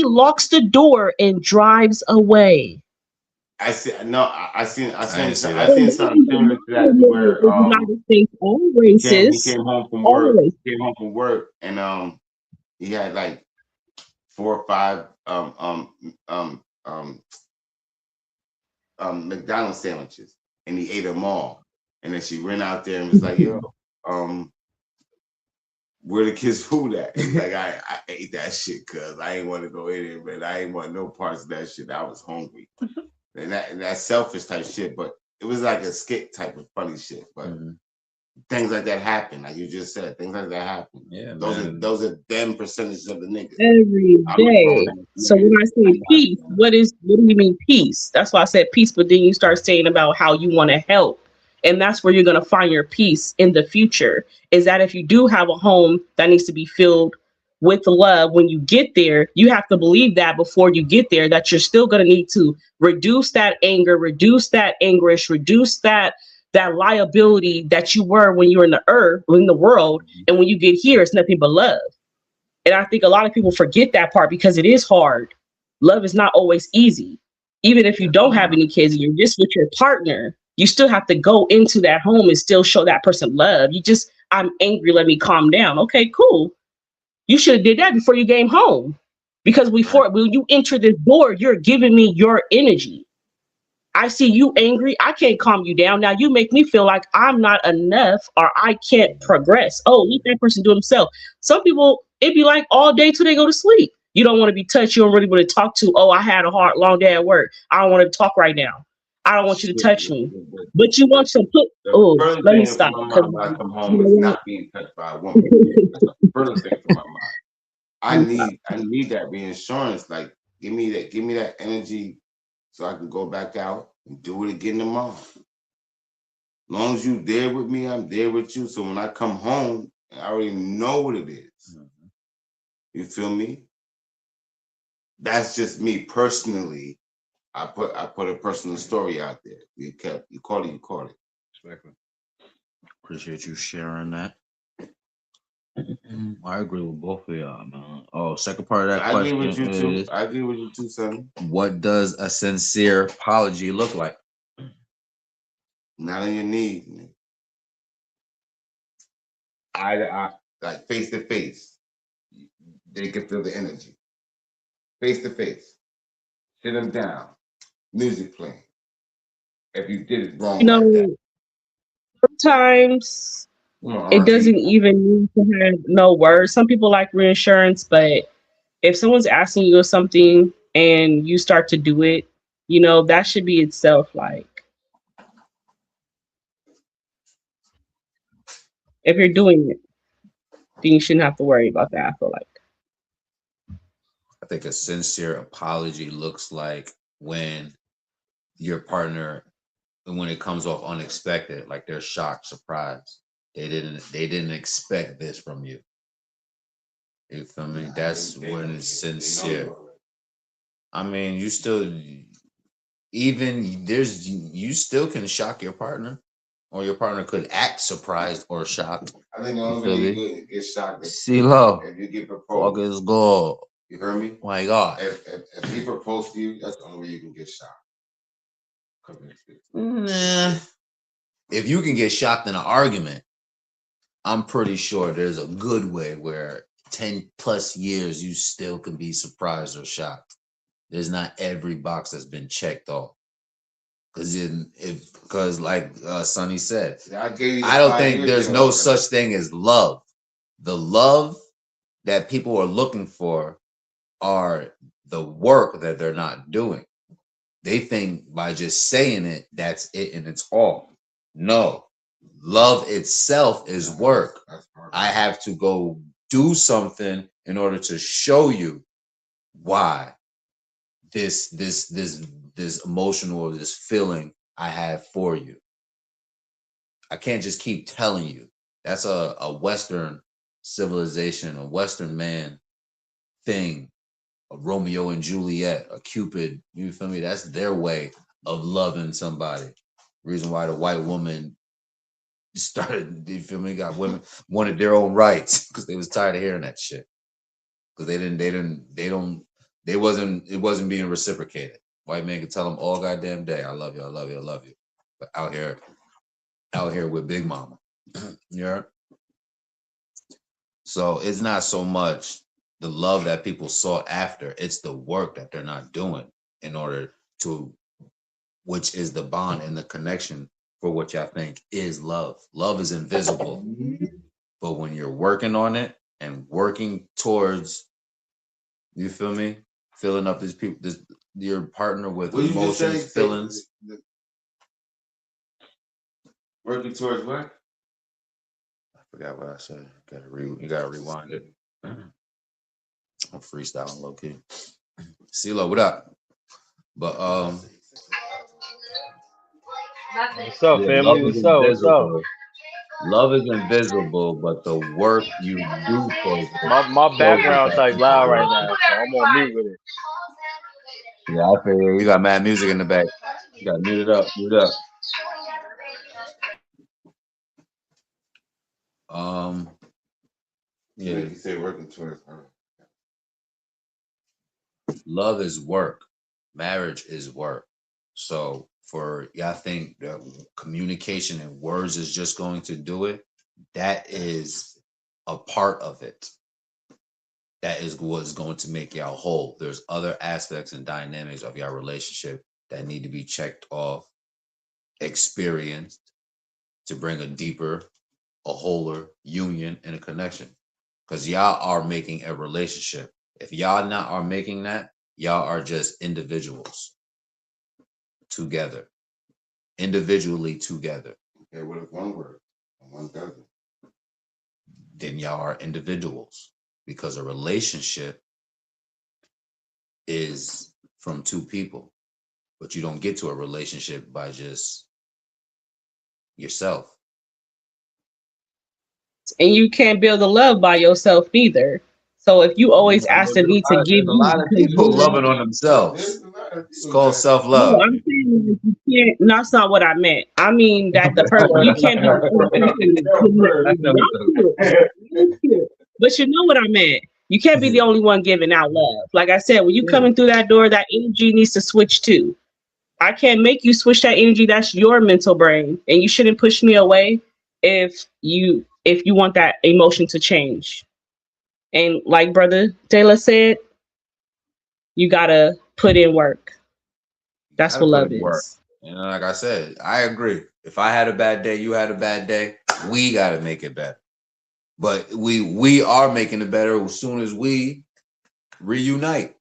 locks the door and drives away. I see. No, I seen didn't see I that. seen something similar to that where The United States, all he races, came home from all work. races. He came home from work and he had like 4 or 5 McDonald's sandwiches, and he ate them all. And then she ran out there and was like, "Yo, where the kids' food at?" He's like, I ate that shit because I ain't want to go in there, but I ain't want no parts of that shit. I was hungry." And that selfish type shit, but it was like a skit type of funny shit. But things like that happen, like you just said. Things like that happen. Yeah, those are them percentages of the niggas. Every day. So when I say peace, what do you mean peace? That's why I said peace, but then you start saying about how you want to help. And that's where you're going to find your peace in the future. Is that if you do have a home that needs to be filled with love, when you get there, you have to believe that before you get there, that you're still going to need to reduce that anger, reduce that anguish, reduce that liability that you were when you were in the earth, in the world. And when you get here, it's nothing but love. And I think a lot of people forget that part because it is hard. Love is not always easy. Even if you don't have any kids and you're just with your partner, you still have to go into that home and still show that person love. I'm angry, let me calm down. Okay, cool. You should have did that before you came home. Because when you enter this door, you're giving me your energy. I see you angry. I can't calm you down. Now you make me feel like I'm not enough or I can't progress. Oh, let that person do himself. Some people, it'd be like all day till they go to sleep. You don't want to be touched. You don't really want to talk to. Oh, I had a hard, long day at work. I don't want to talk right now. I don't want you to touch me. But you want to put, oh, Further let me thing from stop. my Because mind when I come you home know is what? not being touched by a woman. That's the further thing from my mind. I need that reassurance. Like, give me that energy so I can go back out and do it again tomorrow. long as you there with me, I'm there with you. So when I come home, I already know what it is. You feel me? That's just me personally. I put a personal story out there. You call it. Appreciate you sharing that. I agree with both of y'all, man. Oh, second part of that I question agree with you too. is, I agree with you too, son. what does a sincere apology look like? Not on your knees, man. I like face to face. They can feel the energy. Face to face. Sit them down. Music playing. If you did it wrong You like that. know, sometimes Come on, it doesn't auntie. even need to have no words. Some people like reinsurance, but if someone's asking you something and you start to do it, you know, that should be itself. Like, if you're doing it, then you shouldn't have to worry about that, I feel like. I think a sincere apology looks like when your partner, when it comes off unexpected, like they're shocked, surprised. They didn't expect this from you. You feel me? That's when it's sincere. I mean, you still, even there's, you still can shock your partner, or your partner could act surprised or shocked. I think the You only feel way me? you get shocked is CeeLo, if you get fuck proposed. is good. You heard me? My God. If he proposed to you, that's the only way you can get shocked. Nah. If you can get shocked in an argument, I'm pretty sure there's a good way where 10 plus years you still can be surprised or shocked. There's not every box that's been checked off. Because like Sonny said, I gave you I don't 5 think years there's to no work on such it. thing as love. The love that people are looking for are the work that they're not doing. They think by just saying it, that's it and it's all. No, love itself is work. I have to go do something in order to show you why this emotional or this feeling I have for you. I can't just keep telling you. That's a Western civilization, a Western man thing, a Romeo and Juliet, a Cupid. You feel me? That's their way of loving somebody. Reason why the white woman started, you feel me? Got women wanted their own rights because they was tired of hearing that shit. Because it wasn't being reciprocated. White man could tell them all goddamn day, I love you, I love you, I love you. But out here with Big Mama. Yeah. So it's not so much the love that people sought after, it's the work that they're not doing in order to, which is the bond and the connection for what y'all think is love. Love is invisible. But when you're working on it and working towards, you feel me? Filling up these people, your partner with What you just emotions, say? feelings. Working towards what? I forgot what I said. You gotta rewind it. I'm freestyling low key. CeeLo, what up? But What's up, yeah, family? love is What's up? What's up? invisible. Love is invisible, but the work you do towards it My shows it background's that like people loud right really now, do. so I'm on mute with it. Yeah, I figure you got mad music in the back. You got mute it up, mute it up. Yeah, You say working towards her. love is work. Marriage is work. So for y'all think that communication and words is just going to do it, that is a part of it. That is what's going to make y'all whole. There's other aspects and dynamics of your relationship that need to be checked off, experienced to bring a deeper, a wholer union and a connection. Because y'all are making a relationship. If y'all not are making that, y'all are just individuals together, individually together. Okay, what if one word and one doesn't? Then y'all are individuals because a relationship is from two people, but you don't get to a relationship by just yourself. And you can't build the love by yourself neither. So if you always ask the need to give There's a you lot of because people you loving on themselves. It's called no, self-love. I'm saying like, you can't. That's not what I meant. I mean that the person you can't be the only person I know y'all cute. Y'all cute. But you know what I meant. You can't be the only one giving out love. Like I said, when you coming through that door, that energy needs to switch too. I can't make you switch that energy. That's your mental brain, and you shouldn't push me away if you want that emotion to change. And like Brother Taylor said, you gotta put in work. That's gotta what put love in work. is. Like I said, I agree. If I had a bad day, you had a bad day, we gotta make it better. But we are making it better as soon as we reunite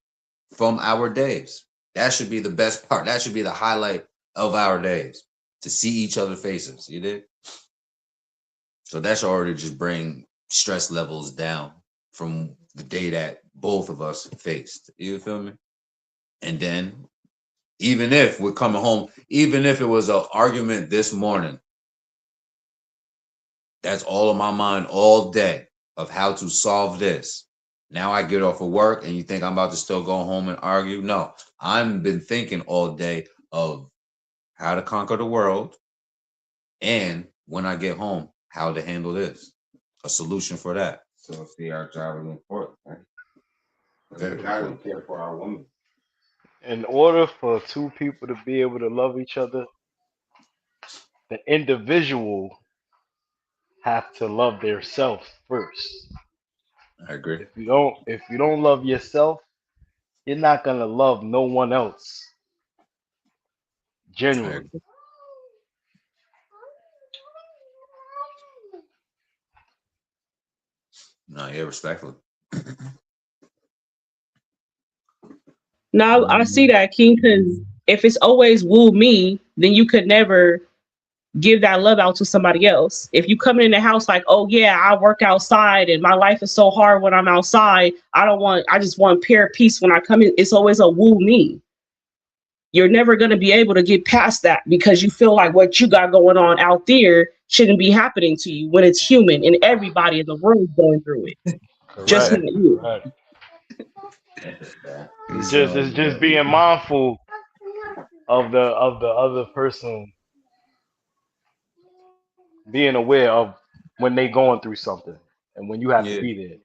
from our days. That should be the best part. That should be the highlight of our days, to see each other's faces. You did? So that should already just bring stress levels down from the day that both of us faced. You feel me? And then even if we're coming home, even if it was an argument this morning, that's all on my mind all day of how to solve this. Now I get off of work and you think I'm about to still go home and argue? No, I've been thinking all day of how to conquer the world, and when I get home, how to handle this, a solution for that. So see, our job is important, right? That guy don't care for our woman. In order for two people to be able to love each other, the individual have to love their self first. I agree. If you don't love yourself, you're not gonna love no one else I genuinely. agree. No, yeah, respectfully. Now I see that, King, because if it's always woo me, then you could never give that love out to somebody else. If you come in the house like, oh yeah, I work outside and my life is so hard when I'm outside. I just want pure peace when I come in. It's always a woo me. You're never going to be able to get past that because you feel like what you got going on out there shouldn't be happening to you when it's human and everybody in the room is going through it. Just Correct. not you. Correct. It's It's just being mindful of the other person, being aware of when they going through something and when you have to yeah, be there.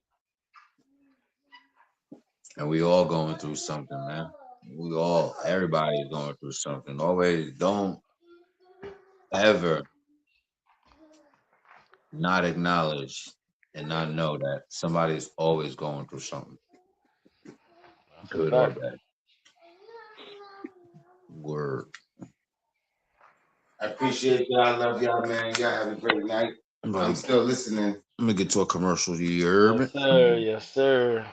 and we all going through something, man. Everybody is going through something. Always don't ever not acknowledge and not know that somebody's always going through something, That's a good or fact. bad. Word. I appreciate y'all. I love y'all, man. Y'all have a great night. I'm still listening. Let me get to a commercial. You heard Yes, me? sir. Yes, sir.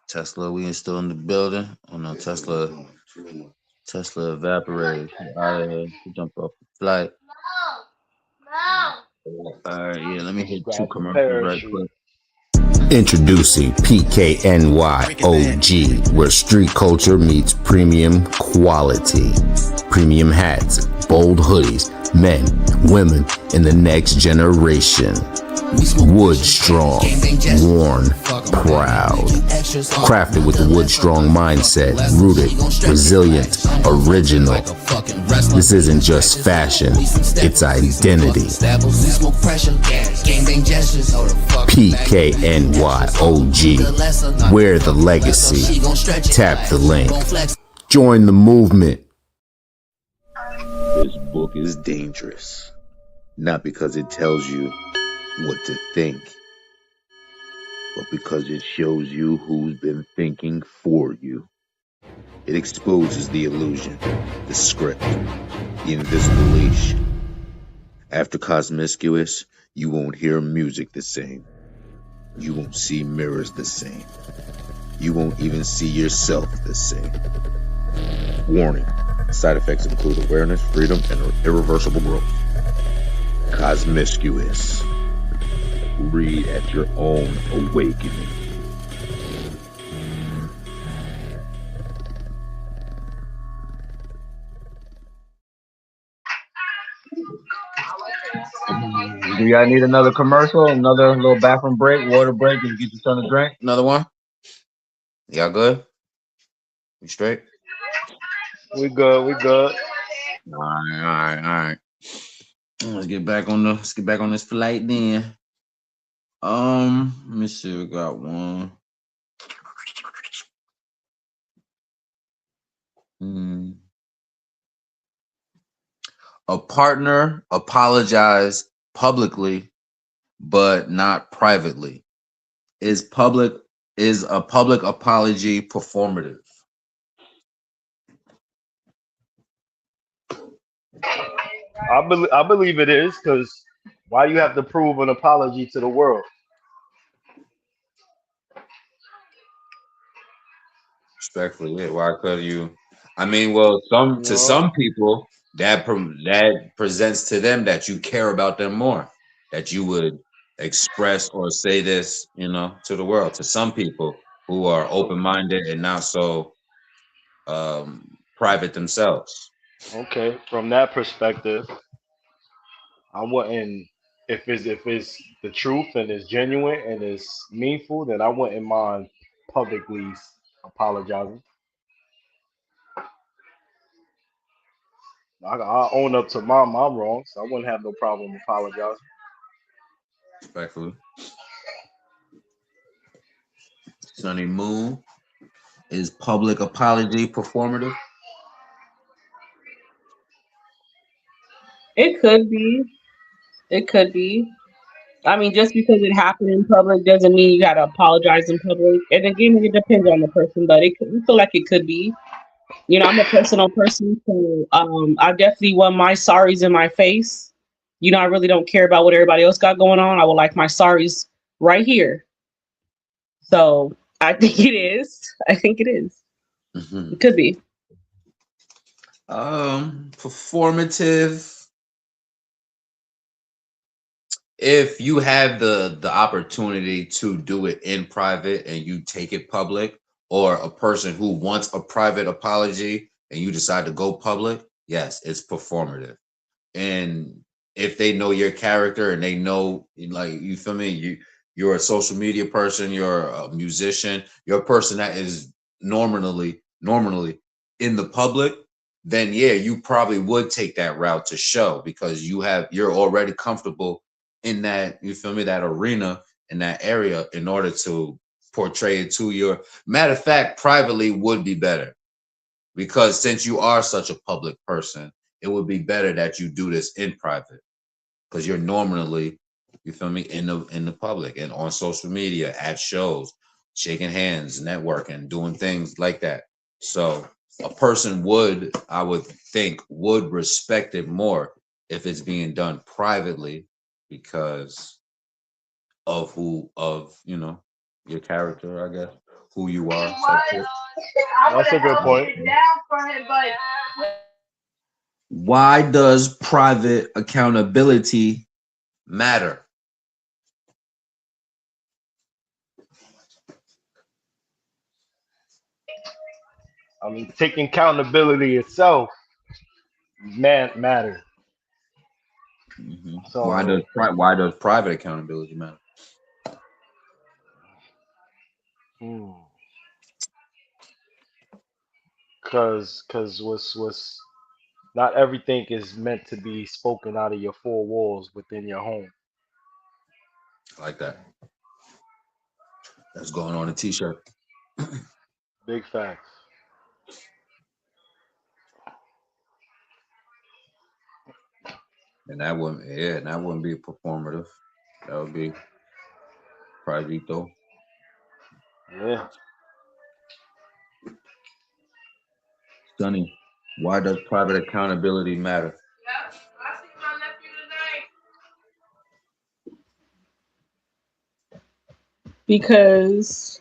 Tesla, we still in the building. Oh no, Tesla evaporated. She out of here. She jumped off the flight. All right, yeah, let me hit two Grab the commercials right parachute. quick. Introducing PKNY OG, where street culture meets premium quality. Premium hats, bold hoodies, men, women, and the next generation. Wood strong, worn, proud. Crafted with the Wood strong mindset, rooted, resilient, original. This isn't just fashion, it's identity. PKNY OG, wear the legacy. Tap the link. Join the movement. This book is dangerous, not because it tells you what to think, but because it shows you who's been thinking for you. It exposes the illusion, the script, the invisible leash. After Cosmiscuous, you won't hear music the same. You won't see mirrors the same. You won't even see yourself the same. Warning. Side effects include awareness, freedom, and irreversible growth. Cosmiscuous. Read at your own awakening. Do y'all need another commercial? Another little bathroom break, water break, and get you something to drink? Another one? Y'all good? You straight? We good. We good. All right, all right, all right. Let's get back on this flight then. Let me see. We got one. Hmm. A partner apologize publicly, but not privately. Is public is a public apology performative? I believe it is because why you have to prove an apology to the world? Respectfully, yeah. Why could you? I mean, well, some You to know. some people that presents to them that you care about them more, that you would express or say this, to the world. To some people who are open minded and not so private themselves. Okay, from that perspective, I wouldn't. If it's the truth and it's genuine and it's meaningful, then I wouldn't mind publicly apologizing. I own up to my wrongs. I wouldn't have no problem apologizing. Respectfully, Sunny Moon, is public apology performative? It could be. It could be. I mean, just because it happened in public doesn't mean you gotta apologize in public. And again, it depends on the person, but I feel like it could be. You know, I'm a personal person, so I definitely want my sorries in my face. You know, I really don't care about what everybody else got going on. I would like my sorries right here. So I think it is. I think it is. Hmm. It could be. Performative. If you have the opportunity to do it in private and you take it public, or a person who wants a private apology and you decide to go public, yes, it's performative. And if they know your character and they know, like, you feel me, you're a social media person, you're a musician, you're a person that is normally in the public, then yeah, you probably would take that route to show, because you're already comfortable in that, you feel me, that arena, in that area, in order to portray it to your matter of fact, privately would be better, because since you are such a public person, it would be better that you do this in private, because you're normally, you feel me, in the public and on social media, at shows, shaking hands, networking, doing things like that. So a person I would think, would respect it more if it's being done privately, because of your character, I guess, who you are. So forth. That's a good point. Why does private accountability matter? I mean, taking accountability itself, man, matter. Mhm. So, Why does private accountability matter? hmm, cause what's not everything is meant to be spoken out of your four walls within your home. I like that. That's going on a t-shirt. Big facts. And that wouldn't be performative. That would be privito. Yeah, Sonny, why does private accountability matter? Because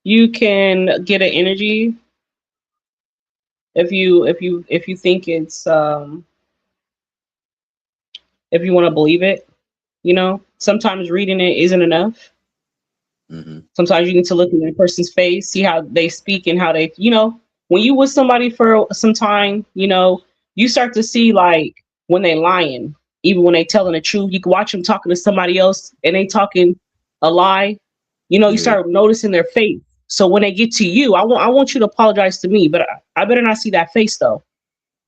you can get an energy if you think it's if you want to believe it. You know, sometimes reading it isn't enough. Hmm. Sometimes you need to look in that person's face, see how they speak and how they, when you with somebody for some time, you start to see like when they lying. even when they telling the truth. You can watch them talking to somebody else and they talking a lie. You know, you Yeah. start noticing their face. So when they get to you, I want you to apologize to me, but I better not see that face though.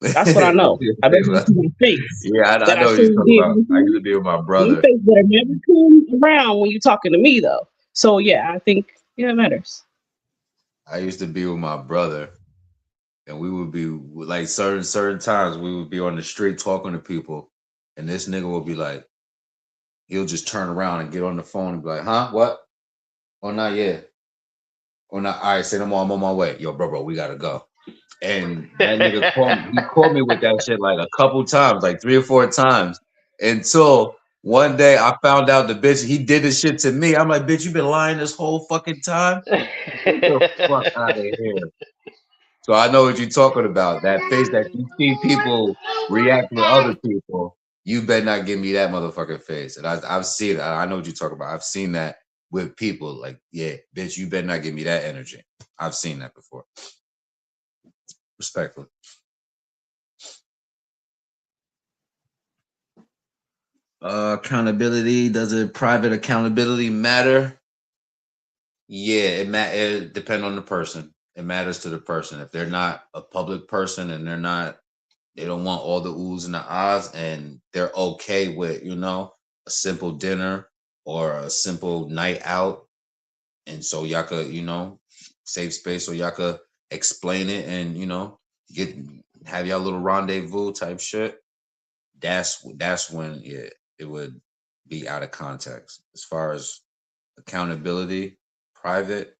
That's what I know. I better not see my face Yeah, I that I know what you're seen talking did. about. I used to be with my Your brother. face better never come around when you're talking to me though. So yeah, I think it matters. I used to be with my brother, and we would be like certain times we would be on the street talking to people, and this nigga would be like, he'll just turn around and get on the phone and be like, "Huh? What? Oh, not yet. Oh, not. All right, say no more. I'm on my way. Yo, bro, we gotta go." And that nigga called me. He called me with that shit like a couple times, like 3 or 4 times, until one day I found out the bitch he did this shit to me. I'm like, bitch, you been lying this whole fucking time. Get the fuck out of here. So I know what you're talking about. That face that you see people react with other people. You better not give me that motherfucking face. And I've seen it. I know what you're talking about. I've seen that with people. Like, yeah, bitch, you better not give me that energy. I've seen that before. Respectfully. Accountability. Does it private accountability matter? Yeah, it depends on the person. It matters to the person. If they're not a public person and they don't want all the oohs and the ahs, and they're okay with, a simple dinner or a simple night out. And so y'all could, safe space so y'all could explain it and, get have y'all little rendezvous type shit. That's when it would be out of context. As far as accountability, private,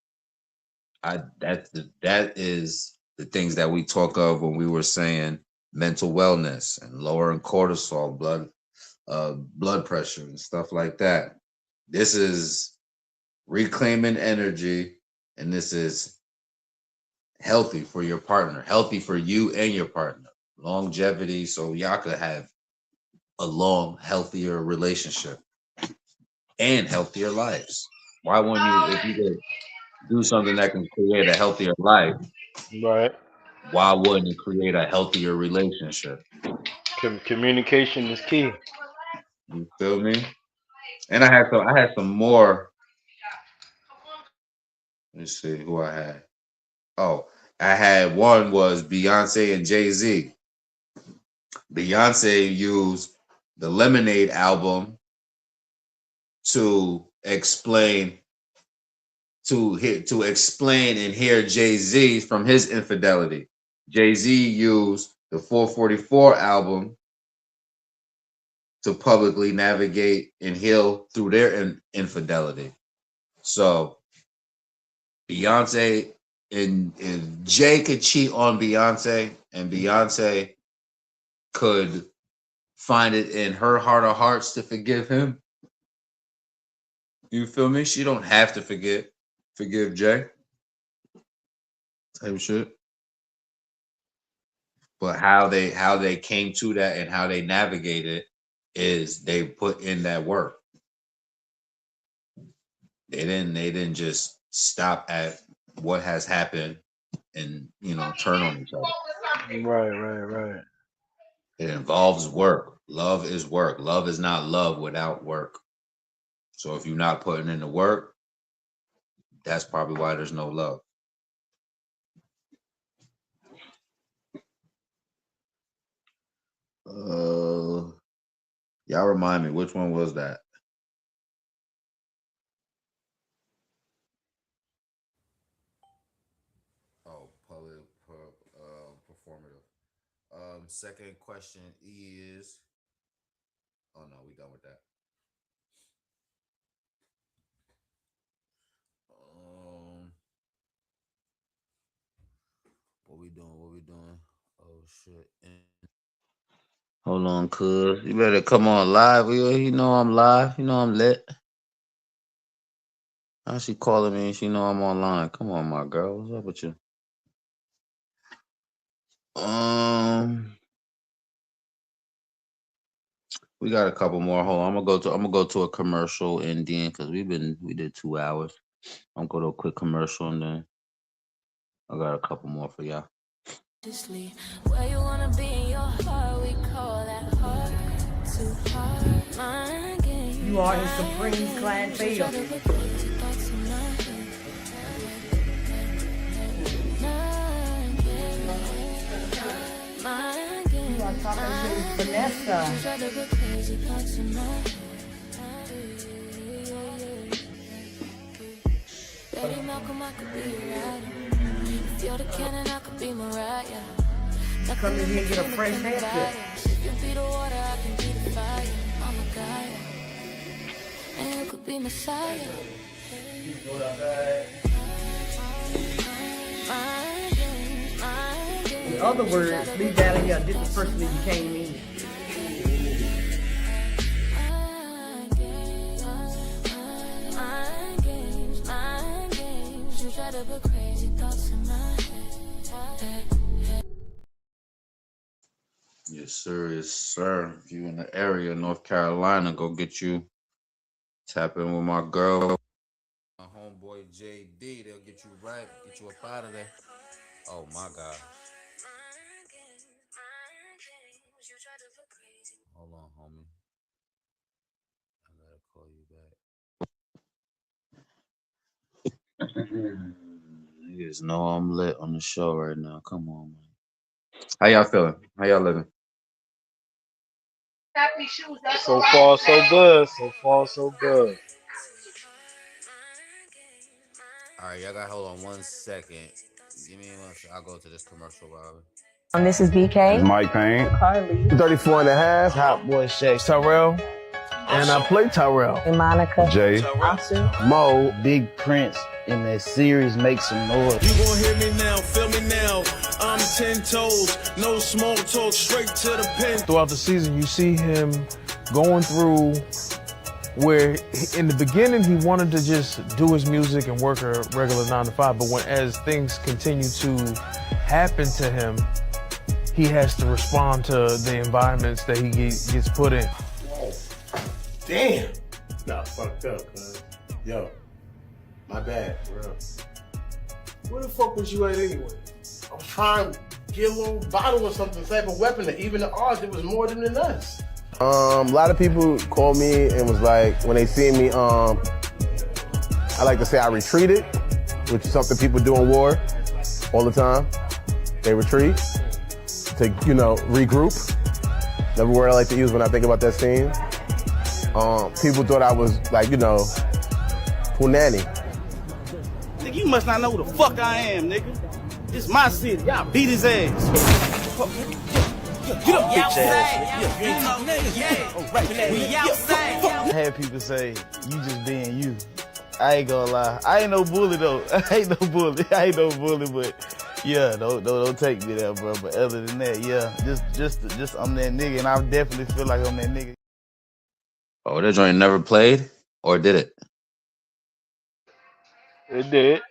that is the things that we talk of when we were saying mental wellness and lowering cortisol, blood pressure and stuff like that. This is reclaiming energy, and this is healthy for your partner, healthy for you and your partner. Longevity, so y'all could have a long, healthier relationship and healthier lives. Why wouldn't you, if you could do something that can create a healthier life, Right. why wouldn't it create a healthier relationship? Communication is key. You feel me? And I had some more. Let's see who I had. Oh, I had one was Beyonce and Jay-Z. Beyonce used the Lemonade album to explain to explain and hear Jay-Z from his infidelity. Jay-Z used the 444 album to publicly navigate and heal through their infidelity. So Beyonce and Jay could cheat on Beyonce, and Beyonce could find it in her heart of hearts to forgive him. You feel me? She don't have to forgive Jay. Type shit. But how they came to that and how they navigated is they put in that work. They didn't just stop at what has happened and turn on each other. Right. It involves work. Love is work. Love is not love without work. So if you're not putting in the work, that's probably why there's no love. Y'all remind me, which one was that? Oh, performative. Second question is. Oh no, we done with that. Um, what we doing? What we doing? Oh shit! Hold on, cuz you better come on live. You know I'm live. You know I'm lit. Now she calling me and she know I'm online. Come on, my girl. What's up with you? Um, we got a couple more. Hold on. I'm gonna go to a commercial ending because we did 2 hours. I'm gonna go to a quick commercial and then I got a couple more for y'all. Where you wanna be in your heart, we call that heart to heart. You are in supreme clientele. You are talking to Vanessa. Betty Malcolm, I could be your rider. If you're the cannon, I could be Mariah. Come in here and get a fresh haircut. You be the water, I can be the fire. I'm a guy, and you could be Messiah. In other words, leave that in here. This is the person that you came in. You try to put crazy thoughts in my head. Yes, sir. Yes, sir. If you in the area, North Carolina, go get you. Tap in with my girl. My homeboy JD, they'll get you right, get you up out of there. Oh my God. Hold on, homie. I gotta call you back. Niggas know I'm lit on the show right now. Come on, man. How y'all feeling? How y'all living? So far, so good. So far, so good. All right, y'all gotta hold on 1 second. Give me 1 second. I'll go to this commercial, Robin. This is BK. It's Mike Payne. Carly. 34 and a half. Hot Boy Shay. Tyrell. And I play Tyrell. And Monica. Jay. Asu. Mo. Big Prince in that series Make Some Noise. You gon' hear me now, feel me now. I'm 10 toes, no small talk, straight to the pen. Throughout the season, you see him going through where in the beginning he wanted to just do his music and work a regular 9 to 5, but as things continue to happen to him, he has to respond to the environments that he gets put in. Whoa. Damn. Nah, fucked up, cuz. Yo, my bad, bro. Where the fuck was you at anyway? I was trying to get a little bottle or something, type of weapon that even the odds, it was more than us. A lot of people called me and was like, when they see me, I like to say I retreated, which is something people do in war all the time. They retreat to, regroup. Another word I like to use when I think about that scene. People thought I was like, punani. Nigga, you must not know who the fuck I am, nigga. This my city. Y'all beat his ass. Get up, bitch ass. You ain't talking niggas. We outside. I had people say, you just being you. I ain't gonna lie. I ain't no bully though. I ain't no bully, but yeah, don't take me there, bro. But other than that, yeah, just I'm that nigga, and I definitely feel like I'm that nigga. Oh, that joint never played? Or did it? It did.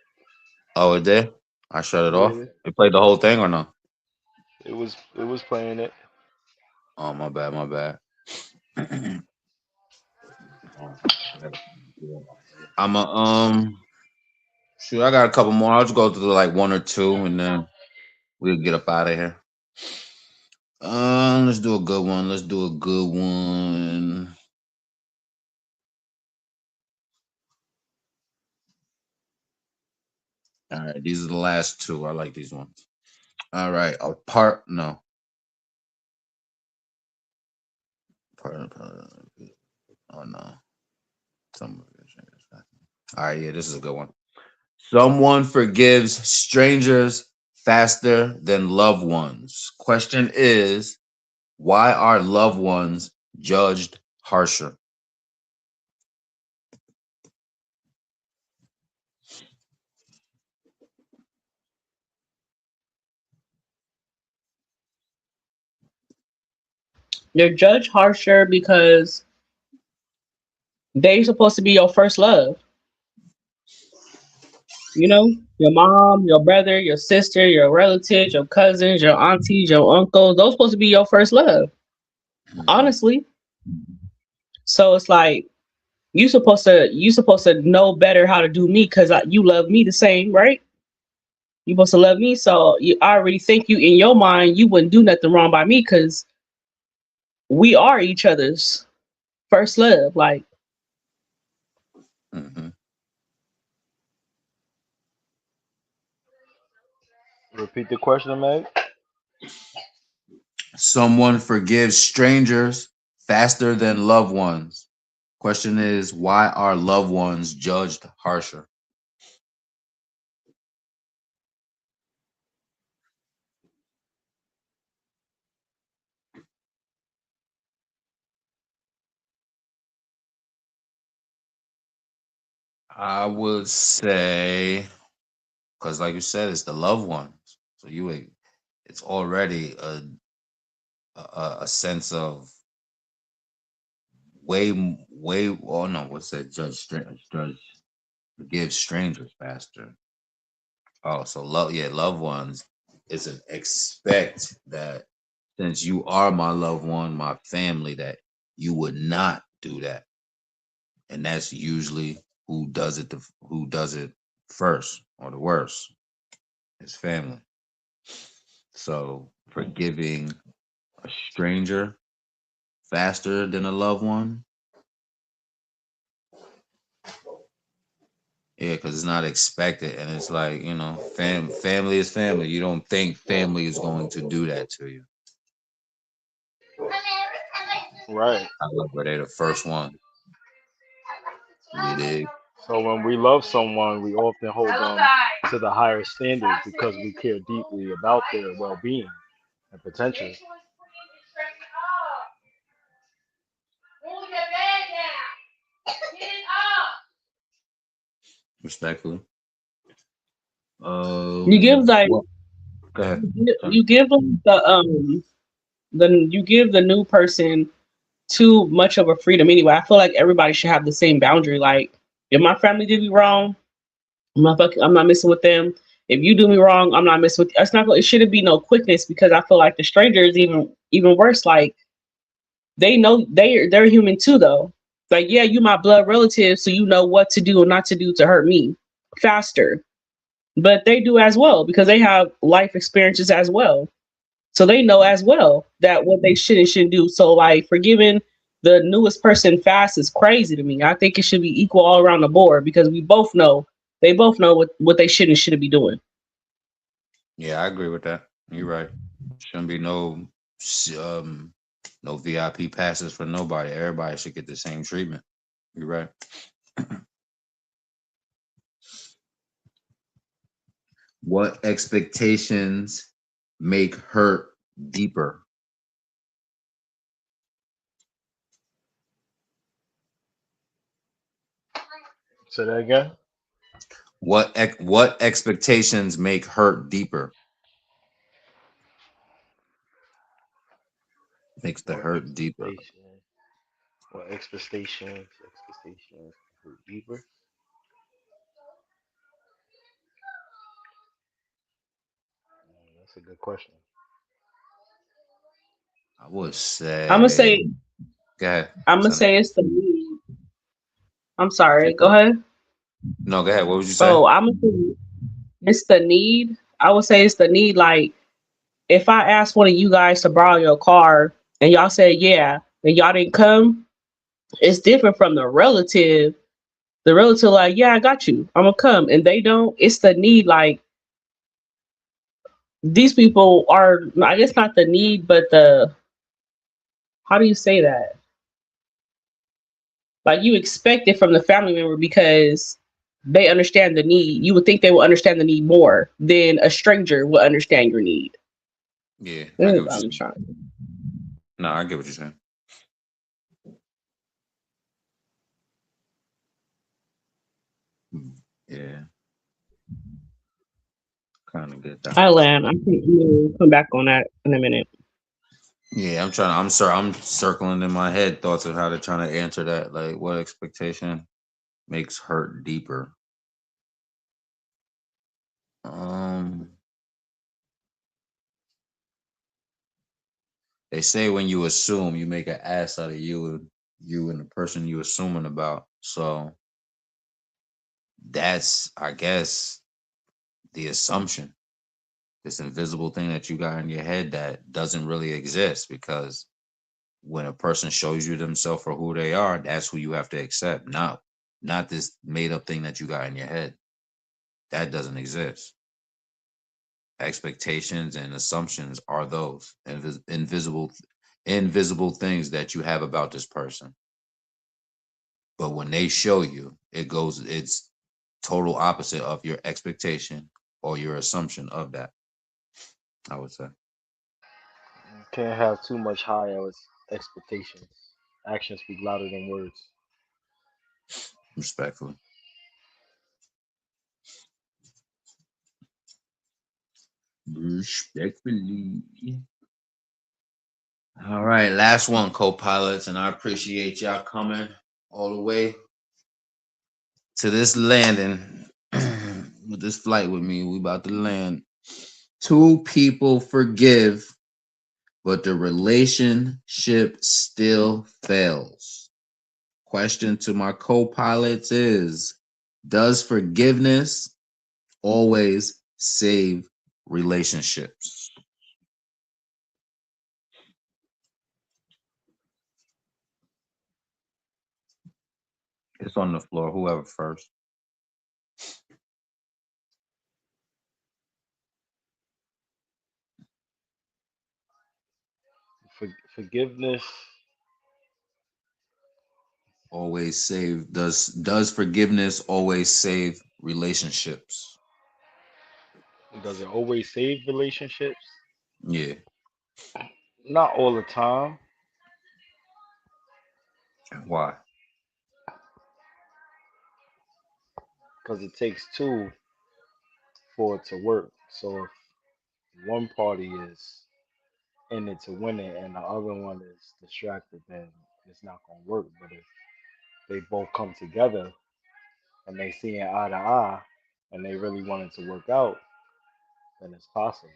Oh, it did? I shut it off? Yeah. It played the whole thing or no? It was playing it. Oh, my bad. Shoot, I got a couple more. I'll just go through like 1 or 2 and then we'll get up out of here. Let's do a good one. All right, these are the last 2. I like these ones. All right, oh no. All right, yeah, this is a good one. Someone forgives strangers faster than loved ones. Question is, why are loved ones judged harsher? They're judged harsher because they're supposed to be your first love. Your mom, your brother, your sister, your relatives, your cousins, your aunties, your uncles, those supposed to be your first love. Honestly. So it's like you supposed to know better how to do me because you love me the same, right? You supposed to love me, so I already think you in your mind you wouldn't do nothing wrong by me because we are each other's first love. Like Repeat the question, Meg. Someone forgives strangers faster than loved ones. Question is, why are loved ones judged harsher? I would say, because like you said, it's the loved ones. So it's already a sense of way. Oh no, what's that? Judge forgive strangers faster. Oh, so loved ones is an expect that since you are my loved one, my family, that you would not do that, and that's usually who does it first or the worst is family. So forgiving a stranger faster than a loved one, yeah, because it's not expected, and it's like family is family. You don't think family is going to do that to you. Right. However, they're the first one. You dig? So when we love someone, we often hold them to the higher standard because we care deeply about their well-being and potential. Respectfully. You give like What? Go ahead. you give them you give the new person too much of a freedom anyway. I feel like everybody should have the same boundary. Like if my family did me wrong, I'm not messing with them. If you do me wrong, I'm not messing with you. It's not. It shouldn't be no quickness because I feel like the stranger is even worse. Like they know they're human too though. Like yeah, you my blood relative, so you know what to do and not to do to hurt me faster. But they do as well because they have life experiences as well. So they know as well that what they should and shouldn't do. So like forgiving the newest person fast is crazy to me. I think it should be equal all around the board because they both know what they should and shouldn't be doing. Yeah, I agree with that. You're right. Shouldn't be um no VIP passes for nobody. Everybody should get the same treatment. You're right. What expectations make hurt deeper? Say that again. What expectations make hurt deeper? Makes the What hurt deeper. expectation? What expectations? Expectations hurt deeper. That's a good question. I would I'm gonna say, say go ahead. I'm gonna Son. say it's the need. I'm sorry. Say Go what? ahead. No, go ahead. What would you say? Oh, I'm gonna say it's the need. I would say it's the need. Like if I asked one of you guys to borrow your car and y'all said yeah, and y'all didn't come, it's different from the relative. The relative like, yeah, I got you. I'm gonna come, and they don't. It's the need. Like these people are, I guess not the need, but the how do you say that? Like you expect it from the family member because they understand the need. You would think they will understand the need more than a stranger will understand your need. Yeah, I That's get what what you're I'm saying. trying. No, I get what you're saying. Yeah, kind of get that. I land. I think we'll come back on that in a minute. Yeah, I'm trying. I'm sorry. I'm circling in my head thoughts of how to trying to answer that. Like, what expectation makes hurt deeper? Um, they say when you assume, you make an ass out of you and the person you assuming about. So that's, I guess, the assumption. This invisible thing that you got in your head that doesn't really exist because when a person shows you themselves for who they are, that's who you have to accept, not this made up thing that you got in your head. That doesn't exist. Expectations and assumptions are those invisible things that you have about this person. But when they show you, it's total opposite of your expectation or your assumption of that, I would say. Can't have too much high expectations. Actions speak louder than words. Respectfully. Respectfully. All right, last one, co-pilots, and I appreciate y'all coming all the way to this landing with this flight with me. We about to land. Two people forgive, but the relationship still fails. Question to my co-pilots is, does forgiveness always save relationships? It's on the floor, whoever first. Forgiveness. Always save. Does forgiveness always save relationships? Does it always save relationships? Yeah. Not all the time. Why? Because it takes two for it to work. So if one party is in it to win it and the other one is distracted, then it's not gonna work. But if they both come together and they see it eye to eye and they really want it to work out, then it's possible.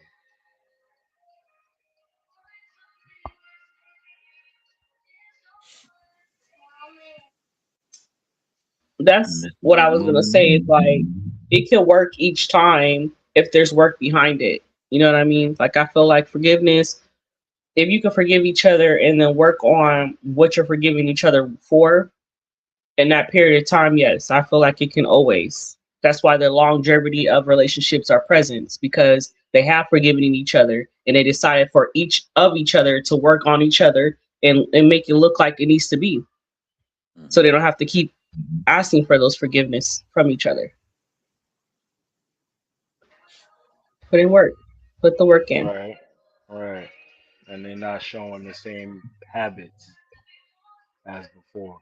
That's what I was gonna say. Is like it can work each time if there's work behind it. You know what I mean? Like I feel like forgiveness, if you can forgive each other and then work on what you're forgiving each other for in that period of time, yes, I feel like it can always. That's why the longevity of relationships are present because they have forgiven each other and they decided for each other to work on each other and make it look like it needs to be. So they don't have to keep asking for those forgiveness from each other. Put in work. Put the work in. Right, right. And they're not showing the same habits as before.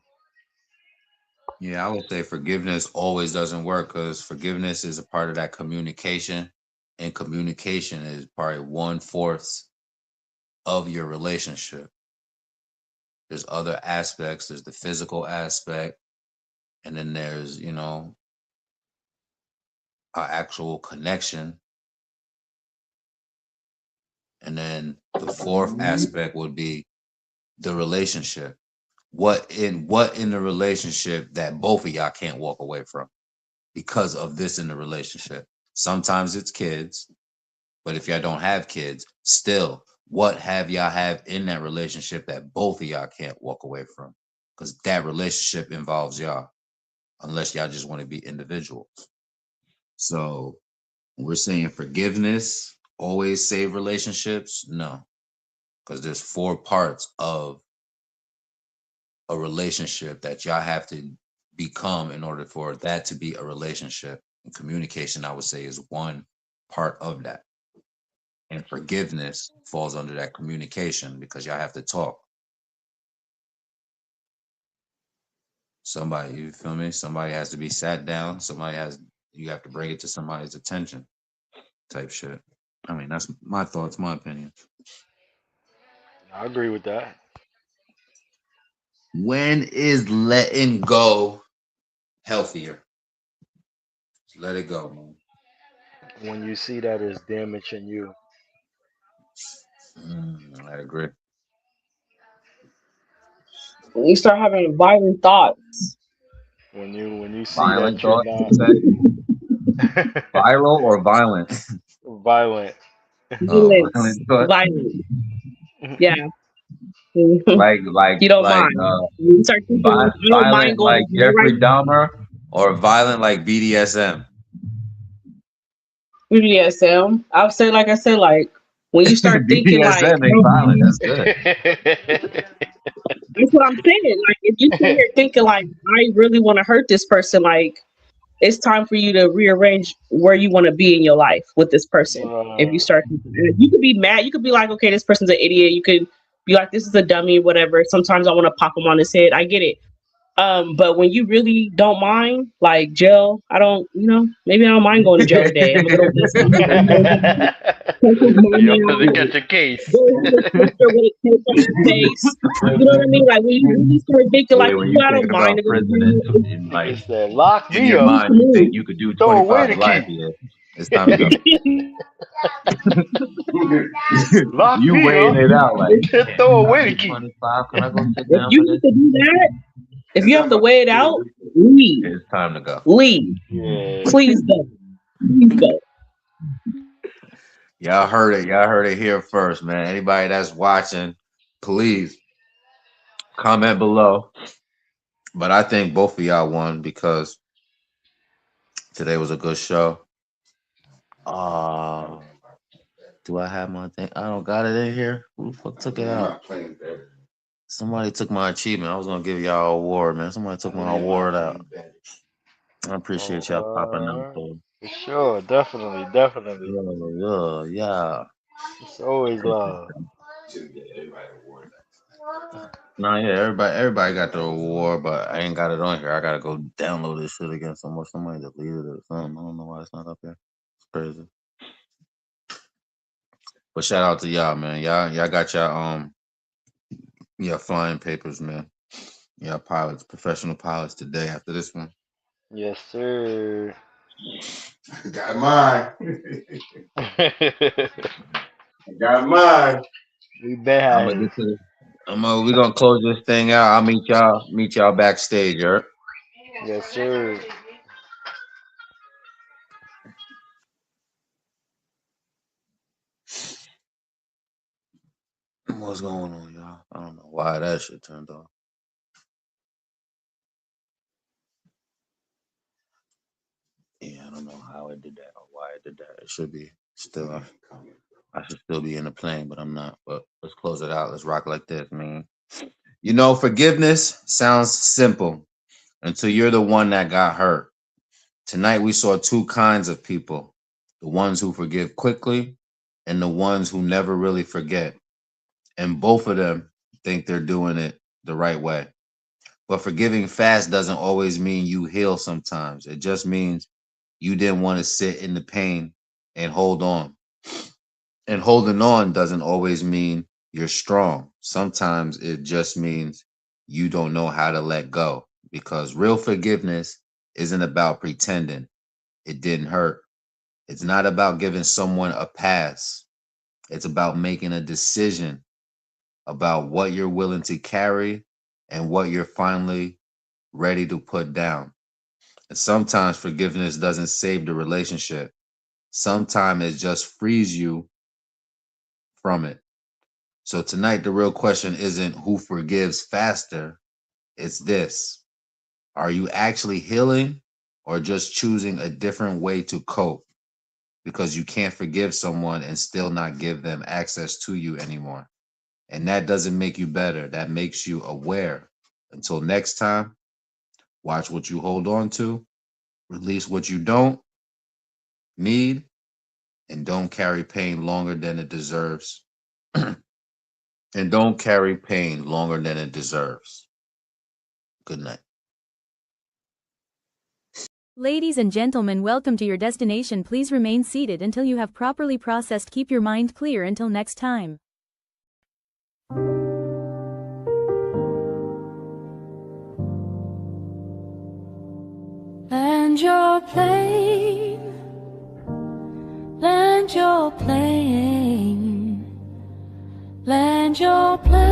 Yeah, I would say forgiveness always doesn't work because forgiveness is a part of that communication, and communication is probably 1/4 of your relationship. There's other aspects. There's the physical aspect, and then there's our actual connection, and then the fourth aspect would be the relationship. What in the relationship that both of y'all can't walk away from because of this in the relationship? Sometimes it's kids, but if y'all don't have kids, still, what have y'all have in that relationship that both of y'all can't walk away from? Because that relationship involves y'all, unless y'all just want to be individuals. So we're saying forgiveness always save relationships? No, because there's 4 parts of a relationship that y'all have to become in order for that to be a relationship. And communication, I would say, is one part of that. And forgiveness falls under that communication because y'all have to talk. Somebody, you feel me? Somebody has to be sat down. You have to bring it to somebody's attention type shit. I mean, that's my thoughts, my opinion. I agree with that. When is letting go healthier? Let it go, man. When you see that it's damaging you. I agree. You start having violent thoughts. When you see Violent that you're thoughts, not you say? Viral or violent? violent. Violence. Violent thoughts. Violent. Yeah. Like You don't like mind. You start thinking, I don't mind violent going like to the right. Jeffrey Dahmer or violent like BDSM? BDSM. I'll say, like I said, like when you start thinking like, BDSM ain't violent. That's good. that's what I'm saying. Like if you sit here thinking like, I really want to hurt this person, like it's time for you to rearrange where you want to be in your life with this person. If you start, you could be mad. You could be like, okay, this person's an idiot. You could be like, this is a dummy, whatever. Sometimes I want to pop him on his head. I get it. But when you really don't mind, like jail, I don't, maybe I don't mind going to jail today. I'm gonna go get some. You're gonna catch a case. Go ahead and picture with a tape on your face. You know what I mean? Like when you really start thinking, like, When you I don't thinking about mind. prison and like Lock in me your up. mind, you think you could do Throw away 25 the to life. key. Yeah, it's time to go. Lock You me weighing up. it out like, Throw away the key. 25. Can I go sit If down you for this? have to do that, if you have to weigh it out, leave. It's time to go. Leave. Yeah. Please don't. Please don't. Y'all heard it. Y'all heard it here first, man. Anybody that's watching, please comment below. But I think both of y'all won because today was a good show. Do I have my thing? I don't got it in here. Who the fuck took it out? Somebody took my achievement. I was gonna give y'all an award, man. Somebody took my award out. I appreciate y'all popping out though. For sure, definitely. Yeah. It's always love. No, yeah, everybody got the award, but I ain't got it on here. I gotta go download this shit again somewhere. Somebody deleted it or something. I don't know why it's not up there. It's crazy. But shout out to y'all, man. Y'all got your flying papers, man. Y'all pilots, professional pilots today after this one. Yes, sir. Got mine. Got mine. We been had it. We're gonna close this thing out. I'll meet y'all backstage, all right? Yes, sir. What's going on, y'all? I don't know why that shit turned off. Yeah, I don't know how it did that or why it did that. It should be still. I should still be in the plane, but I'm not. But let's close it out. Let's rock like this, man. You know, forgiveness sounds simple until you're the one that got hurt. Tonight we saw two kinds of people: the ones who forgive quickly and the ones who never really forget. And both of them think they're doing it the right way. But forgiving fast doesn't always mean you heal sometimes. It just means you didn't want to sit in the pain and hold on. And holding on doesn't always mean you're strong. Sometimes it just means you don't know how to let go, because real forgiveness isn't about pretending it didn't hurt. It's not about giving someone a pass. It's about making a decision about what you're willing to carry and what you're finally ready to put down. And sometimes forgiveness doesn't save the relationship. Sometimes it just frees you from it. So tonight, the real question isn't who forgives faster. It's this: are you actually healing or just choosing a different way to cope? Because you can't forgive someone and still not give them access to you anymore. And that doesn't make you better. That makes you aware. Until next time, watch what you hold on to, release what you don't need, and don't carry pain longer than it deserves. And don't carry pain longer than it deserves. Good night. Ladies and gentlemen, welcome to your destination. Please remain seated until you have properly processed. Keep your mind clear until next time. Land your plane, land your plane, land your plane.